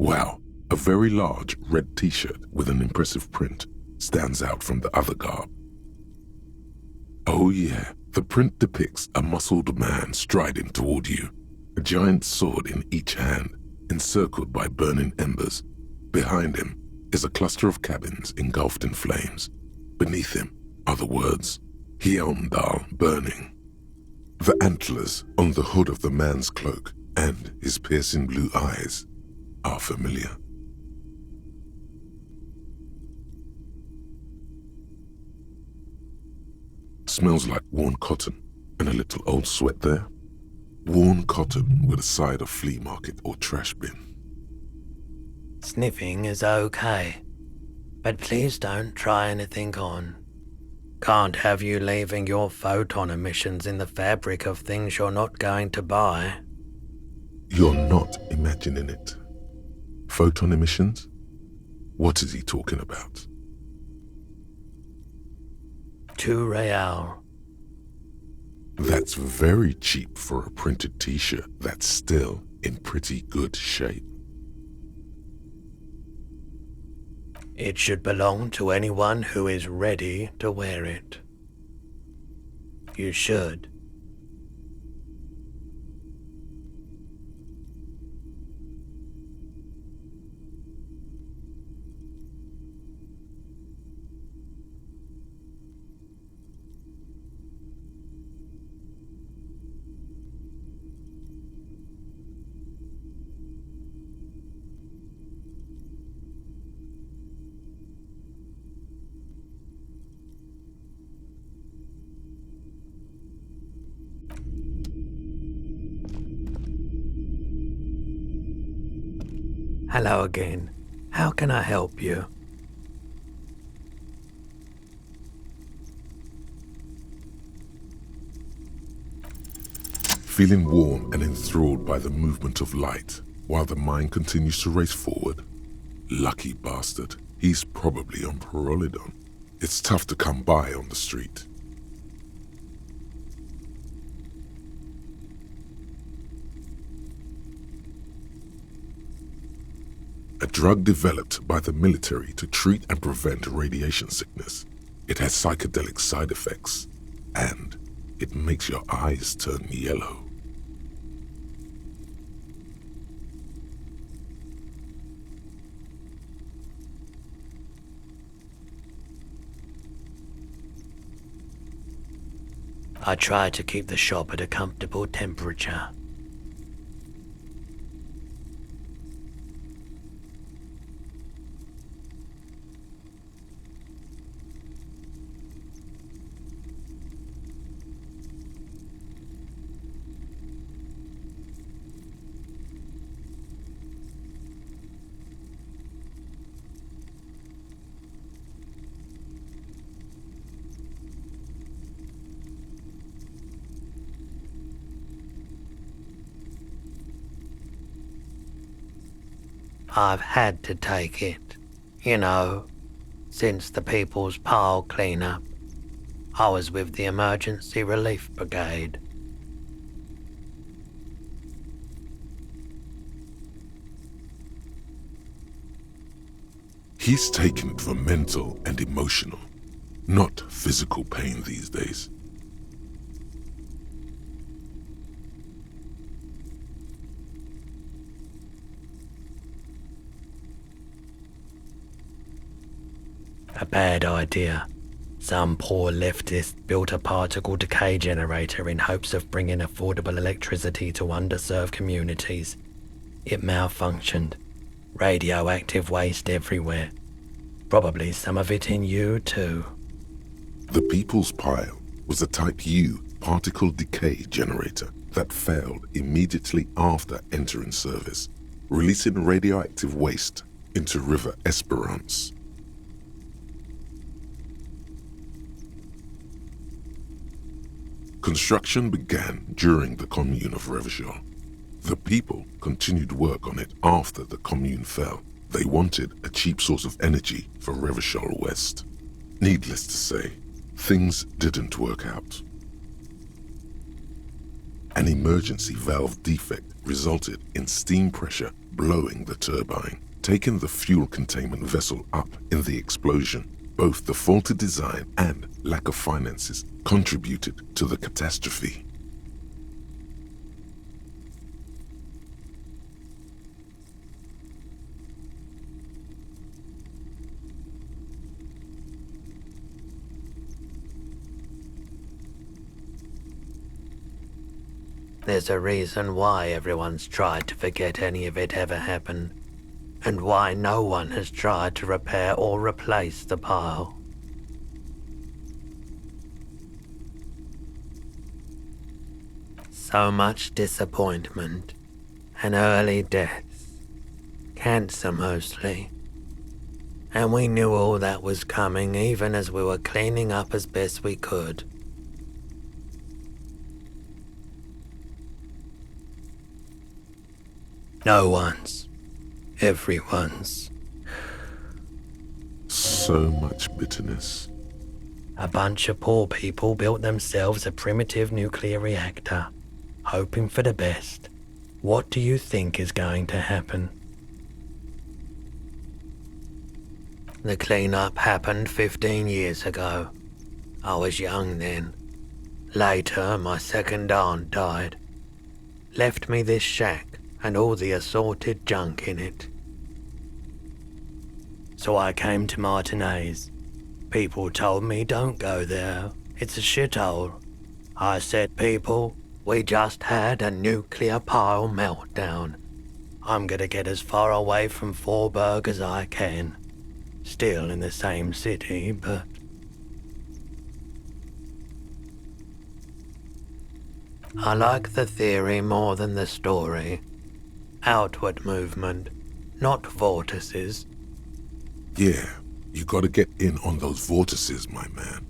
Wow, a very large red t-shirt with an impressive print stands out from the other garb. Oh yeah, the print depicts a muscled man striding toward you, a giant sword in each hand, encircled by burning embers. Behind him is a cluster of cabins engulfed in flames. Beneath him are the words, Hyundal burning. The antlers on the hood of the man's cloak and his piercing blue eyes are familiar. Smells like worn cotton and a little old sweat there. Worn cotton with a side of flea market or trash bin. Sniffing is okay, but please don't try anything on. Can't have you leaving your photon emissions in the fabric of things you're not going to buy. You're not imagining it. Photon emissions? What is he talking about? 2 real. That's very cheap for a printed t-shirt that's still in pretty good shape. It should belong to anyone who is ready to wear it. You should. Hello again. How can I help you? Feeling warm and enthralled by the movement of light while the mind continues to race forward? Lucky bastard. He's probably on Parolidon. It's tough to come by on the street. A drug developed by the military to treat and prevent radiation sickness. It has psychedelic side effects, and it makes your eyes turn yellow. I try to keep the shop at a comfortable temperature. I've had to take it, you know, since the People's Pile cleanup. I was with the Emergency Relief Brigade. He's taken it for mental and emotional, not physical pain these days. A bad idea. Some poor leftist built a particle decay generator in hopes of bringing affordable electricity to underserved communities. It malfunctioned. Radioactive waste everywhere. Probably some of it in you too. The People's Pile was a Type U particle decay generator that failed immediately after entering service, releasing radioactive waste into River Esperance. Construction began during the Commune of Revachol. The people continued work on it after the Commune fell. They wanted a cheap source of energy for Revachol West. Needless to say, things didn't work out. An emergency valve defect resulted in steam pressure blowing the turbine, taking the fuel containment vessel up in the explosion. Both the faulty design and lack of finances contributed to the catastrophe. There's a reason why everyone's tried to forget any of it ever happened, and why no one has tried to repair or replace the pile. So much disappointment and early deaths, cancer mostly, and we knew all that was coming even as we were cleaning up as best we could. No one's. Everyone's. So much bitterness. A bunch of poor people built themselves a primitive nuclear reactor, hoping for the best. What do you think is going to happen? The cleanup happened 15 years ago. I was young then. Later, my second aunt died. Left me this shack and all the assorted junk in it. So I came to Martinez. People told me don't go there, it's a shithole. I said, people, we just had a nuclear pile meltdown. I'm gonna get as far away from Forburg as I can. Still in the same city, but... I like the theory more than the story. Outward movement, not vortices. Yeah, you gotta get in on those vortices, my man.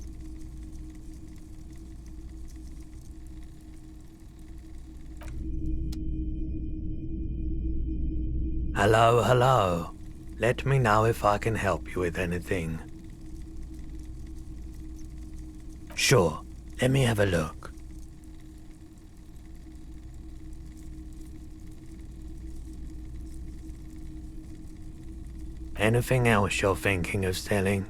Hello, hello. Let me know if I can help you with anything. Sure, let me have a look. Anything else you're thinking of selling?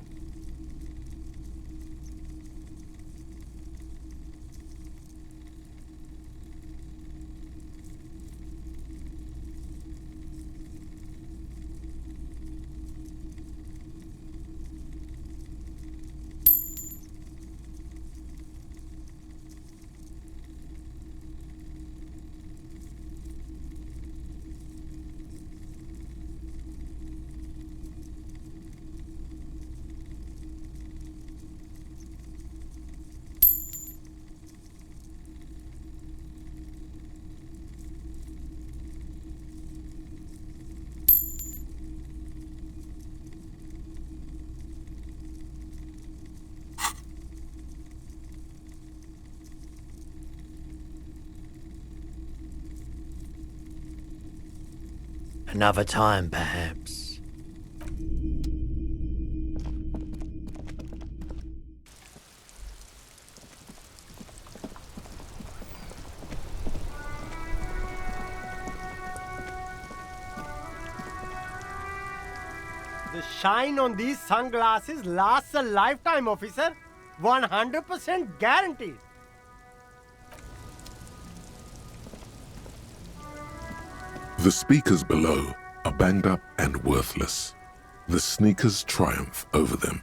Another time, perhaps. The shine on these sunglasses lasts a lifetime, officer. 100% guaranteed. The speakers below are banged up and worthless. The sneakers triumph over them.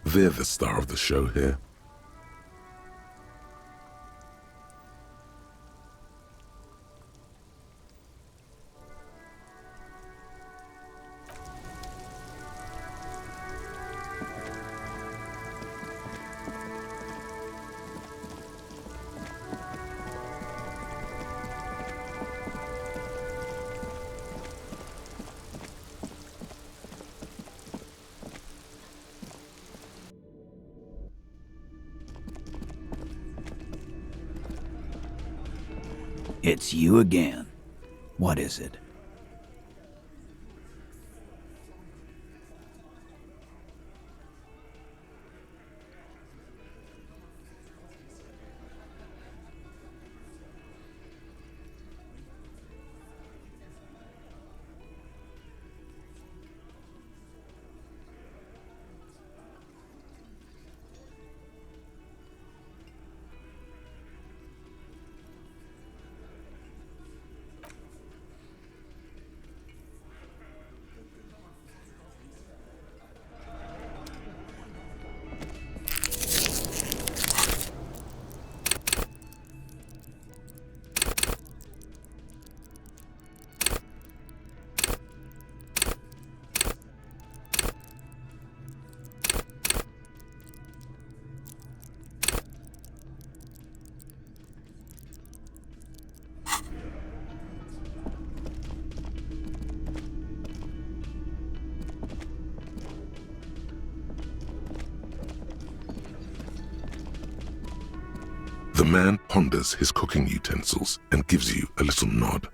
They're the star of the show here. It's you again. What is it? The man ponders his cooking utensils and gives you a little nod,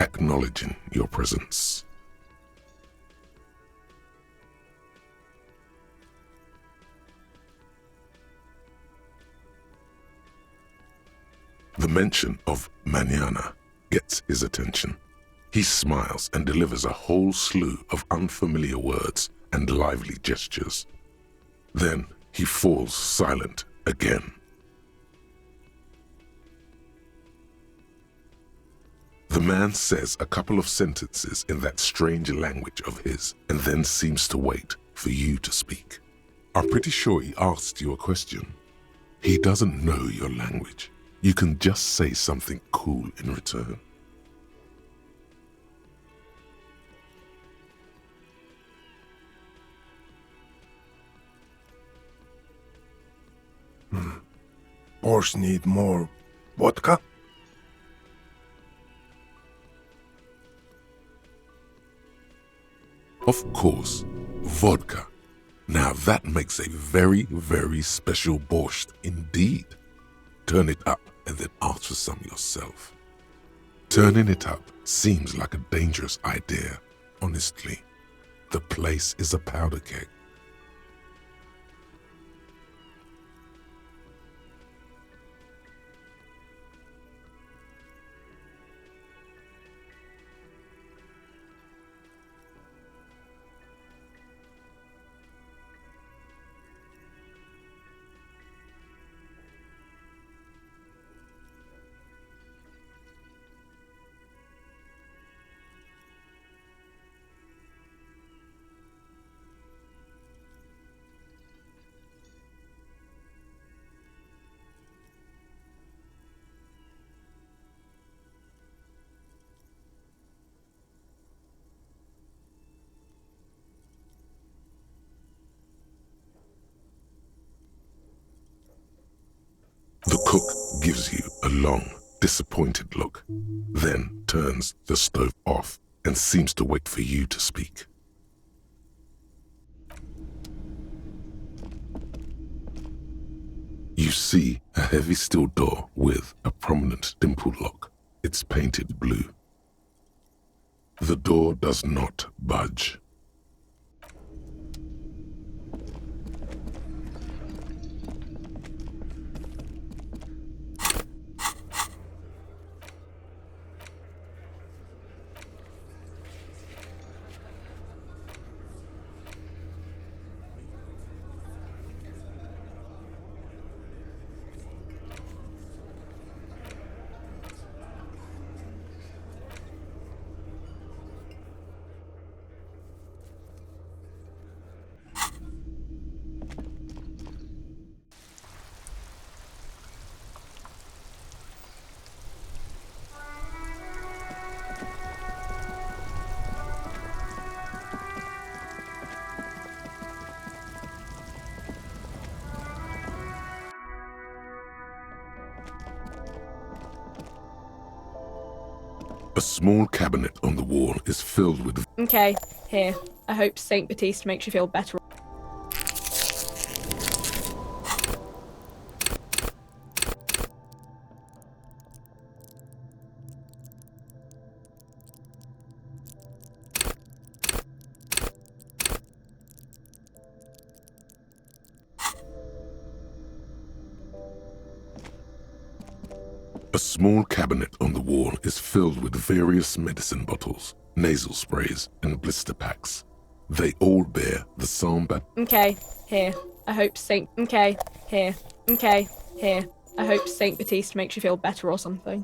acknowledging your presence. The mention of mañana gets his attention. He smiles and delivers a whole slew of unfamiliar words and lively gestures. Then he falls silent again. The man says a couple of sentences in that strange language of his and then seems to wait for you to speak. I'm pretty sure he asked you a question. He doesn't know your language. You can just say something cool in return. Borscht need more vodka? Of course, vodka. Now that makes a very, very special borscht indeed. Turn it up and then ask for some yourself. Turning it up seems like a dangerous idea, honestly. The place is a powder keg. The cook gives you a long, disappointed look, then turns the stove off and seems to wait for you to speak. You see a heavy steel door with a prominent dimple lock. It's painted blue. The door does not budge. A small cabinet on the wall is filled with... Okay, here. I hope Saint Baptiste makes you feel better. A small cabinet on the wall is filled with various medicine bottles, nasal sprays, and blister packs. They all bear the Samba. Okay, here. I hope Saint... Okay, here. Okay, here. I hope Saint Baptiste makes you feel better or something.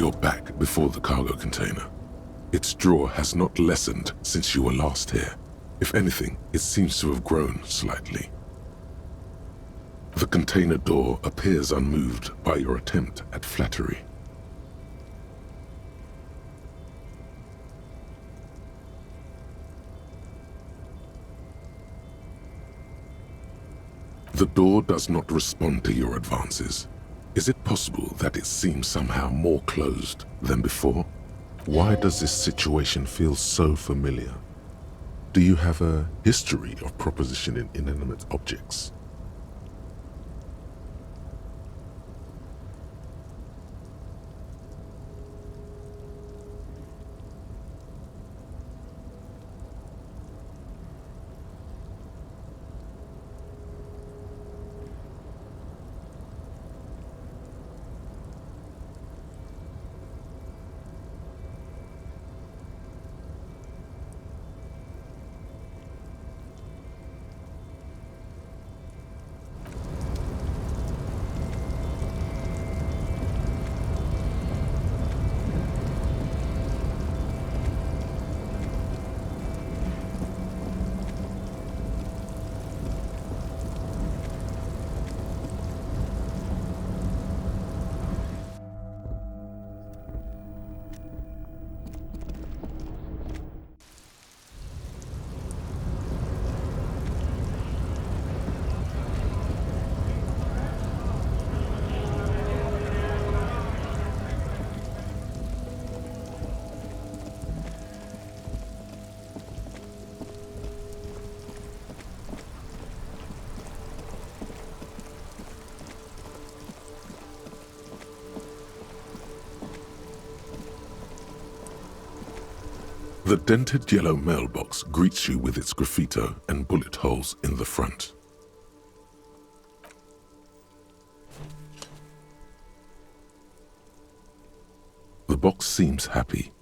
You're back before the cargo container. Its drawer has not lessened since you were last here. If anything, it seems to have grown slightly. The container door appears unmoved by your attempt at flattery. The door does not respond to your advances. Is it possible that it seems somehow more closed than before? Why does this situation feel so familiar? Do you have a history of propositioning inanimate objects? The dented yellow mailbox greets you with its graffito and bullet holes in the front. The box seems happy.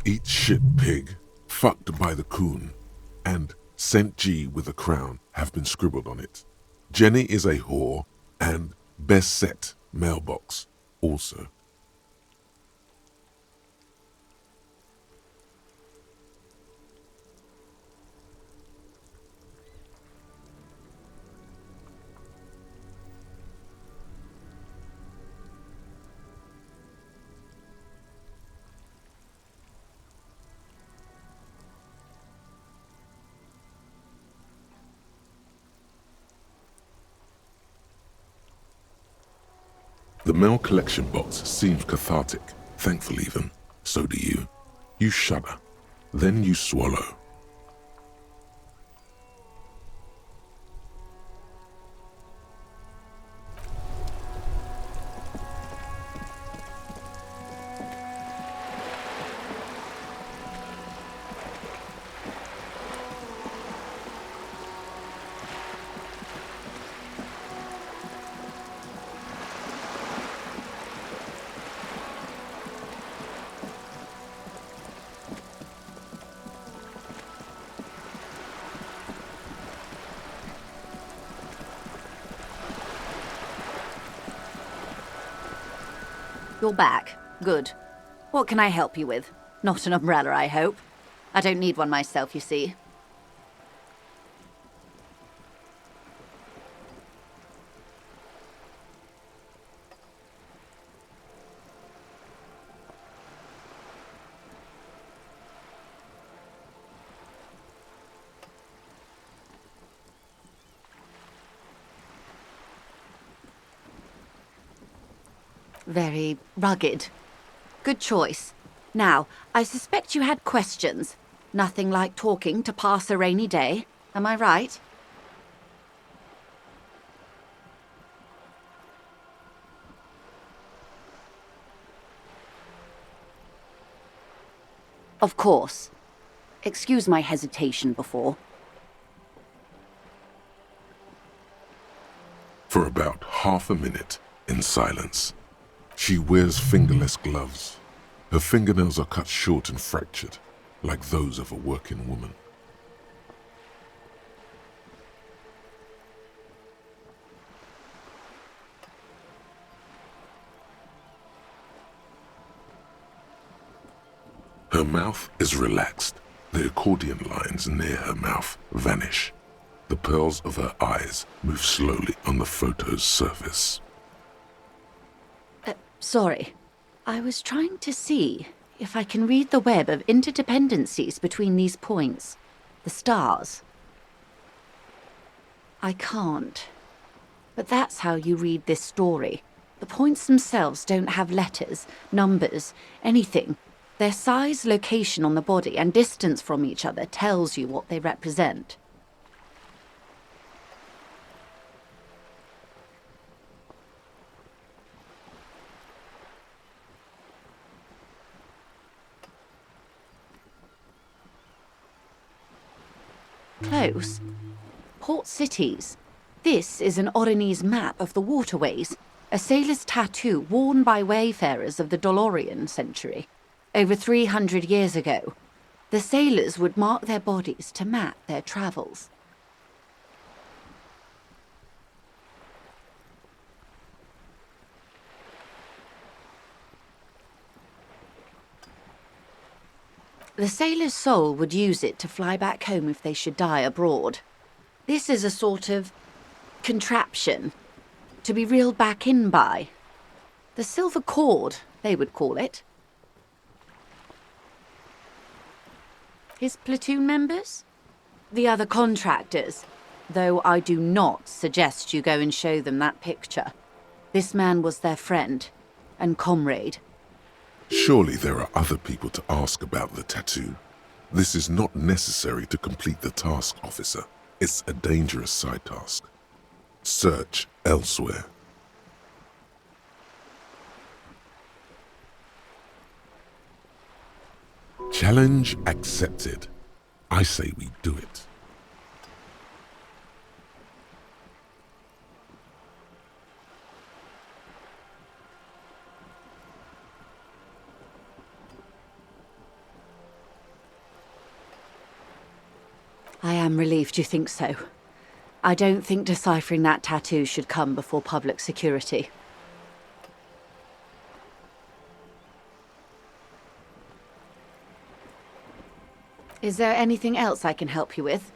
Eat shit pig, fucked by the coon, and St. G with a crown have been scribbled on it. Jenny is a whore, and best set mailbox also. The mail collection box seems cathartic, thankful even. So do you. You shudder. Then you swallow. You're back. Good. What can I help you with? Not an umbrella, I hope. I don't need one myself, you see. Very rugged. Good choice. Now, I suspect you had questions. Nothing like talking to pass a rainy day. Am I right? Of course. Excuse my hesitation before. For about half a minute, in silence. She wears fingerless gloves. Her fingernails are cut short and fractured, like those of a working woman. Her mouth is relaxed. The accordion lines near her mouth vanish. The pearls of her eyes move slowly on the photo's surface. Sorry. I was trying to see if I can read the web of interdependencies between these points. The stars. I can't. But that's how you read this story. The points themselves don't have letters, numbers, anything. Their size, location on the body, and distance from each other tells you what they represent. Close. Port cities. This is an Oronese map of the waterways, a sailor's tattoo worn by wayfarers of the Dolorian century. Over 300 years ago, the sailors would mark their bodies to map their travels. The sailor's soul would use it to fly back home if they should die abroad. This is a sort of contraption to be reeled back in by. The silver cord, they would call it. His platoon members? The other contractors, though I do not suggest you go and show them that picture. This man was their friend and comrade. Surely there are other people to ask about the tattoo. This is not necessary to complete the task, officer. It's a dangerous side task. Search elsewhere. Challenge accepted. I say we do it. I am relieved you think so. I don't think deciphering that tattoo should come before public security. Is there anything else I can help you with?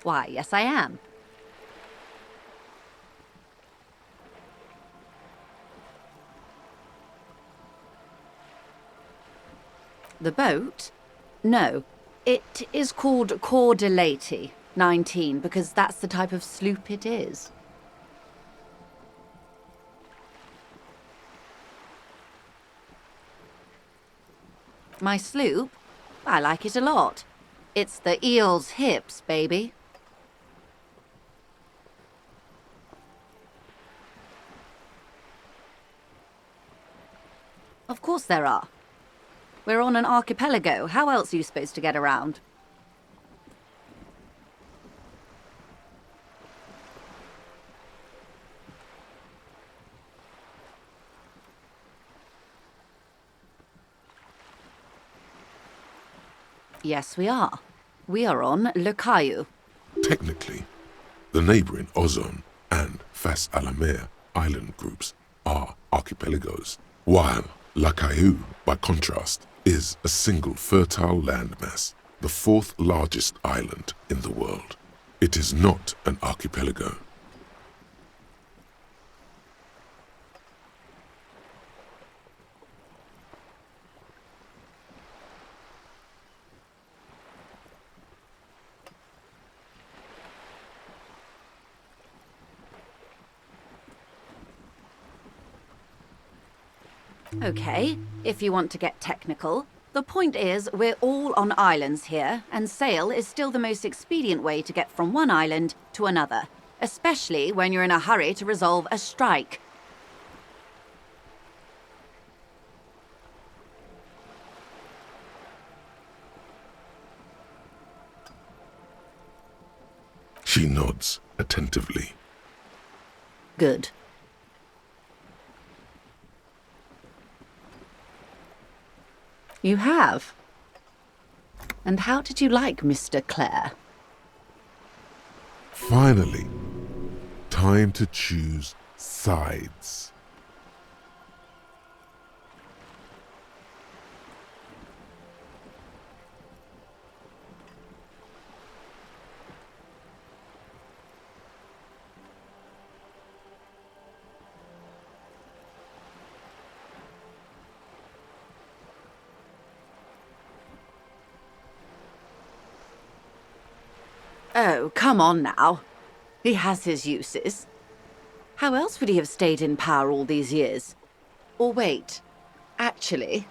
Why, yes I am. The boat? No. It is called Cordelati 19 because that's the type of sloop it is. My sloop? I like it a lot. It's the eel's hips, baby. Of course there are. We're on an archipelago. How else are you supposed to get around? Yes, we are. We are on Le Caillou. Technically, the neighboring Ozone and Fas Alamer island groups are archipelagos, while La Caillou, by contrast, is a single fertile landmass, the fourth largest island in the world. It is not an archipelago. Okay, if you want to get technical. The point is, we're all on islands here, and sail is still the most expedient way to get from one island to another, especially when you're in a hurry to resolve a strike. She nods attentively. Good. You have? And how did you like Mr. Clare? Finally, time to choose sides. Oh, come on now. He has his uses. How else would he have stayed in power all these years? Or wait, actually,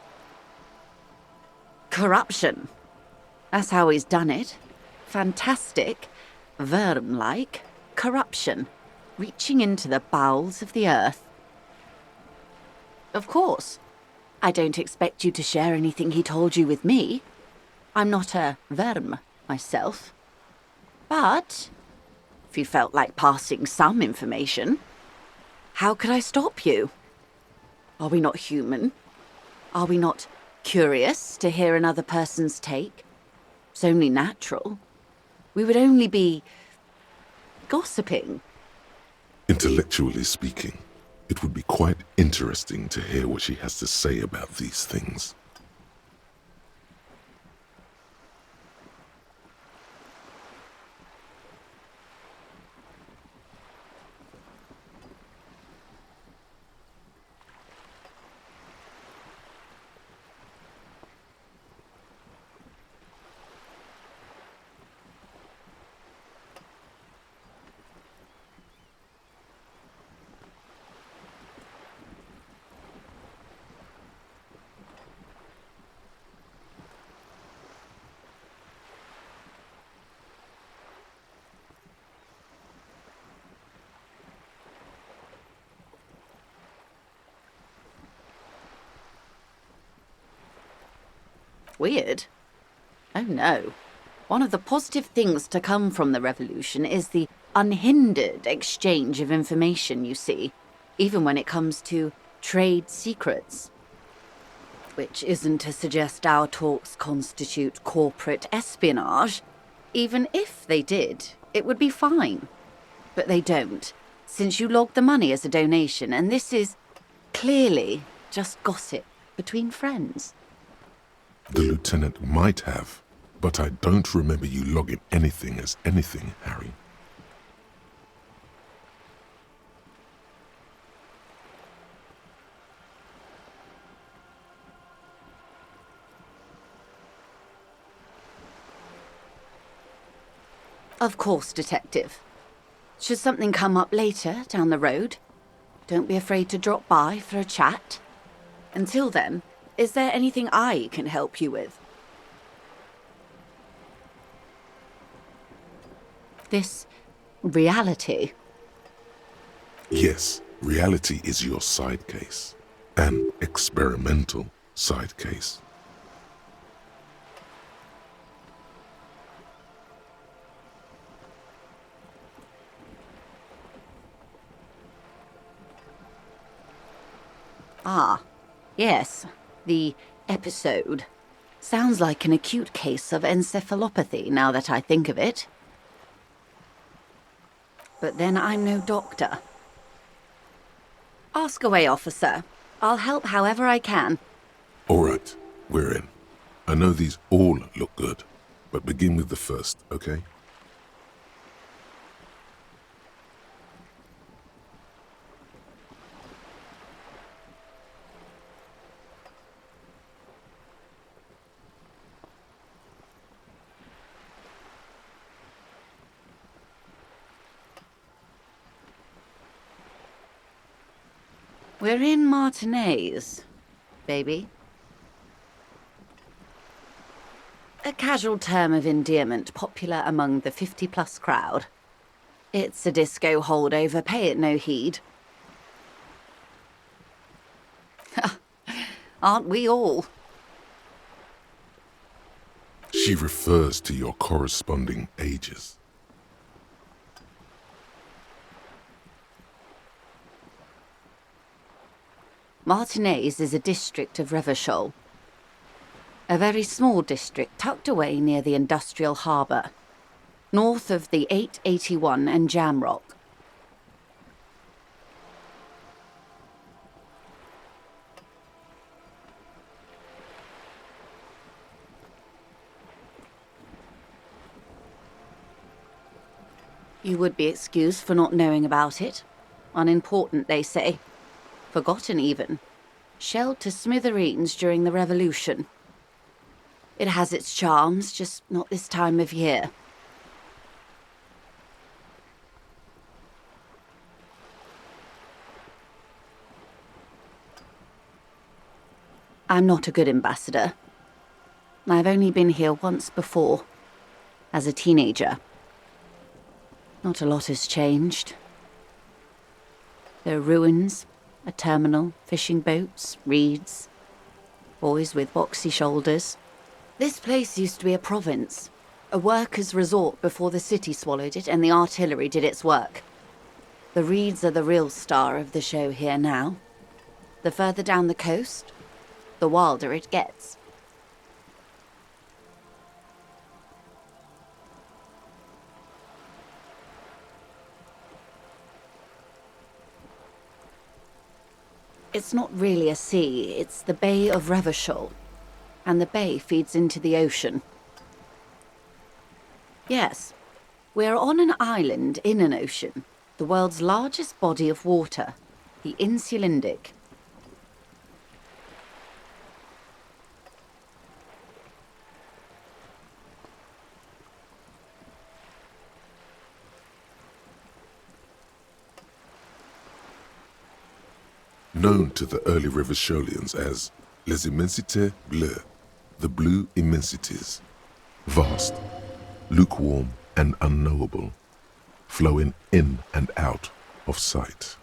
corruption. That's how he's done it. Fantastic, worm-like corruption, reaching into the bowels of the earth. Of course, I don't expect you to share anything he told you with me. I'm not a worm myself. But if you felt like passing some information, how could I stop you? Are we not human? Are we not curious to hear another person's take? It's only natural. We would only be gossiping. Intellectually speaking, it would be quite interesting to hear what she has to say about these things. Weird? Oh no. One of the positive things to come from the revolution is the unhindered exchange of information, you see, even when it comes to trade secrets. Which isn't to suggest our talks constitute corporate espionage. Even if they did, it would be fine. But they don't, since you logged the money as a donation, and this is clearly just gossip between friends. The lieutenant might have, but I don't remember you logging anything as anything, Harry. Of course, Detective. Should something come up later, down the road, don't be afraid to drop by for a chat. Until then, is there anything I can help you with? This reality? Yes, reality is your side case. An experimental side case. Ah, yes. The episode. Sounds like an acute case of encephalopathy, now that I think of it. But then I'm no doctor. Ask away, officer. I'll help however I can. All right, we're in. I know these all look good, but begin with the first, okay? We're in Martinez, baby. A casual term of endearment popular among the 50-plus crowd. It's a disco holdover, pay it no heed. Aren't we all? She refers to your corresponding ages. Martinez is a district of Revachol. A very small district tucked away near the industrial harbour, north of the 881 and Jamrock. You would be excused for not knowing about it. Unimportant, they say. Forgotten, even. Shelled to smithereens during the Revolution. It has its charms, just not this time of year. I'm not a good ambassador. I've only been here once before, as a teenager. Not a lot has changed. There are ruins, a terminal, fishing boats, reeds, boys with boxy shoulders. This place used to be a province, a workers' resort before the city swallowed it and the artillery did its work. The reeds are the real star of the show here now. The further down the coast, the wilder it gets. It's not really a sea, it's the Bay of Revachol, and the bay feeds into the ocean. Yes, we're on an island in an ocean, the world's largest body of water, the Insulindic. Known to the early Revacholians as les immensités bleues, the blue immensities, vast, lukewarm and unknowable, flowing in and out of sight.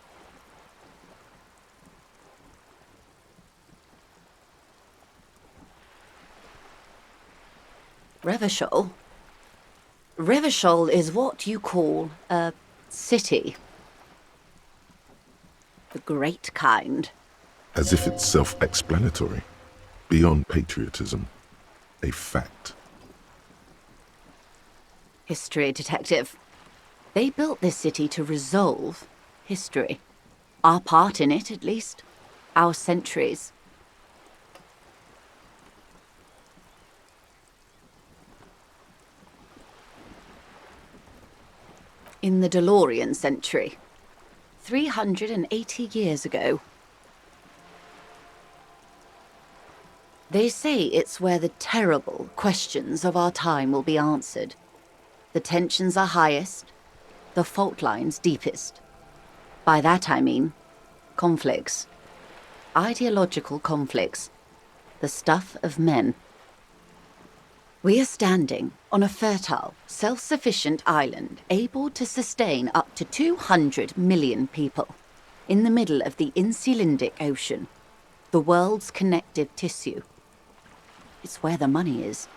Revachol? Revachol is what you call a city. The great kind. As if it's self-explanatory, beyond patriotism, a fact. History detective. They built this city to resolve history. Our part in it, at least. Our centuries. In the DeLorean century. 380 years ago. They say it's where the terrible questions of our time will be answered. The tensions are highest, the fault lines deepest. By that I mean conflicts. Ideological conflicts. The stuff of men. We are standing on a fertile, self-sufficient island able to sustain up to 200 million people in the middle of the Insulindic Ocean, the world's connective tissue. It's where the money is.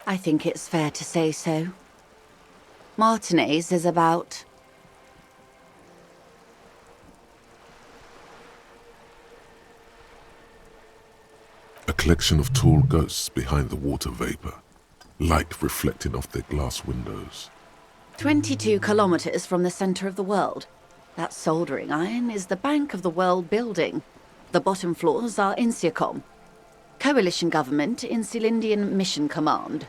I think it's fair to say so. Martinez is about... A collection of tall ghosts behind the water vapor, light reflecting off their glass windows. 22 kilometers from the center of the world. That soldering iron is the bank of the world building. The bottom floors are Insiacom. Coalition government, Insulindian Mission Command.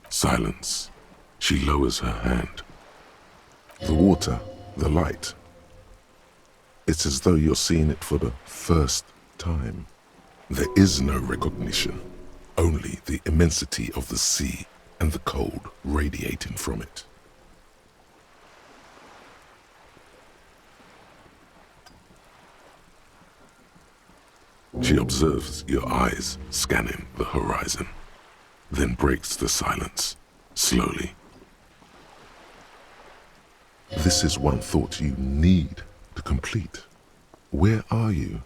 Silence. She lowers her hand. The water, the light. It's as though you're seeing it for the first time. There is no recognition, only the immensity of the sea and the cold radiating from it. She observes your eyes scanning the horizon, then breaks the silence, slowly. This is one thought you need to complete. Where are you?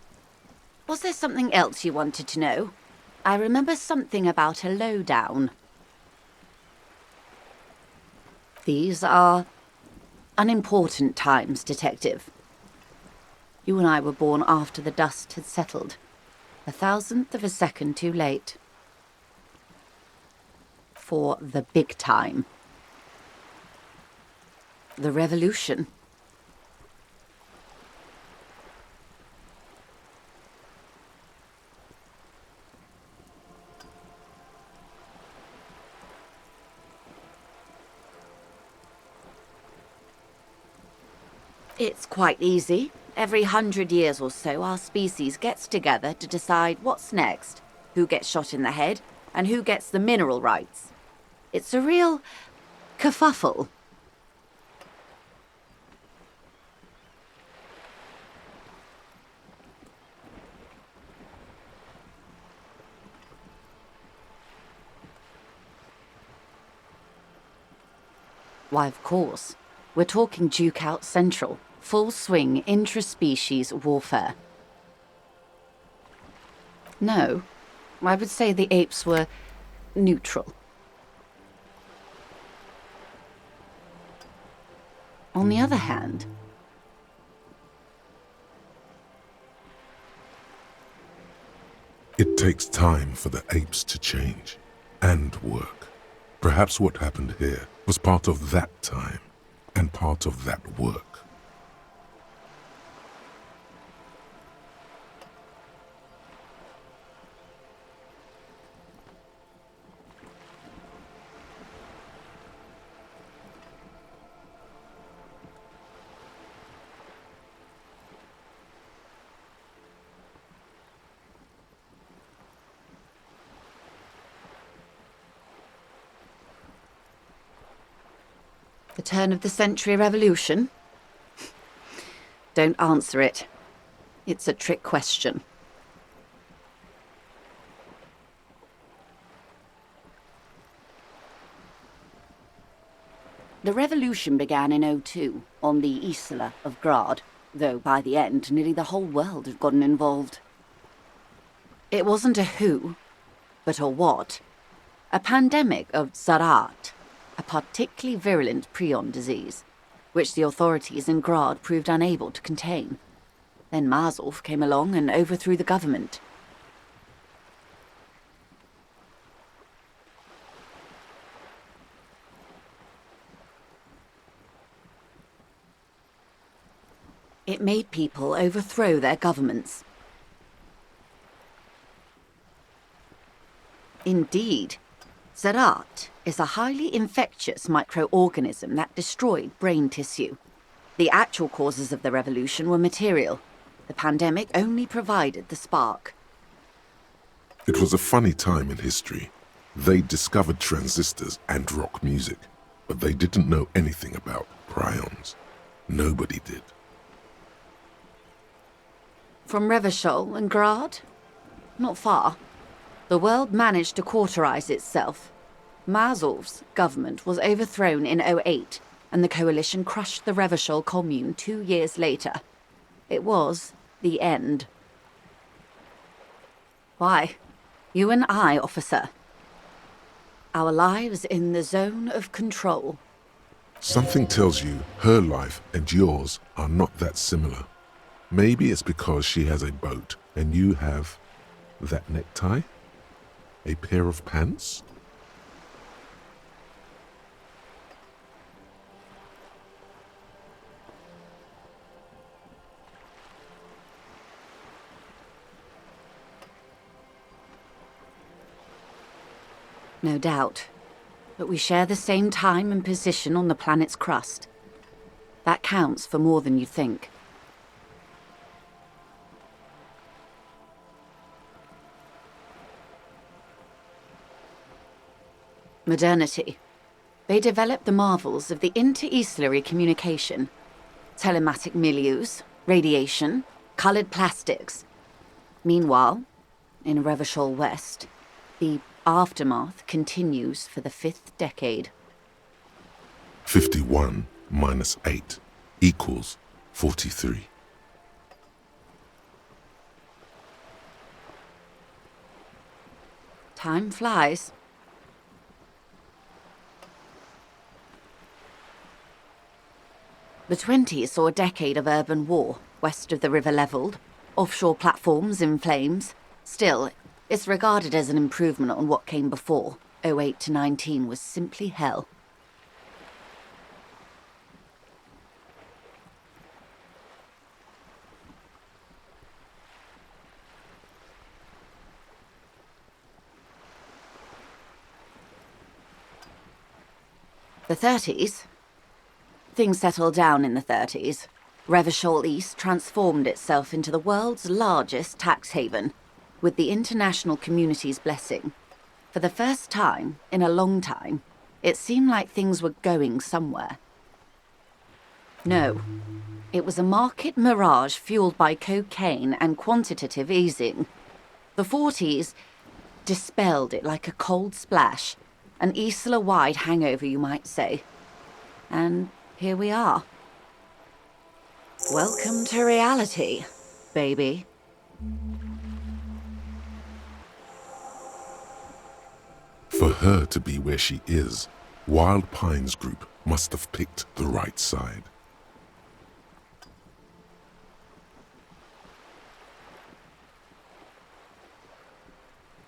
Was there something else you wanted to know? I remember something about a lowdown. These are unimportant times, Detective. You and I were born after the dust had settled. 1,000th of a second too late. For the big time. The revolution. It's quite easy. Every 100 years or so, our species gets together to decide what's next, who gets shot in the head, and who gets the mineral rights. It's a real kerfuffle. Why, of course. We're talking Duke out Central. Full swing intraspecies warfare. No, I would say the apes were neutral. On the other hand, it takes time for the apes to change and work. Perhaps what happened here was part of that time and part of that work. the turn of the century revolution? Don't answer it. It's a trick question. The revolution began in '02 on the Isla of Grad, though by the end nearly the whole world had gotten involved. It wasn't a who, but a what. A pandemic of Zarat, a particularly virulent prion disease, which the authorities in Grad proved unable to contain. Then Marzolf came along and overthrew the government. It made people overthrow their governments. Indeed, Zarat is a highly infectious microorganism that destroyed brain tissue. The actual causes of the revolution were material. The pandemic only provided the spark. It was a funny time in history. They discovered transistors and rock music, but they didn't know anything about prions. Nobody did. From Revachol and Grad? Not far. The world managed to cauterize itself. Marzolf's government was overthrown in '08, and the coalition crushed the Revachol commune 2 years later. It was the end. Why? You and I, officer. Our lives in the zone of control. Something tells you her life and yours are not that similar. Maybe it's because she has a boat and you have that necktie? A pair of pants? No doubt. But we share the same time and position on the planet's crust. That counts for more than you think. Modernity. They developed the marvels of the inter-estellary communication, telematic milieus, radiation, coloured plastics. Meanwhile, in Revachol West, the aftermath continues for the 5th decade. 51 minus 8 equals 43. Time flies. The 20s saw a decade of urban war, west of the river levelled, offshore platforms in flames. Still, it's regarded as an improvement on what came before. '08 to '19 was simply hell. The 30s? Things settled down in the 30s. Revachol East transformed itself into the world's largest tax haven, with the international community's blessing. For the first time in a long time, it seemed like things were going somewhere. No, it was a market mirage fueled by cocaine and quantitative easing. The 40s dispelled it like a cold splash, an Isla-wide hangover, you might say. And here we are. Welcome to reality, baby. For her to be where she is, Wild Pines Group must have picked the right side.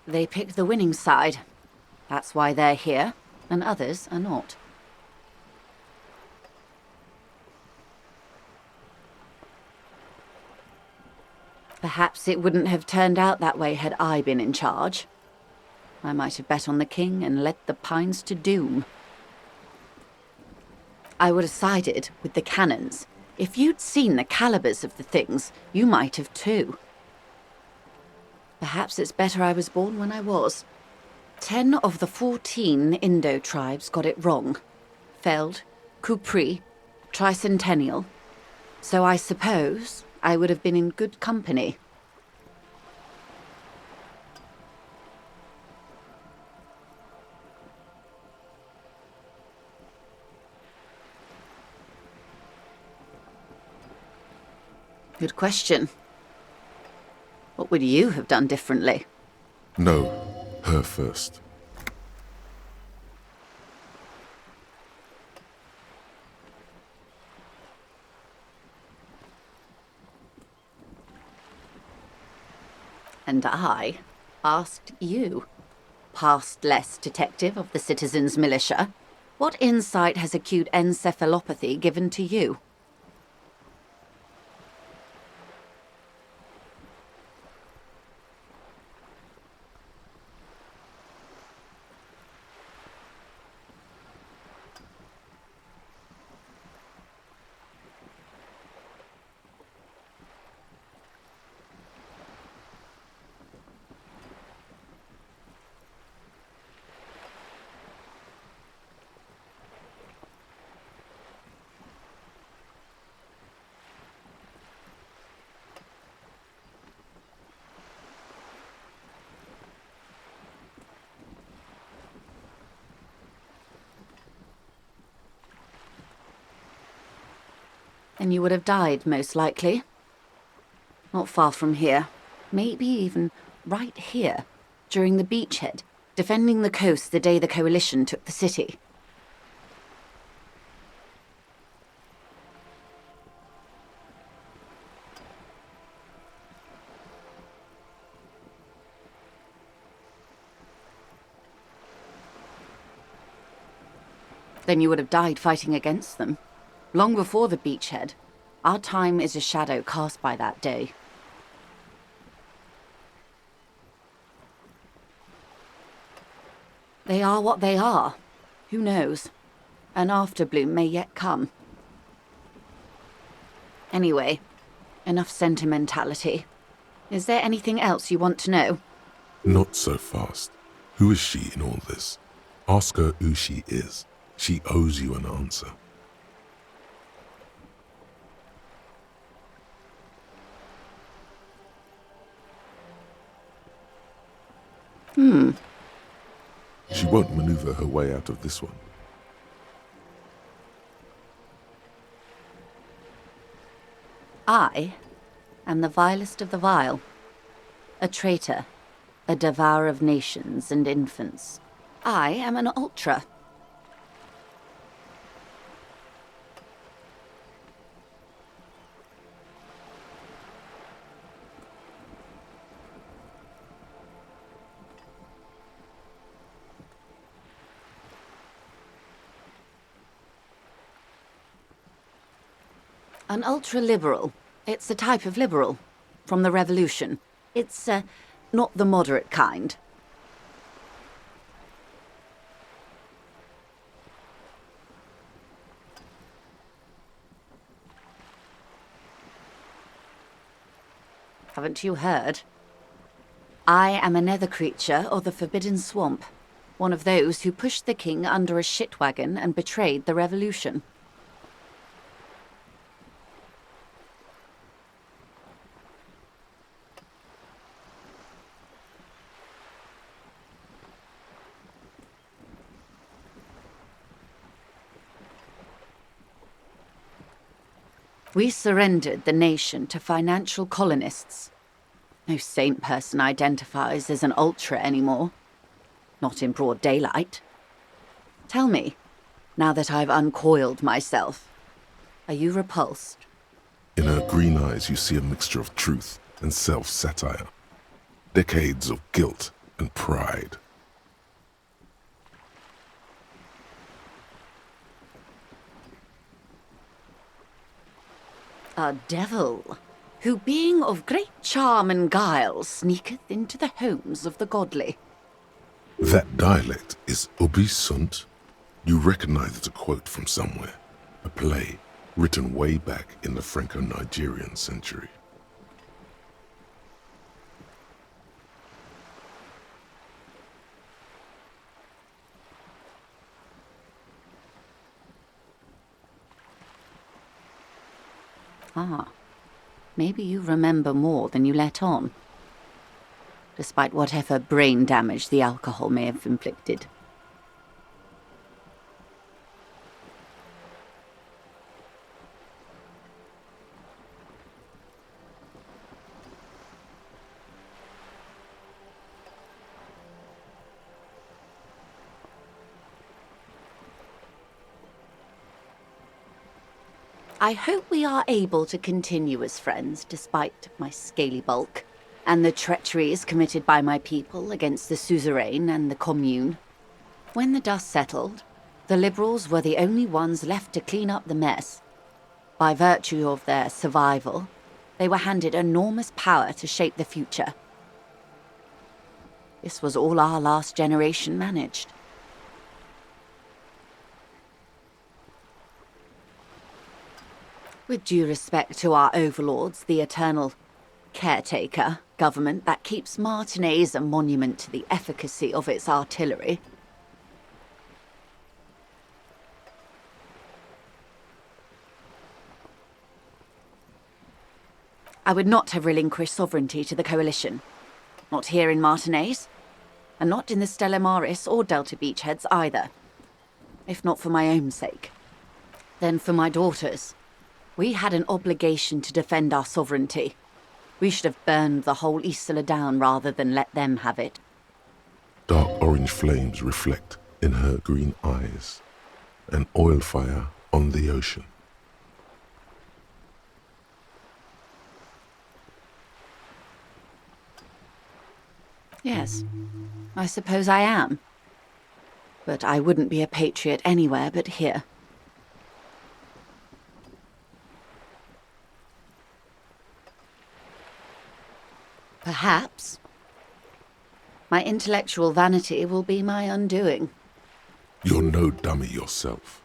They picked the winning side. That's why they're here, and others are not. Perhaps it wouldn't have turned out that way had I been in charge. I might have bet on the king and led the Pines to doom. I would have sided with the cannons. If you'd seen the calibers of the things, you might have too. Perhaps it's better I was born when I was. 10 of the 14 Indo tribes got it wrong. Feld, Kupri, Tricentennial. So I suppose I would have been in good company. Good question. What would you have done differently? No, her first. And I asked you, past-less detective of the Citizens Militia, what insight has acute encephalopathy given to you? And you would have died, most likely. Not far from here. Maybe even right here, during the beachhead, defending the coast the day the Coalition took the city. Then you would have died fighting against them. Long before the beachhead. Our time is a shadow cast by that day. They are what they are. Who knows? An afterbloom may yet come. Anyway, enough sentimentality. Is there anything else you want to know? Not so fast. Who is she in all this? Ask her who she is. She owes you an answer. She won't maneuver her way out of this one. I am the vilest of the vile. A traitor, a devourer of nations and infants. I am an ultra. An ultra-liberal. It's a type of liberal. From the revolution. It's, not the moderate kind. Haven't you heard? I am a nether creature of the Forbidden Swamp, one of those who pushed the king under a shit wagon and betrayed the revolution. We surrendered the nation to financial colonists. No saint person identifies as an ultra anymore. Not in broad daylight. Tell me, now that I've uncoiled myself, are you repulsed? In her green eyes you see a mixture of truth and self-satire. Decades of guilt and pride. A devil, who being of great charm and guile, sneaketh into the homes of the godly. That dialect is ubi sunt. You recognize it a quote from somewhere. A play written way back in the Franco-Nigerian century. Ah, maybe you remember more than you let on, despite whatever brain damage the alcohol may have inflicted. I hope we are able to continue as friends despite my scaly bulk and the treacheries committed by my people against the suzerain and the commune. When the dust settled, the liberals were the only ones left to clean up the mess. By virtue of their survival, they were handed enormous power to shape the future. This was all our last generation managed. With due respect to our overlords, the eternal caretaker government that keeps Martinaise a monument to the efficacy of its artillery. I would not have relinquished sovereignty to the coalition. Not here in Martinaise, and not in the Stella Maris or Delta Beachheads either. If not for my own sake, then for my daughters. We had an obligation to defend our sovereignty. We should have burned the whole Isola down rather than let them have it. Dark orange flames reflect in her green eyes. An oil fire on the ocean. Yes, I suppose I am. But I wouldn't be a patriot anywhere but here. Perhaps. My intellectual vanity will be my undoing. You're no dummy yourself.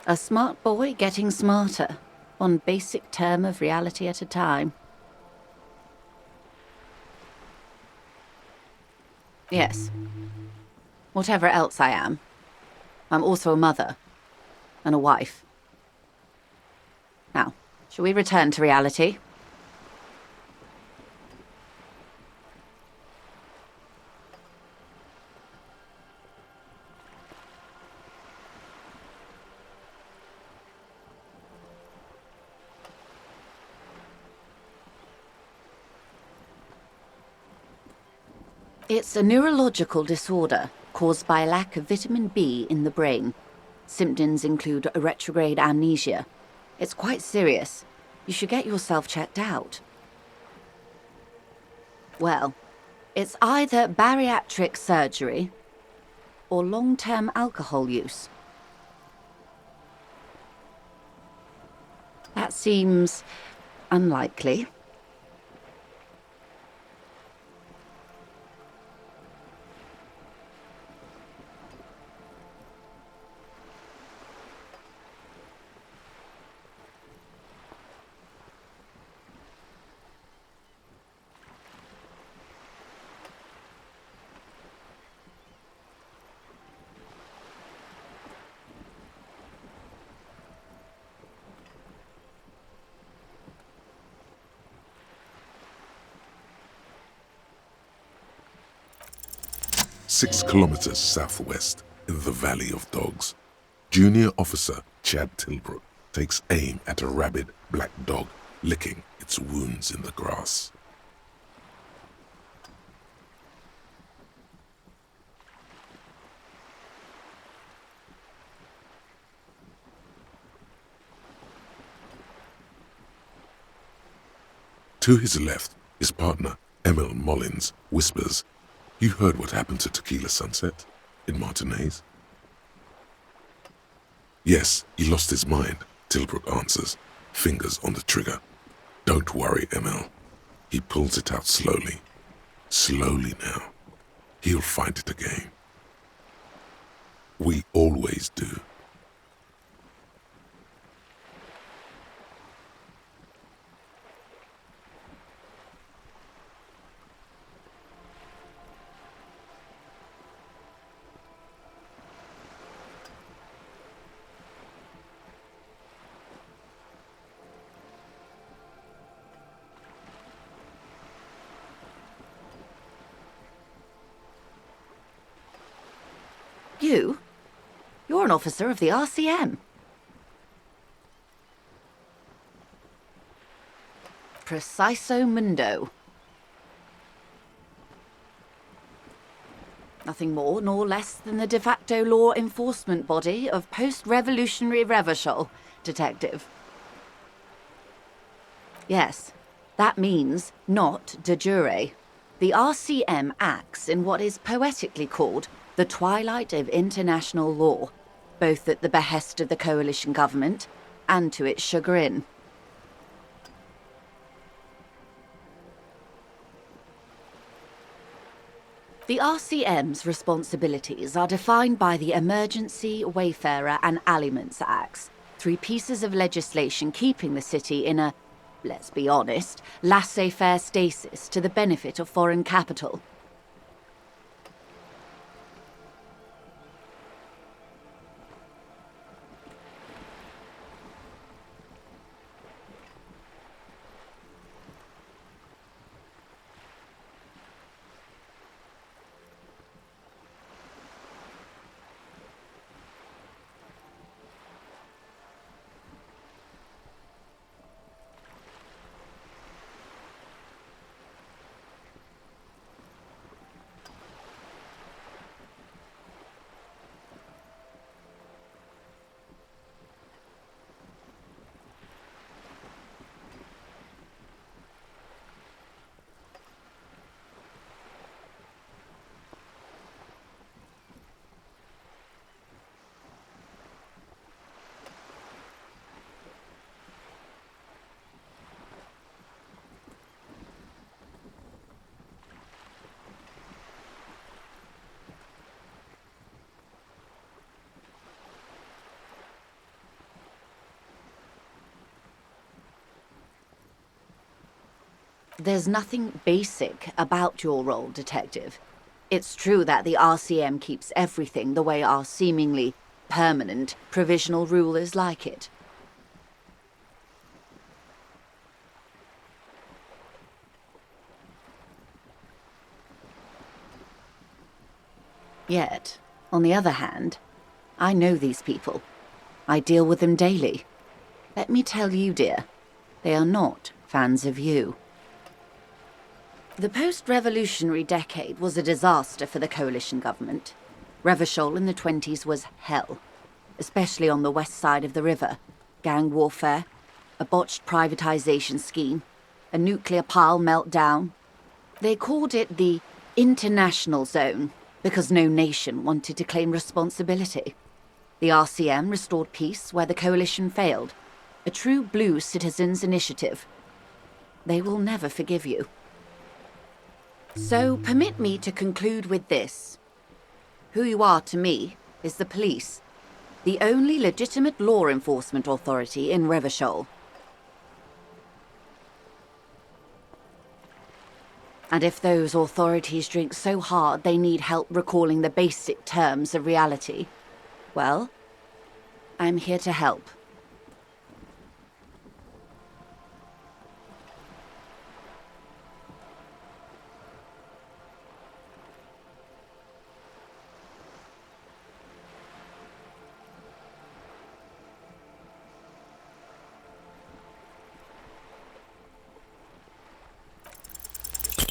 A smart boy getting smarter, one basic term of reality at a time. Yes. Whatever else I am, I'm also a mother and a wife. Now, shall we return to reality? It's a neurological disorder caused by a lack of vitamin B in the brain. Symptoms include a retrograde amnesia. It's quite serious. You should get yourself checked out. Well, it's either bariatric surgery or long-term alcohol use. That seems unlikely. 6 kilometers southwest in the Valley of Dogs, Junior Officer Chad Tilbrook takes aim at a rabid black dog licking its wounds in the grass. To his left, his partner, Emil Mullins, whispers, "You heard what happened to Tequila Sunset in Martinez?" "Yes, he lost his mind," Tilbrook answers, fingers on the trigger. "Don't worry, Emil." He pulls it out slowly. Slowly now. He'll find it again. We always do. You're an officer of the RCM. Preciso mundo. Nothing more nor less than the de facto law enforcement body of post-revolutionary Revachol, detective. Yes, that means not de jure. The RCM acts in what is poetically called the twilight of international law, both at the behest of the coalition government and to its chagrin. The RCM's responsibilities are defined by the Emergency, Wayfarer and Animates Acts, 3 pieces of legislation keeping the city in a, let's be honest, laissez-faire stasis to the benefit of foreign capital. There's nothing basic about your role, detective. It's true that the RCM keeps everything the way our seemingly permanent provisional rulers like it. Yet, on the other hand, I know these people. I deal with them daily. Let me tell you, dear, they are not fans of you. The post-revolutionary decade was a disaster for the coalition government. Revachol in the 20s was hell, especially on the west side of the river. Gang warfare, a botched privatization scheme, a nuclear pile meltdown. They called it the international zone because no nation wanted to claim responsibility. The RCM restored peace where the coalition failed. A true blue citizens' initiative. They will never forgive you. So permit me to conclude with this. Who you are to me is the police, the only legitimate law enforcement authority in Revachol. And if those authorities drink so hard they need help recalling the basic terms of reality, well, I'm here to help.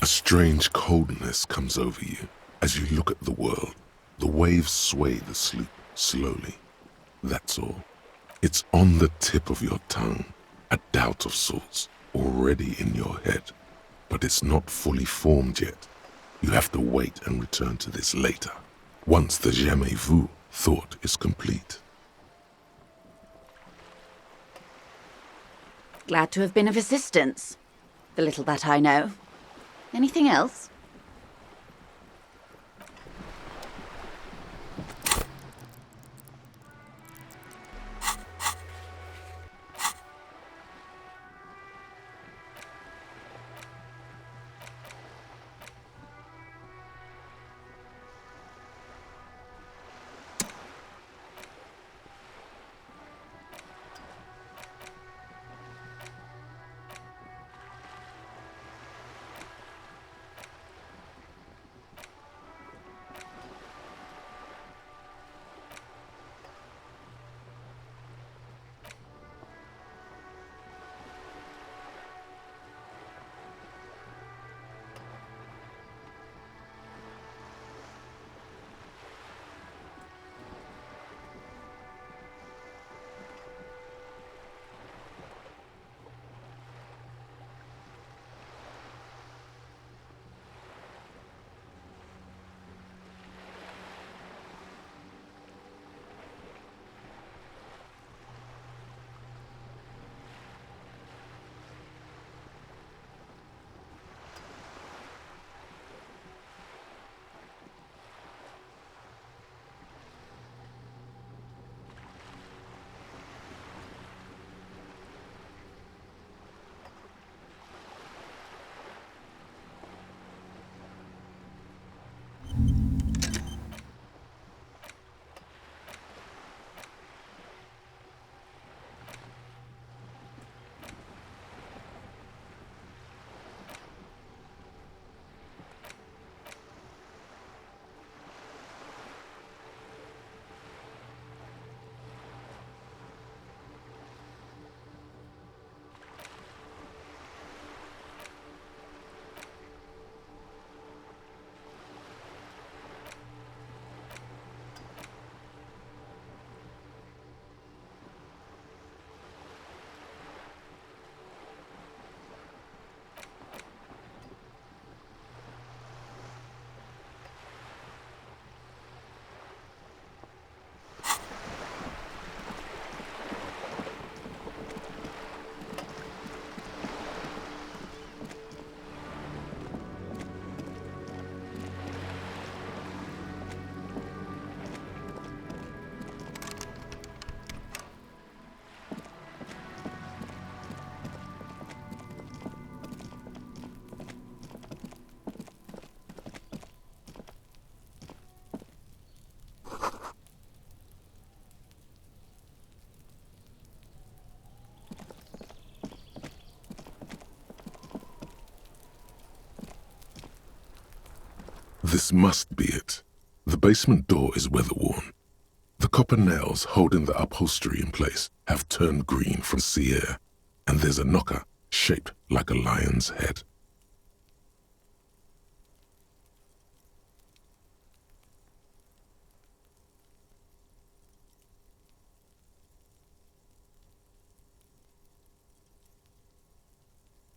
A strange coldness comes over you as you look at the world. The waves sway the sloop slowly. That's all. It's on the tip of your tongue, a doubt of sorts already in your head, but it's not fully formed yet. You have to wait and return to this later, once the jamais vu thought is complete. Glad to have been of assistance. The little that I know. Anything else? This must be it. The basement door is weather-worn. The copper nails holding the upholstery in place have turned green from sea air, and there's a knocker shaped like a lion's head.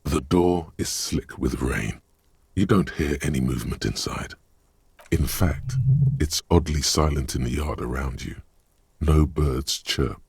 The door is slick with rain. You don't hear any movement inside. In fact, it's oddly silent in the yard around you. No birds chirp.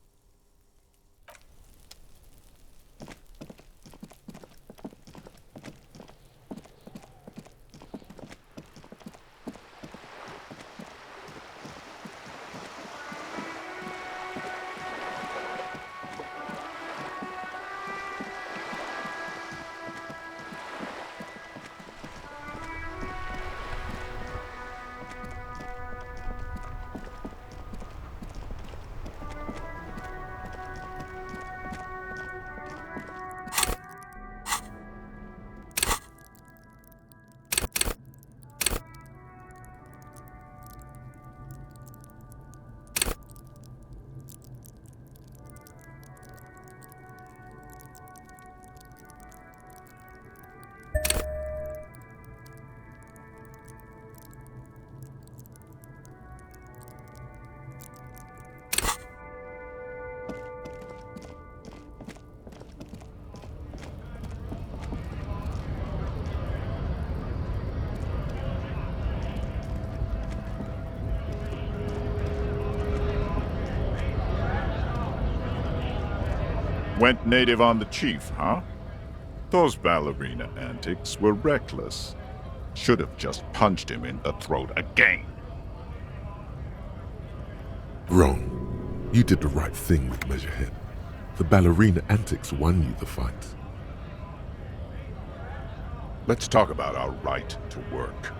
Went native on the chief, huh? Those ballerina antics were reckless. Should have just punched him in the throat again. Wrong. You did the right thing with Measurehead. The ballerina antics won you the fight. Let's talk about our right to work.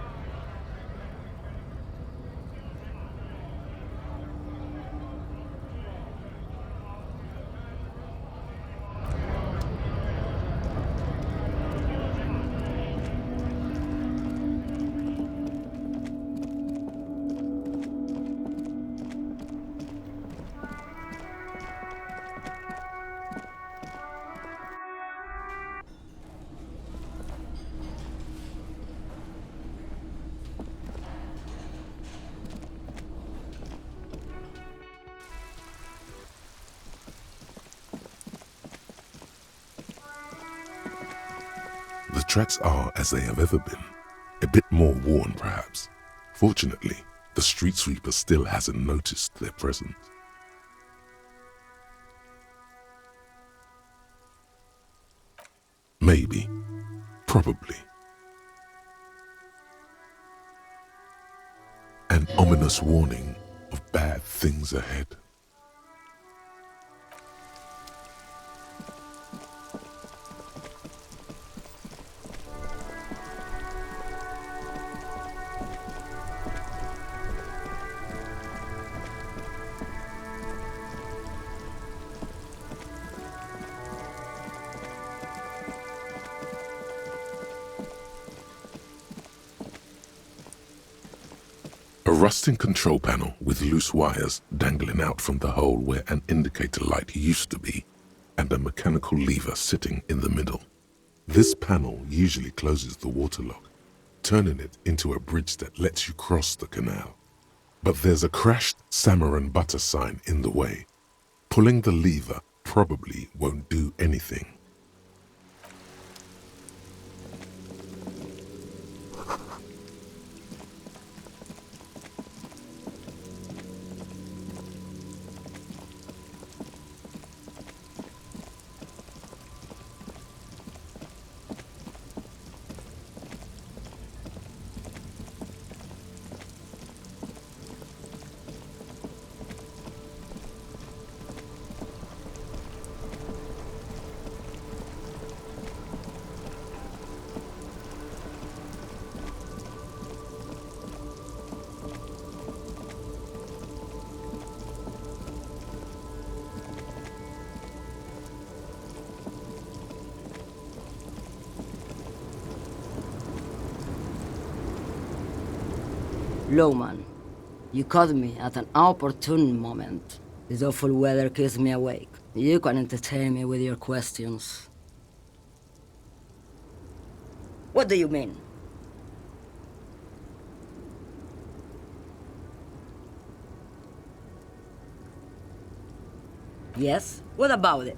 The tracks are as they have ever been, a bit more worn perhaps. Fortunately, the street sweeper still hasn't noticed their presence. Maybe, probably. An ominous warning of bad things ahead. A rusting control panel with loose wires dangling out from the hole where an indicator light used to be, and a mechanical lever sitting in the middle. This panel usually closes the waterlock, turning it into a bridge that lets you cross the canal. But there's a crashed salmon and butter sign in the way. Pulling the lever probably won't do anything. Lowman, you caught me at an opportune moment. This awful weather keeps me awake. You can entertain me with your questions. What do you mean? Yes? What about it?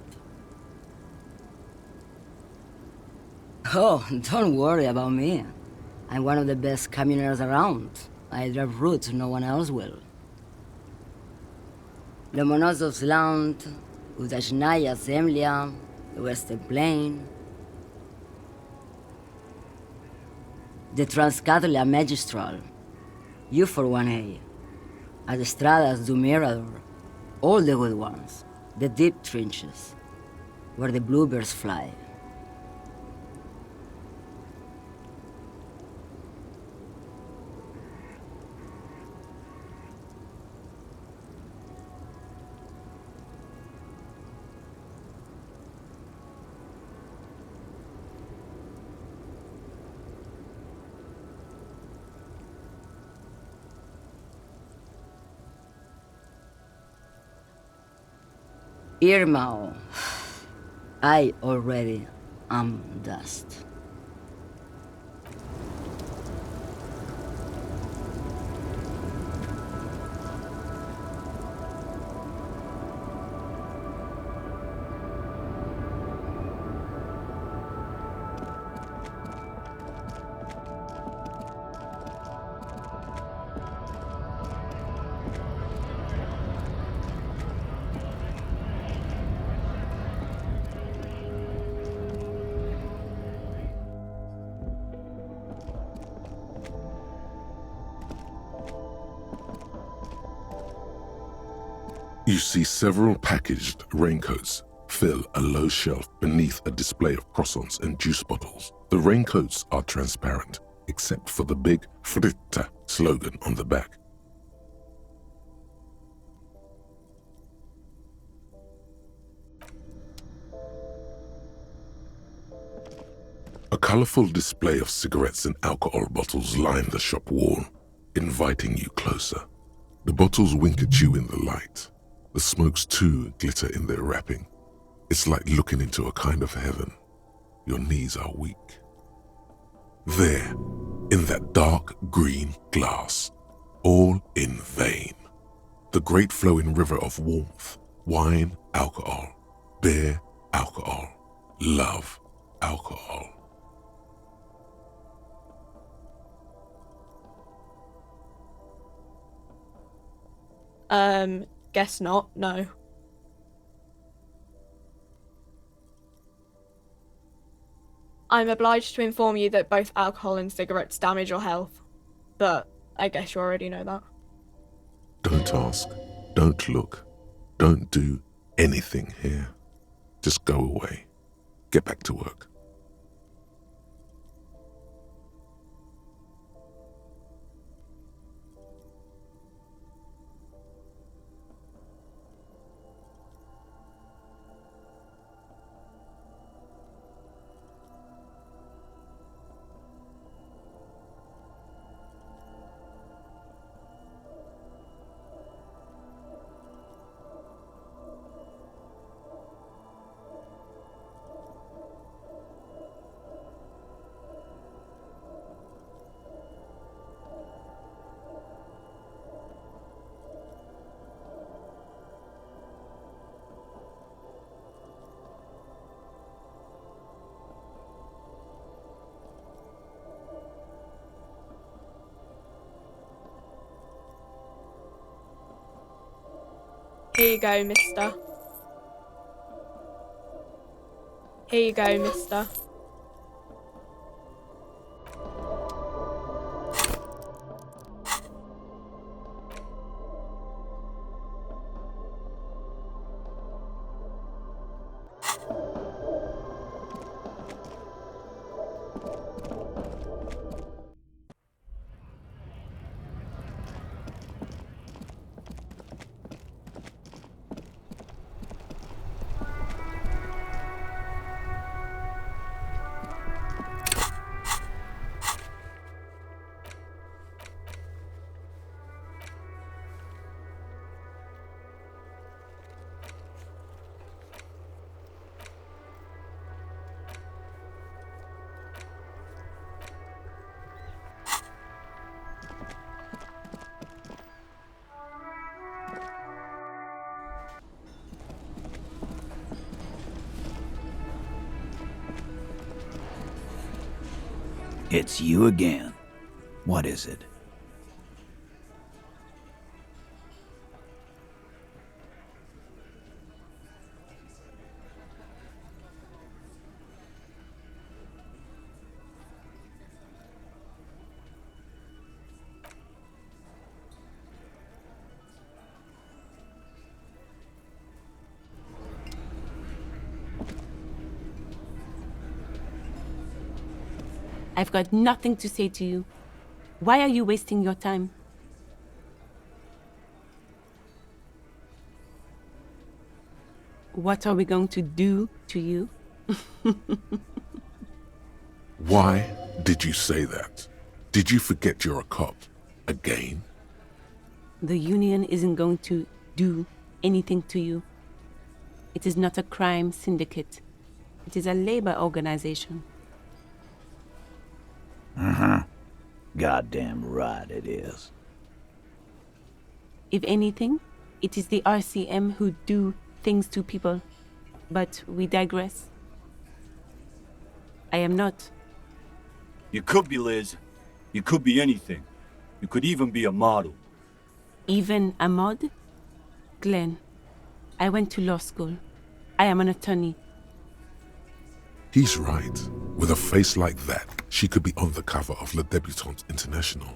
Oh, don't worry about me. I'm one of the best communers around. I drive routes no one else will. Lomonosov's Land, Udachnaya Zemlya, the Western Plain, the Transcatolia Magistral, U41A, Adestradas do Mirador, all the good ones, the deep trenches, where the bluebirds fly. Irmao, I already am dust. You see several packaged raincoats fill a low shelf beneath a display of croissants and juice bottles. The raincoats are transparent, except for the big Fritta slogan on the back. A colorful display of cigarettes and alcohol bottles line the shop wall, inviting you closer. The bottles wink at you in the light. The smokes too glitter in their wrapping. It's like looking into a kind of heaven. Your knees are weak. There, in that dark green glass, all in vain. The great flowing river of warmth, wine, alcohol, beer, alcohol, love, alcohol. Guess not, no. I'm obliged to inform you that both alcohol and cigarettes damage your health, but I guess you already know that. Don't ask, don't look, don't do anything here. Just go away. Get back to work. Here you go, mister. Here you go, mister. It's you again. What is it? I've got nothing to say to you. Why are you wasting your time? What are we going to do to you? Why did you say that? Did you forget you're a cop? Again? The union isn't going to do anything to you. It is not a crime syndicate. It is a labor organization. Goddamn right it is. If anything, it is the RCM who do things to people. But we digress. I am not. You could be, Liz. You could be anything. You could even be a model. Even a mod? Glenn, I went to law school. I am an attorney. He's right. With a face like that, she could be on the cover of Le Debutante International.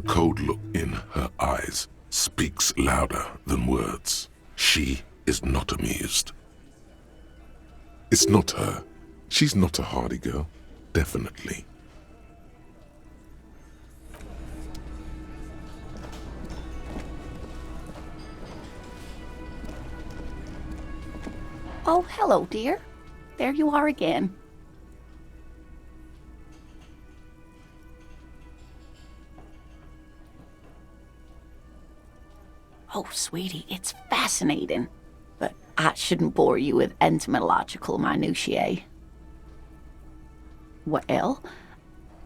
cold look in her eyes speaks louder than words. She is not amused. It's not her. She's not a hardy girl. Definitely. Oh, hello, dear. There you are again. Oh, sweetie, it's fascinating. But I shouldn't bore you with entomological minutiae. Well,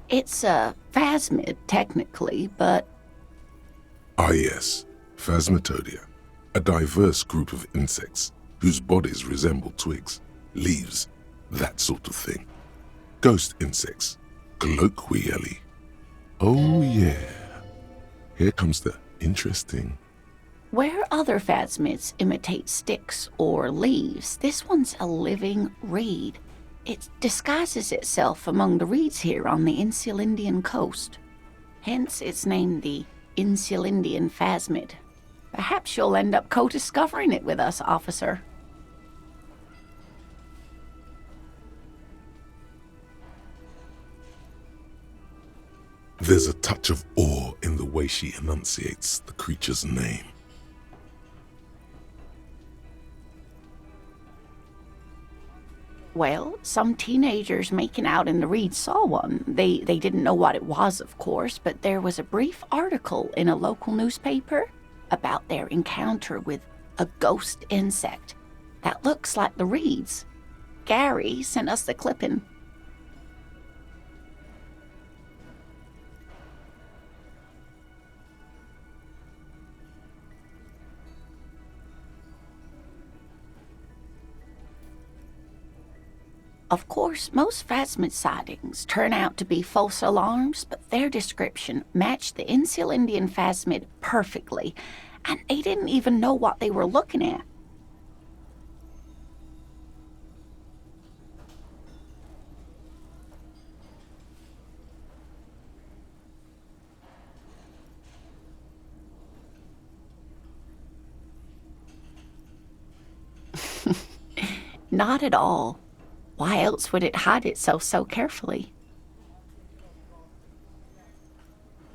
it's a phasmid, technically, but... Ah yes, Phasmatodia, a diverse group of insects whose bodies resemble twigs, leaves, that sort of thing. Ghost insects, colloquially. Oh yeah, here comes the interesting. Where other phasmids imitate sticks or leaves, this one's a living reed. It disguises itself among the reeds here on the Insulindian coast. Hence, it's named the Insulindian phasmid. Perhaps you'll end up co-discovering it with us, officer. There's a touch of awe in the way she enunciates the creature's name. Well, some teenagers making out in the reeds saw one. They didn't know what it was, of course, but there was a brief article in a local newspaper about their encounter with a ghost insect that looks like the reeds. Gary sent us the clipping. Of course, most phasmid sightings turn out to be false alarms, but their description matched the Insulindian phasmid perfectly, and they didn't even know what they were looking at. Not at all. Why else would it hide itself so carefully?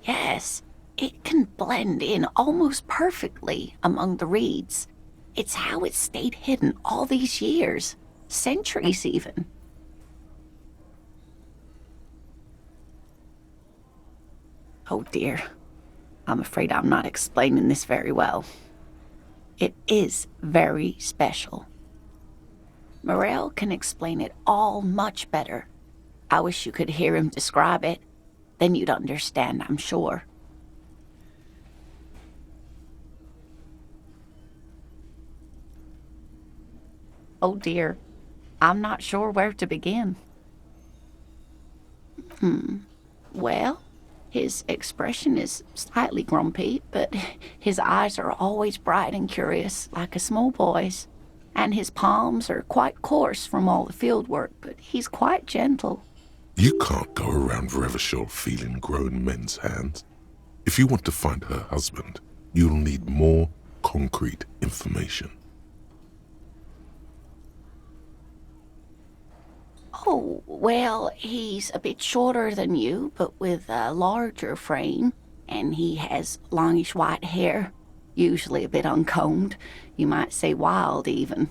Yes, it can blend in almost perfectly among the reeds. It's how it stayed hidden all these years, centuries even. Oh dear, I'm afraid I'm not explaining this very well. It is very special. Morel can explain it all much better. I wish you could hear him describe it. Then you'd understand, I'm sure. Oh dear, I'm not sure where to begin. Well, his expression is slightly grumpy, but his eyes are always bright and curious, like a small boy's. And his palms are quite coarse from all the field work, but he's quite gentle. You can't go around Revachol feeling grown men's hands. If you want to find her husband, you'll need more concrete information. Oh, well, he's a bit shorter than you, but with a larger frame, and he has longish white hair. Usually a bit uncombed, you might say wild even.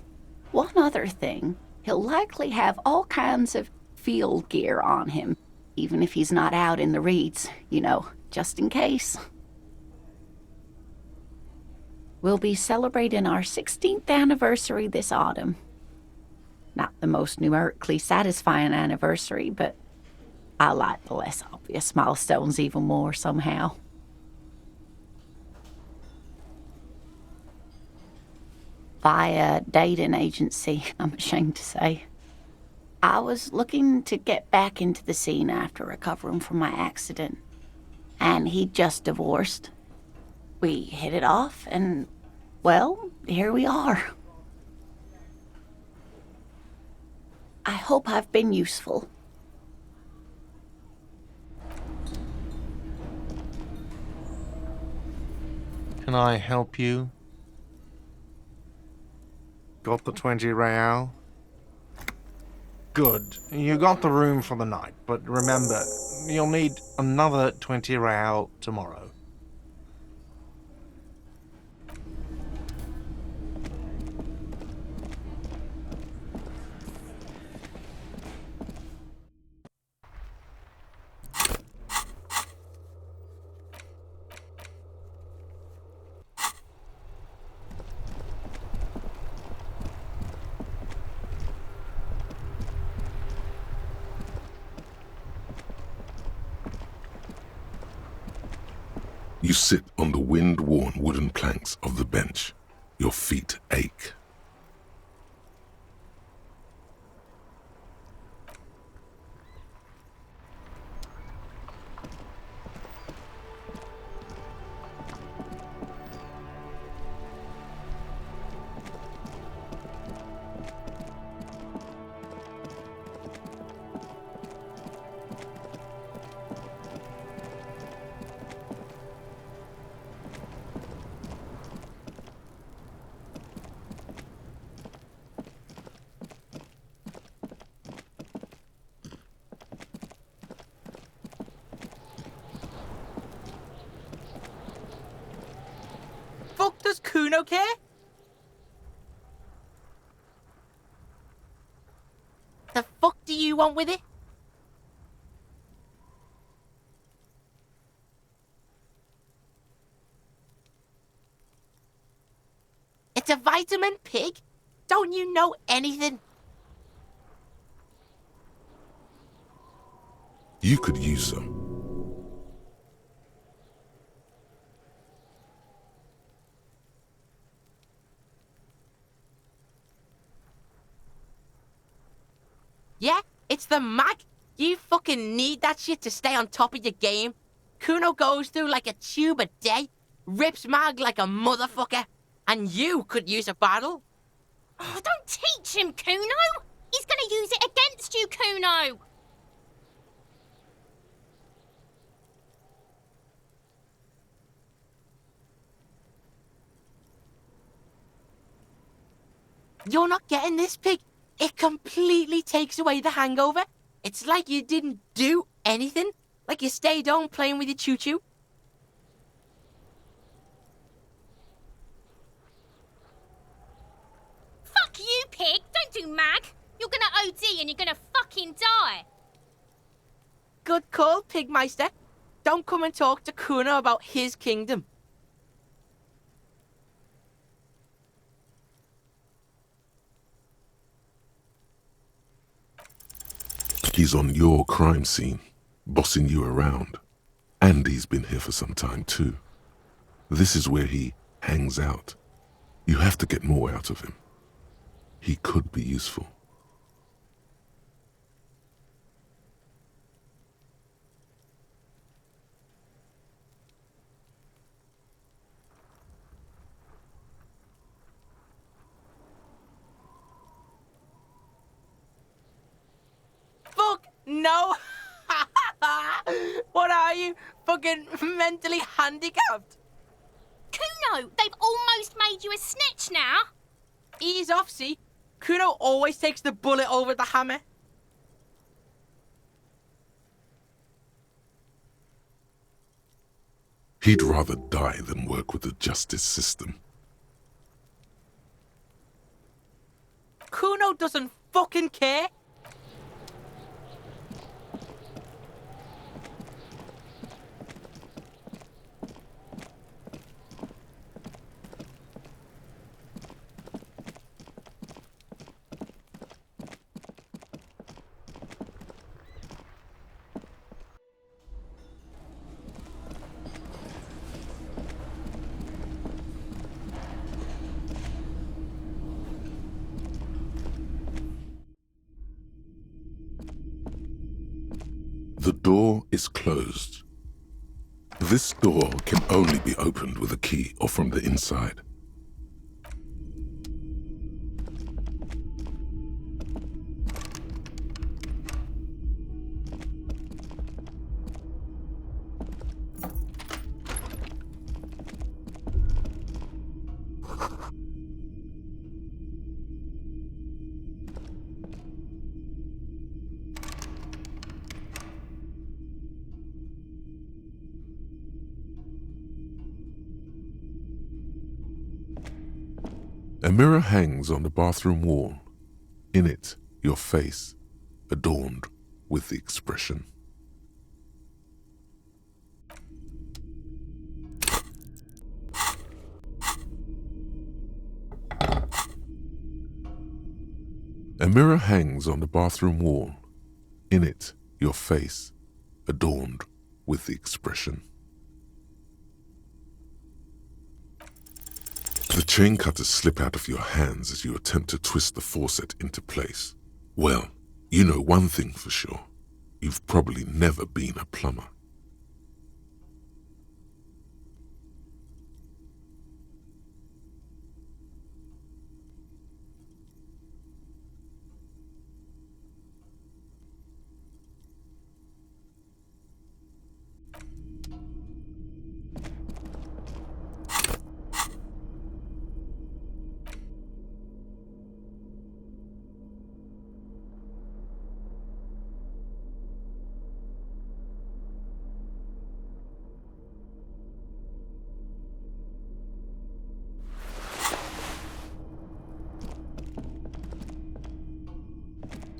One other thing, he'll likely have all kinds of field gear on him, even if he's not out in the reeds, you know, just in case. We'll be celebrating our 16th anniversary this autumn. Not the most numerically satisfying anniversary, but I like the less obvious milestones even more somehow. Via dating agency, I'm ashamed to say. I was looking to get back into the scene after recovering from my accident, and he'd just divorced. We hit it off, and, well, here we are. I hope I've been useful. can I help you? Got the 20 real? Good. You got the room for the night, but remember, you'll need another 20 real tomorrow. You sit on the wind-worn wooden planks of the bench. Your feet ache. Fuck does Kuno care? The fuck do you want with it? It's a vitamin, pig. Don't you know anything? You could use some. Yeah, it's the mag. You fucking need that shit to stay on top of your game. Kuno goes through like a tube a day, rips mag like a motherfucker, and you could use a bottle. Oh, don't teach him, Kuno! He's gonna use it against you, Kuno! You're not getting this, pig. It completely takes away the hangover. It's like you didn't do anything. Like you stayed home playing with your choo-choo. Fuck you, pig! Don't do mag! You're gonna OD and you're gonna fucking die! Good call, Pigmeister. Don't come and talk to Kuno about his kingdom. He's on your crime scene, bossing you around. And he's been here for some time too. This is where he hangs out. You have to get more out of him. He could be useful. Fuck no! What are you? Fucking mentally handicapped? Kuno, they've almost made you a snitch now! Ease off, see? Kuno always takes the bullet over the hammer. He'd rather die than work with the justice system. Kuno doesn't fucking care. The door is closed. This door can only be opened with a key or from the inside. mirror hangs on the bathroom wall. In it, your face, adorned with the expression. A mirror hangs on the bathroom wall. In it, your face, adorned with the expression. The chain cutters slip out of your hands as you attempt to twist the faucet into place. Well, you know one thing for sure. You've probably never been a plumber.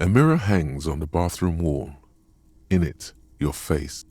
A mirror hangs on the bathroom wall. In it, your face.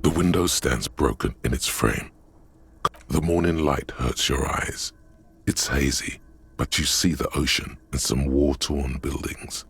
The window stands broken in its frame. The morning light hurts your eyes. It's hazy, but you see the ocean and some war-torn buildings.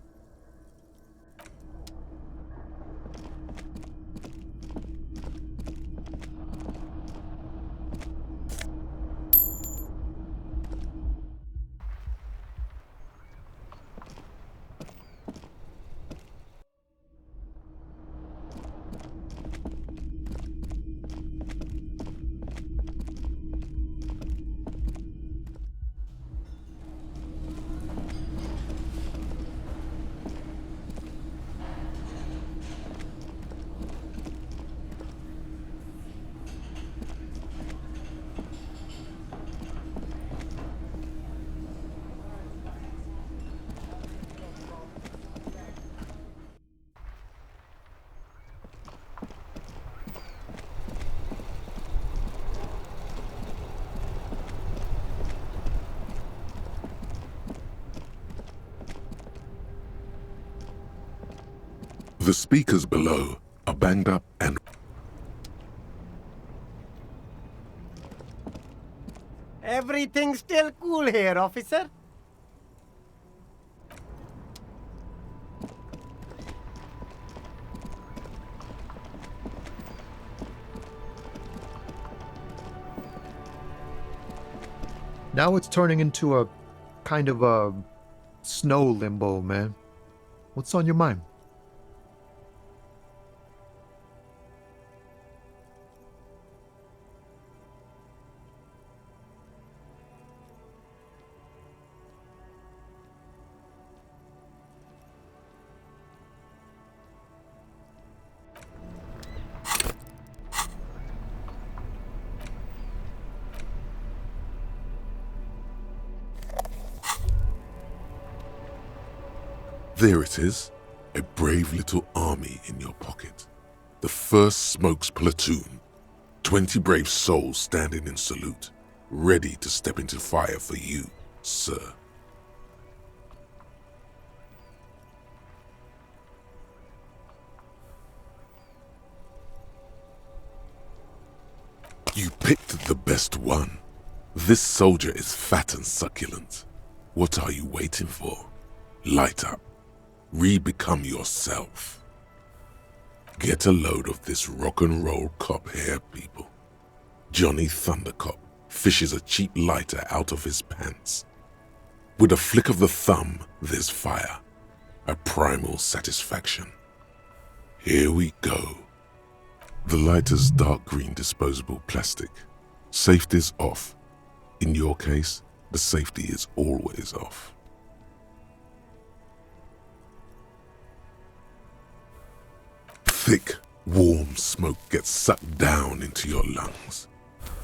The speakers below are banged up and Everything's still cool here, officer. Now it's turning into a kind of a snow limbo, man. What's on your mind? there it is, a brave little army in your pocket. The 1st Smokes Platoon. 20 brave souls standing in salute, ready to step into fire for you, sir. You picked the best one. This soldier is fat and succulent. What are you waiting for? Light up. Re-become yourself. Get a load of this rock and roll cop here, people. Johnny Thundercop fishes a cheap lighter out of his pants. With a flick of the thumb, there's fire. A primal satisfaction. Here we go. The lighter's dark green disposable plastic. Safety's off. In your case, the safety is always off. Thick, warm smoke gets sucked down into your lungs.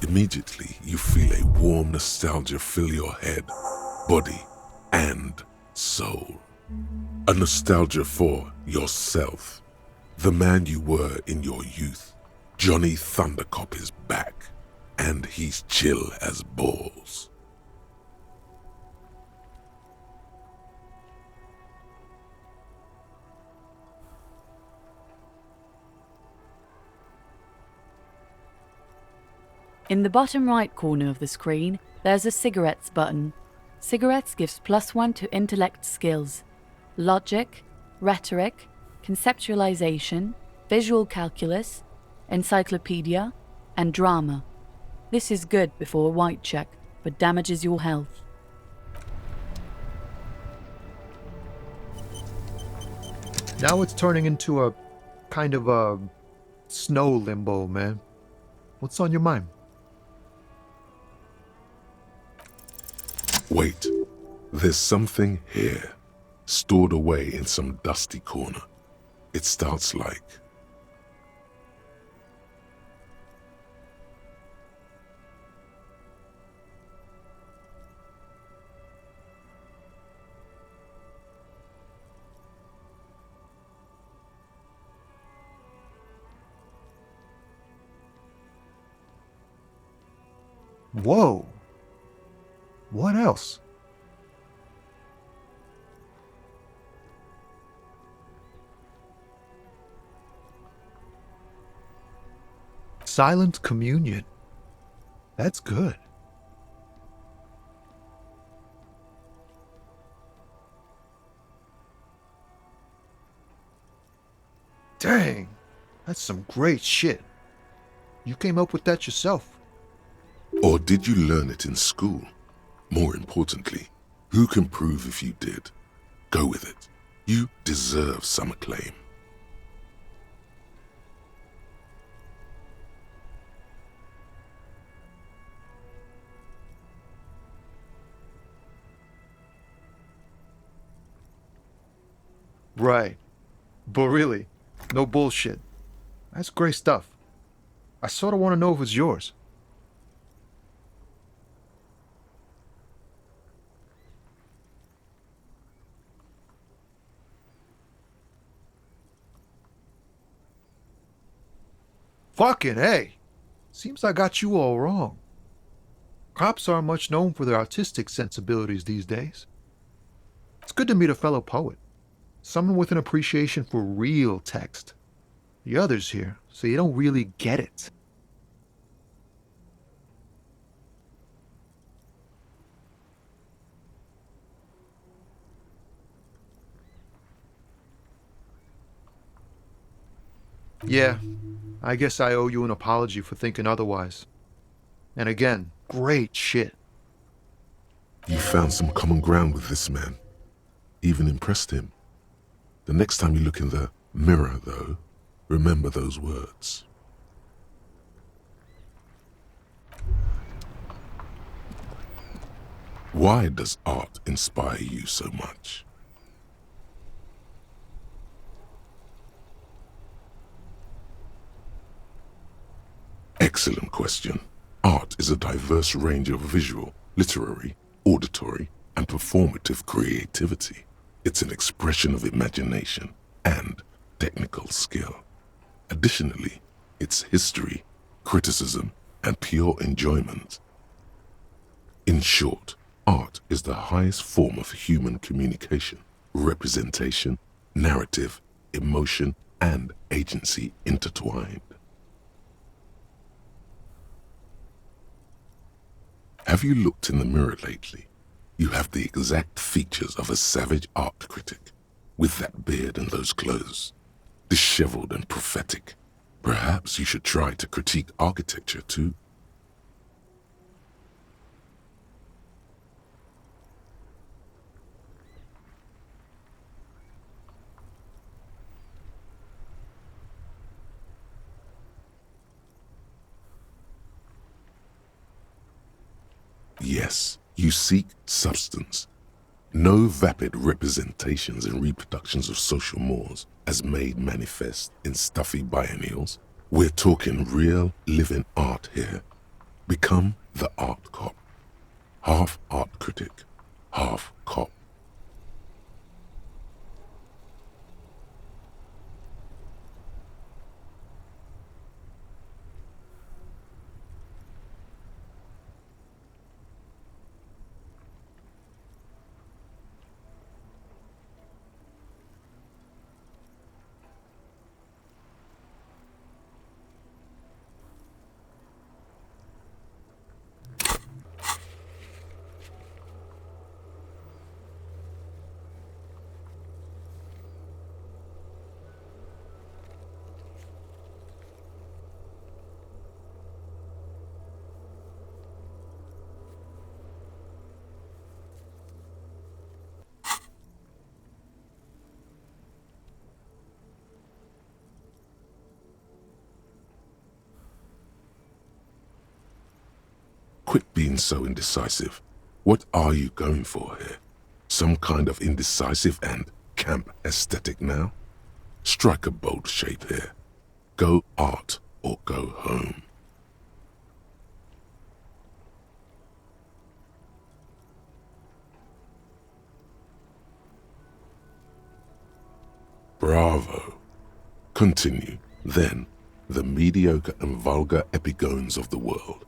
Immediately, you feel a warm nostalgia fill your head, body, and soul. A nostalgia for yourself, the man you were in your youth. Johnny Thundercop is back, and he's chill as balls. In the bottom right corner of the screen, there's a cigarettes button. Cigarettes gives +1 to intellect skills, logic, rhetoric, conceptualization, visual calculus, encyclopedia, and drama. This is good before a white check, but damages your health. Now it's turning into a kind of a snow limbo, man. What's on your mind? Wait, there's something here, stored away in some dusty corner. It starts like... Whoa. What else? Silent communion. That's good. Dang, that's some great shit. You came up with that yourself. Or did you learn it in school? More importantly, who can prove if you did? Go with it. You deserve some acclaim. Right. But really, no bullshit. That's great stuff. I sort of want to know if it's yours. Fucking A. Seems I got you all wrong. Cops aren't much known for their artistic sensibilities these days. It's good to meet a fellow poet. Someone with an appreciation for real text. The others here say you don't really get it. Yeah, I guess I owe you an apology for thinking otherwise. And again, great shit. You found some common ground with this man. Even impressed him. The next time you look in the mirror, though, remember those words. Why does art inspire you so much? Excellent question. Art is a diverse range of visual, literary, auditory, and performative creativity. It's an expression of imagination and technical skill. Additionally, it's history, criticism, and pure enjoyment. In short, art is the highest form of human communication, representation, narrative, emotion, and agency intertwined. Have you looked in the mirror lately? You have the exact features of a savage art critic, with that beard and those clothes, disheveled and prophetic. Perhaps you should try to critique architecture too. Yes, You seek substance. No vapid representations and reproductions of social mores as made manifest in stuffy biennials. We're talking real, living art here. Become the art cop. Half art critic, half cop. Quit being so indecisive. What are you going for here? Some kind of indecisive and camp aesthetic now? Strike a bold shape here. Go art or go home. Bravo. Continue, then, the mediocre and vulgar epigones of the world.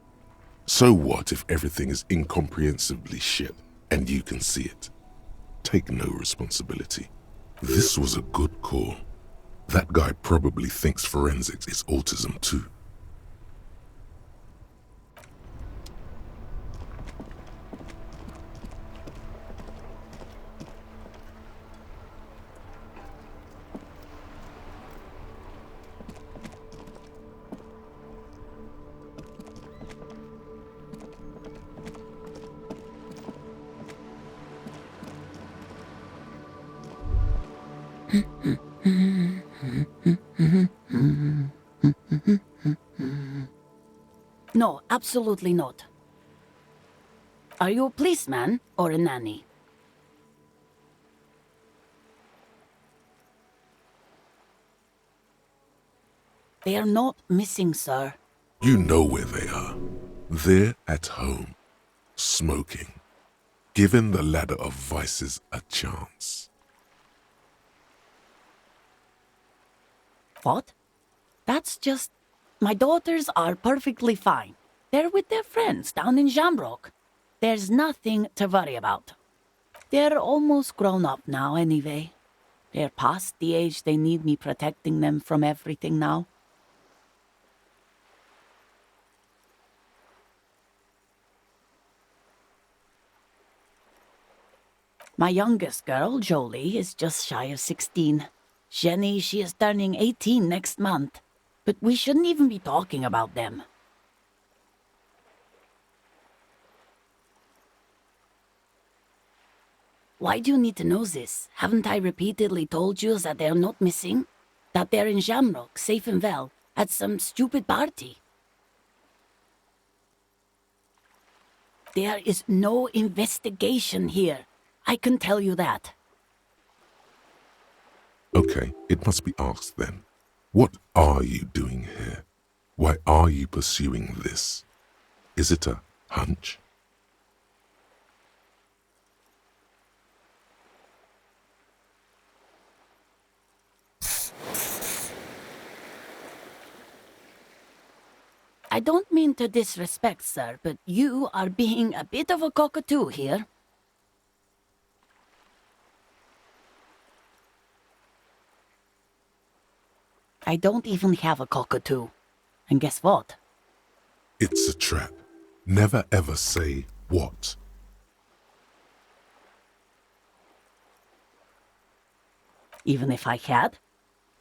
So what if everything is incomprehensibly shit and you can see it? Take no responsibility. This was a good call. That guy probably thinks forensics is autism too. No, absolutely not. Are you a policeman or a nanny? They are not missing, sir. You know where they are. They're at home, smoking, giving the ladder of vices a chance. What? That's just... My daughters are perfectly fine. They're with their friends down in Shamrock. There's nothing to worry about. They're almost grown up now anyway. They're past the age they need me protecting them from everything now. My youngest girl, Jolie, is just shy of 16. Jenny, she is turning 18 next month. But we shouldn't even be talking about them. Why do you need to know this? Haven't I repeatedly told you that they're not missing? That they're in Shamrock, safe and well, at some stupid party? There is no investigation here. I can tell you that. Okay, it must be asked then. What are you doing here? Why are you pursuing this? Is it a hunch? I don't mean to disrespect, sir, but you are being a bit of a cockatoo here. I don't even have a cockatoo. And guess what? It's a trap. Never ever say what. Even if I had,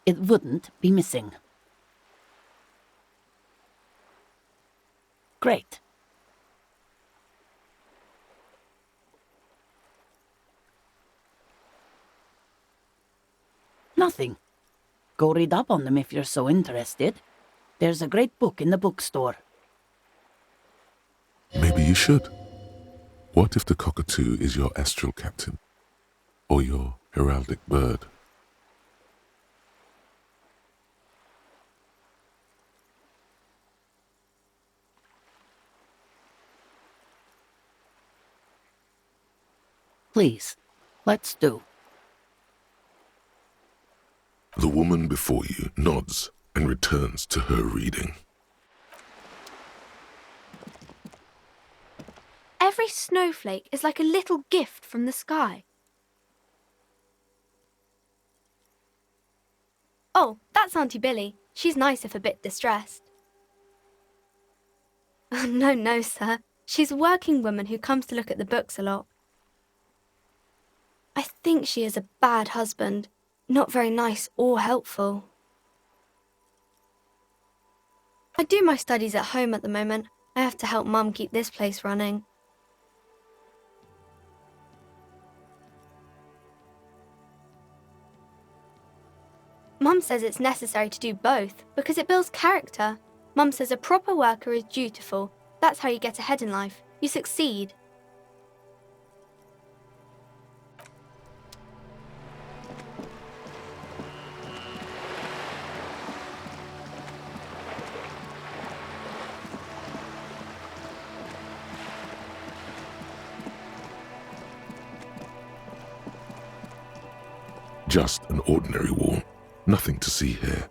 it wouldn't be missing. Great. Nothing. Go read up on them if you're so interested. There's a great book in the bookstore. Maybe you should. What if the cockatoo is your astral captain? Or your heraldic bird? Please, let's do. The woman before you nods and returns to her reading. Every snowflake is like a little gift from the sky. Oh, that's Auntie Billy. She's nice if a bit distressed. No, sir. She's a working woman who comes to look at the books a lot. I think she is a bad husband. Not very nice or helpful. I do my studies at home at the moment. I have to help Mum keep this place running. Mum says it's necessary to do both because it builds character. Mum says a proper worker is dutiful. That's how you get ahead in life. You succeed. Just an ordinary wall. Nothing to see here.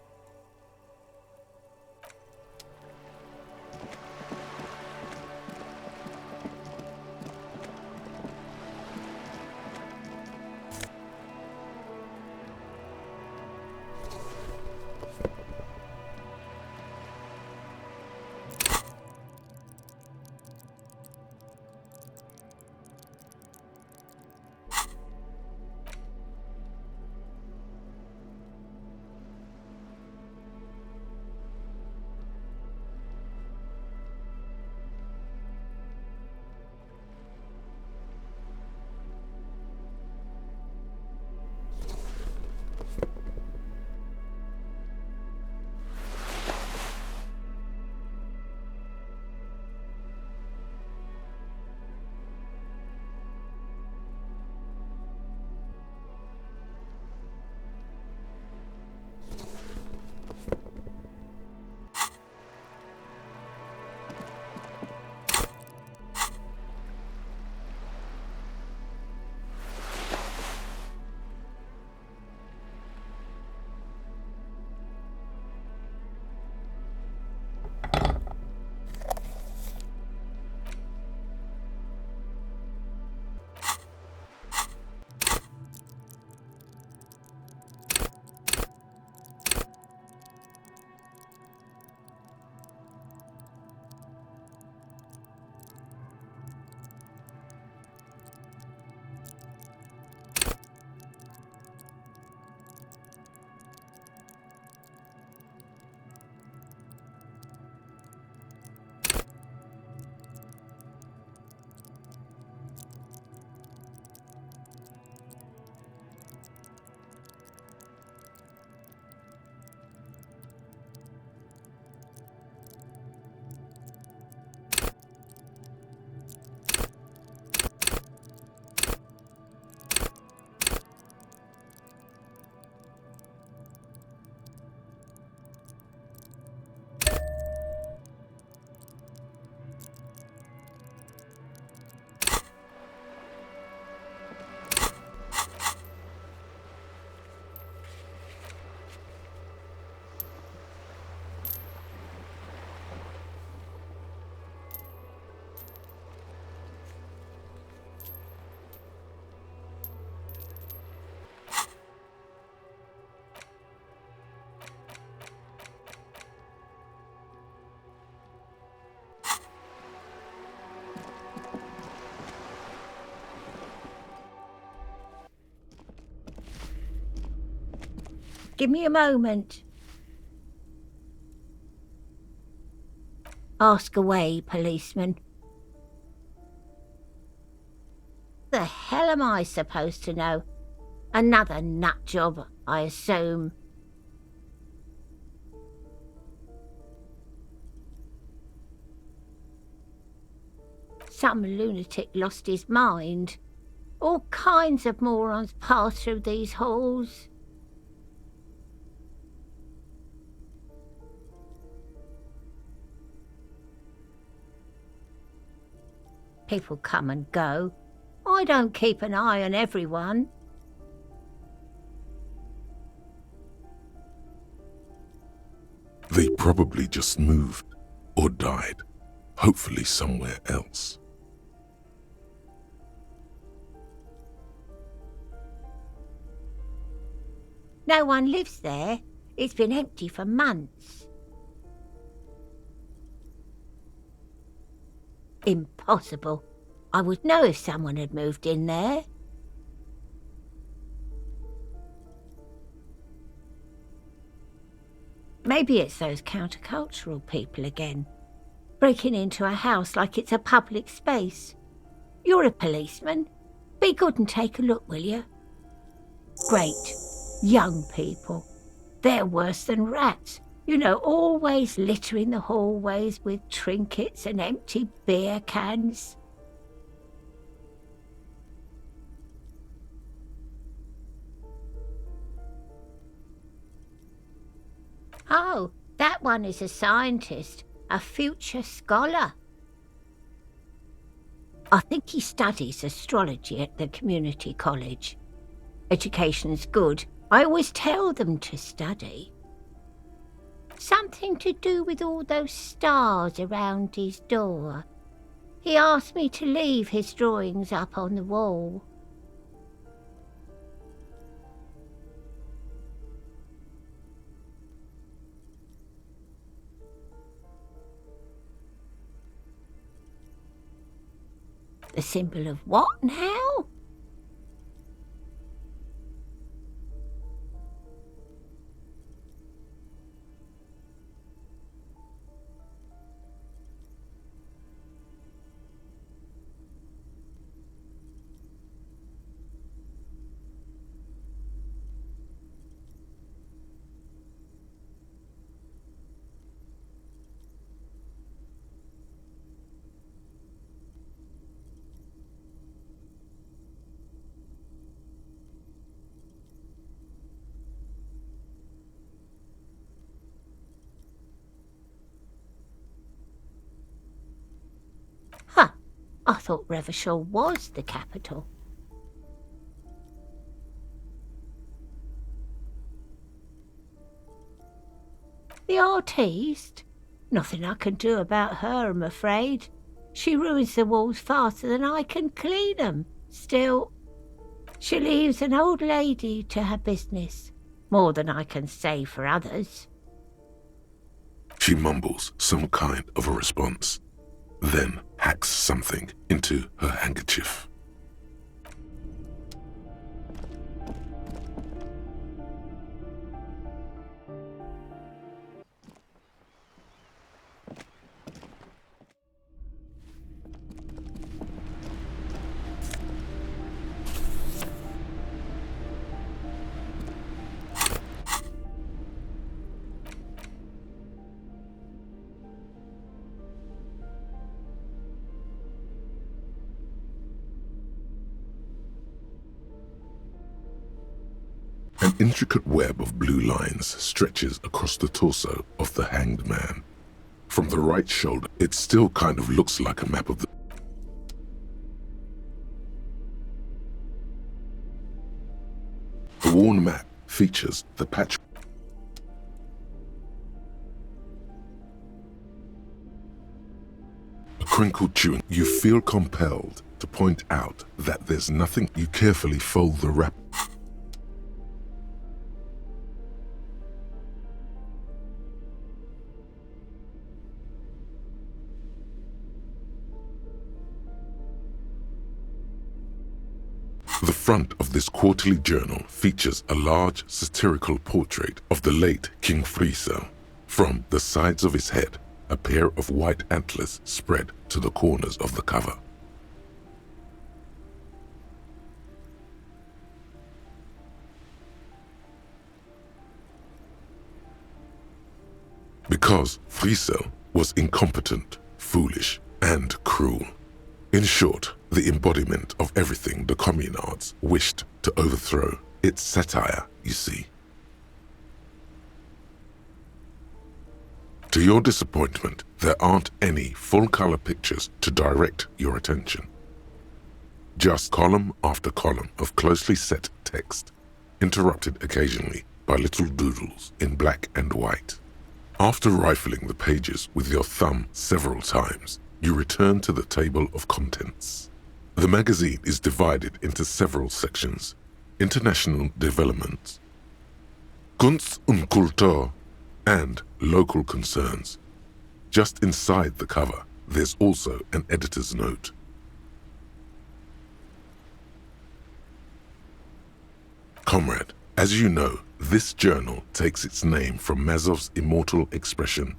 Give me a moment. Ask away, policeman. The hell am I supposed to know? Another nut job, I assume. Some lunatic lost his mind. All kinds of morons pass through these halls. People come and go. I don't keep an eye on everyone. They probably just moved or died, hopefully somewhere else. No one lives there. It's been empty for months. Impossible. I would know if someone had moved in there. Maybe it's those countercultural people again, breaking into a house like it's a public space. You're a policeman. Be good and take a look, will you? Great. Young people. They're worse than rats. You know, always littering the hallways with trinkets and empty beer cans. Oh, that one is a scientist, a future scholar. I think he studies astrology at the community college. Education's good. I always tell them to study. Something to do with all those stars around his door. He asked me to leave his drawings up on the wall. The symbol of what now? Huh, I thought Revachol was the capital. The artiste? Nothing I can do about her, I'm afraid. She ruins the walls faster than I can clean them. Still, she leaves an old lady to her business. More than I can say for others. She mumbles some kind of a response, then hacks something into her handkerchief. An intricate web of blue lines stretches across the torso of the hanged man. From the right shoulder, it still kind of looks like a map of the... The worn map features the patch... A crinkled chewing. You feel compelled to point out that there's nothing. You carefully fold the wrap. The front of this quarterly journal features a large satirical portrait of the late King Friesel. From the sides of his head, a pair of white antlers spread to the corners of the cover. Because Friesel was incompetent, foolish, and cruel, In short, the embodiment of everything the communards wished to overthrow. It's satire, you see. To your disappointment, there aren't any full-color pictures to direct your attention. Just column after column of closely set text, interrupted occasionally by little doodles in black and white. After rifling the pages with your thumb several times, you return to the table of contents. The magazine is divided into several sections: international developments, Kunst und Kultur, and local concerns. Just inside the cover, there's also an editor's note. Comrade, as you know, this journal takes its name from Mazov's immortal expression,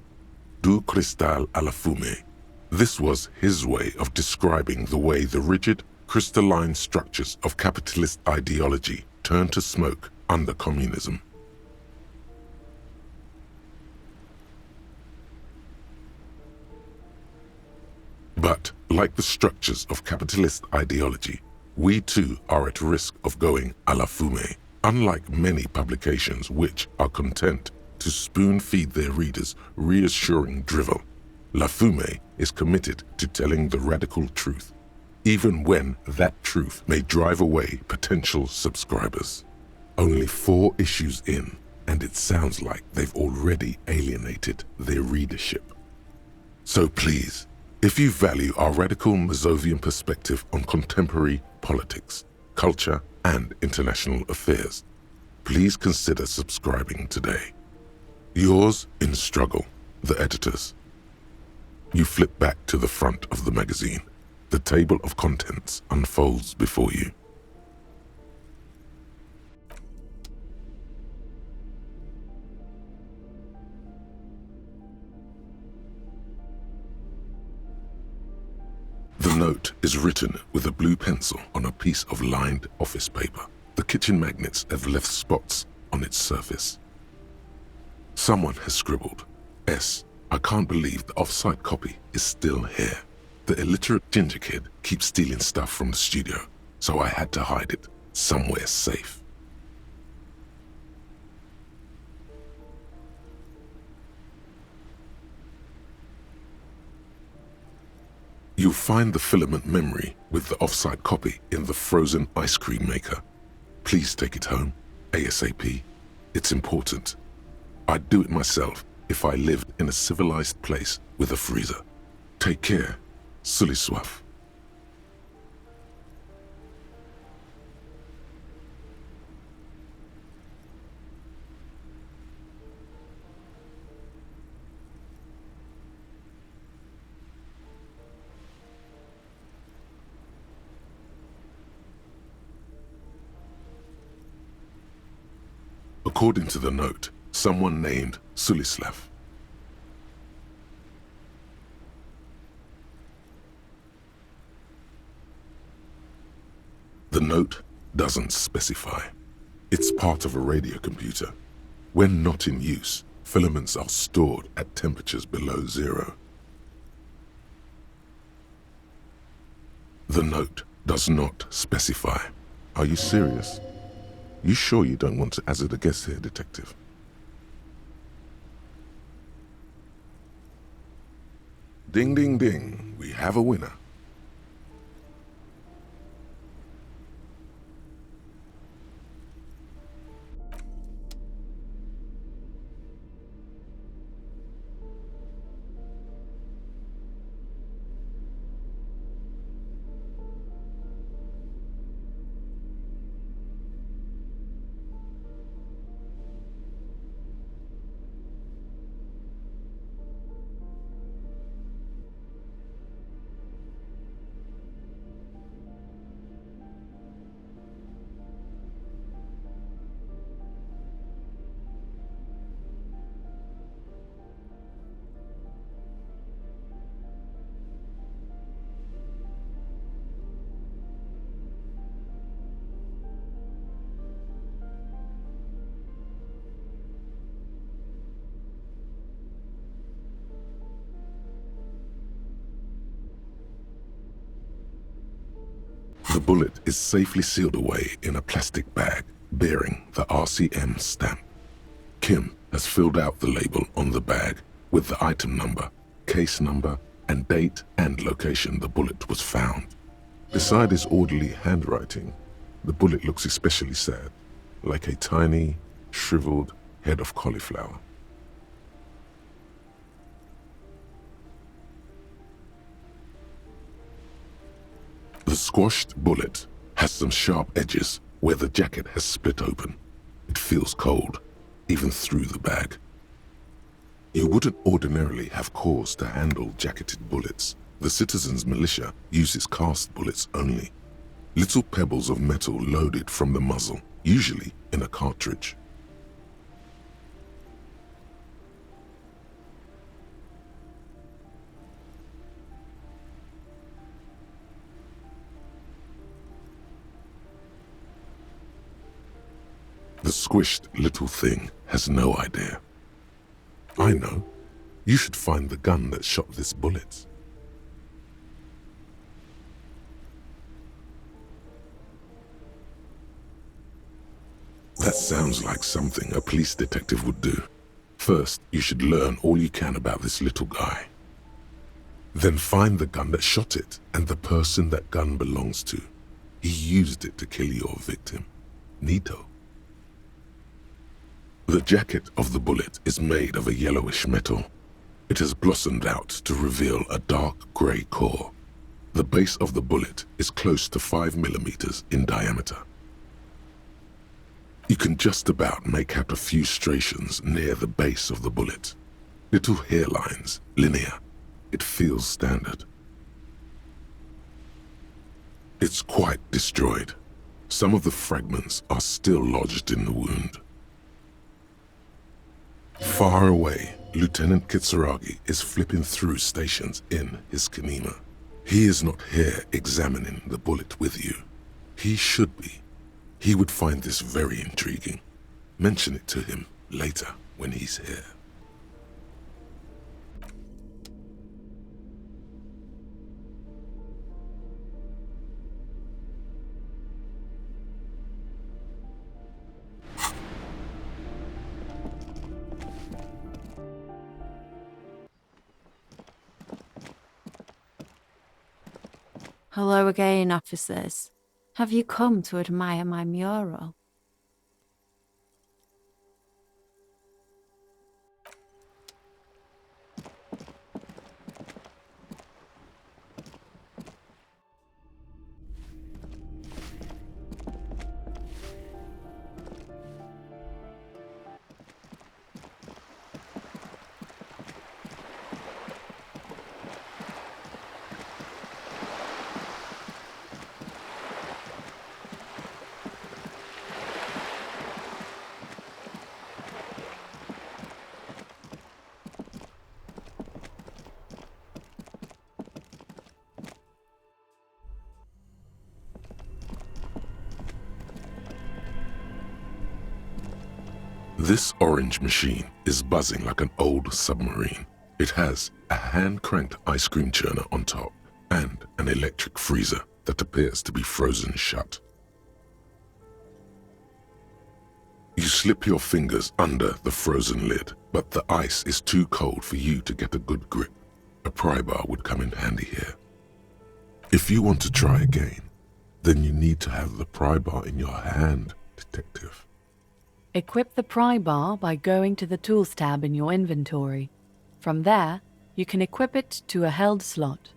du cristal à la fumée. This was his way of describing the way the rigid, crystalline structures of capitalist ideology turned to smoke under communism. But, like the structures of capitalist ideology, we too are at risk of going à la fumée. Unlike many publications which are content to spoon-feed their readers reassuring drivel, La Fumée is committed to telling the radical truth, even when that truth may drive away potential subscribers. Only 4 issues in, and it sounds like they've already alienated their readership. So please, if you value our radical Mazovian perspective on contemporary politics, culture, and international affairs, please consider subscribing today. Yours in struggle, the editors. You flip back to the front of the magazine. The table of contents unfolds before you. The note is written with a blue pencil on a piece of lined office paper. The kitchen magnets have left spots on its surface. Someone has scribbled, S. I can't believe the off-site copy is still here. The illiterate ginger kid keeps stealing stuff from the studio, so I had to hide it somewhere safe. You'll find the filament memory with the off-site copy in the frozen ice cream maker. Please take it home, ASAP. It's important. I'd do it myself if I lived in a civilized place with a freezer. Take care, Suliswaf. According to the note, someone named Sulislav. The note doesn't specify. It's part of a radio computer. When not in use, filaments are stored at temperatures below 0. The note does not specify. Are you serious? You sure you don't want to hazard a guess here, Detective? Ding, ding, ding. We have a winner. The bullet is safely sealed away in a plastic bag bearing the RCM stamp. Kim has filled out the label on the bag with the item number, case number, and date and location the bullet was found. Beside his orderly handwriting, the bullet looks especially sad, like a tiny, shriveled head of cauliflower. The squashed bullet has some sharp edges where the jacket has split open. It feels cold, even through the bag. You wouldn't ordinarily have cause to handle jacketed bullets. The citizens' militia uses cast bullets only. Little pebbles of metal loaded from the muzzle, usually in a cartridge. The squished little thing has no idea. I know. You should find the gun that shot this bullet. That sounds like something a police detective would do. First, you should learn all you can about this little guy. Then find the gun that shot it and the person that gun belongs to. He used it to kill your victim. Neato. The jacket of the bullet is made of a yellowish metal. It has blossomed out to reveal a dark grey core. The base of the bullet is close to 5 millimeters in diameter. You can just about make out a few striations near the base of the bullet. Little hairlines, linear. It feels standard. It's quite destroyed. Some of the fragments are still lodged in the wound. Far away, Lieutenant Kitsuragi is flipping through stations in his Kanema. He is not here examining the bullet with you. He should be. He would find this very intriguing. Mention it to him later when he's here. Hello again, officers. Have you come to admire my mural? This orange machine is buzzing like an old submarine. It has a hand-cranked ice cream churner on top and an electric freezer that appears to be frozen shut. You slip your fingers under the frozen lid, but the ice is too cold for you to get a good grip. A pry bar would come in handy here. If you want to try again, then you need to have the pry bar in your hand, detective. Equip the pry bar by going to the Tools tab in your inventory. From there, you can equip it to a held slot.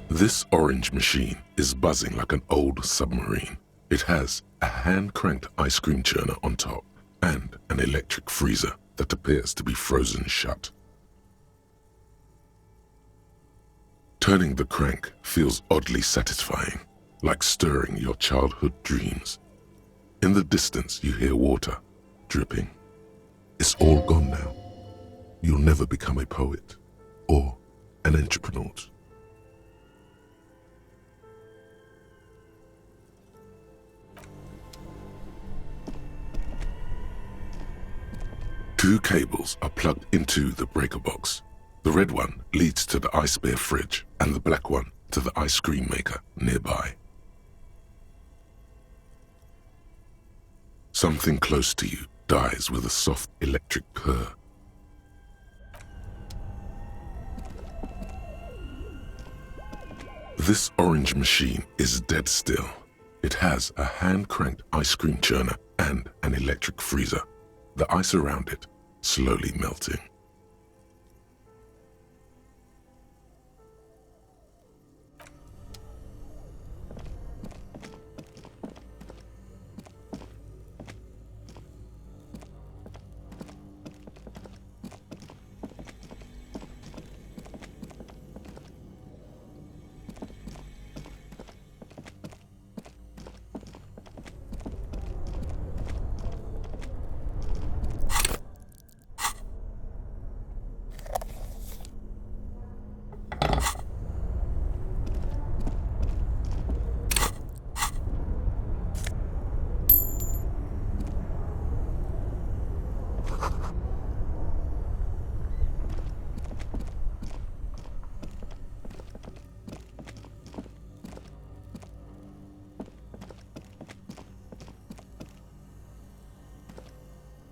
This orange machine is buzzing like an old submarine. It has a hand-cranked ice cream churner on top and an electric freezer that appears to be frozen shut. Turning the crank feels oddly satisfying, like stirring your childhood dreams. In the distance, you hear water dripping. It's all gone now. You'll never become a poet or an entrepreneur. Two cables are plugged into the breaker box. The red one leads to the ice bear fridge and the black one to the ice cream maker nearby. Something close to you dies with a soft electric purr. This orange machine is dead still. It has a hand-cranked ice cream churner and an electric freezer, the ice around it slowly melting.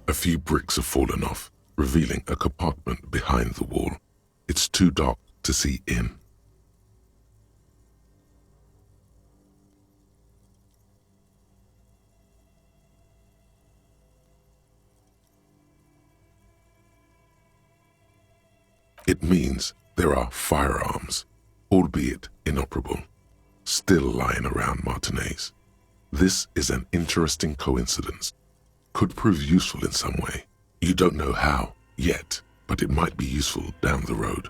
A few bricks have fallen off, revealing a compartment behind the wall. It's too dark to see in. It means there are firearms, albeit inoperable, still lying around Martinez. This is an interesting coincidence. Could prove useful in some way. You don't know how yet, but it might be useful down the road.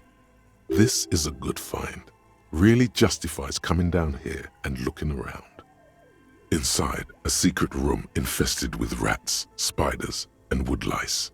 This is a good find. Really justifies coming down here and looking around. Inside, a secret room infested with rats, spiders, and woodlice.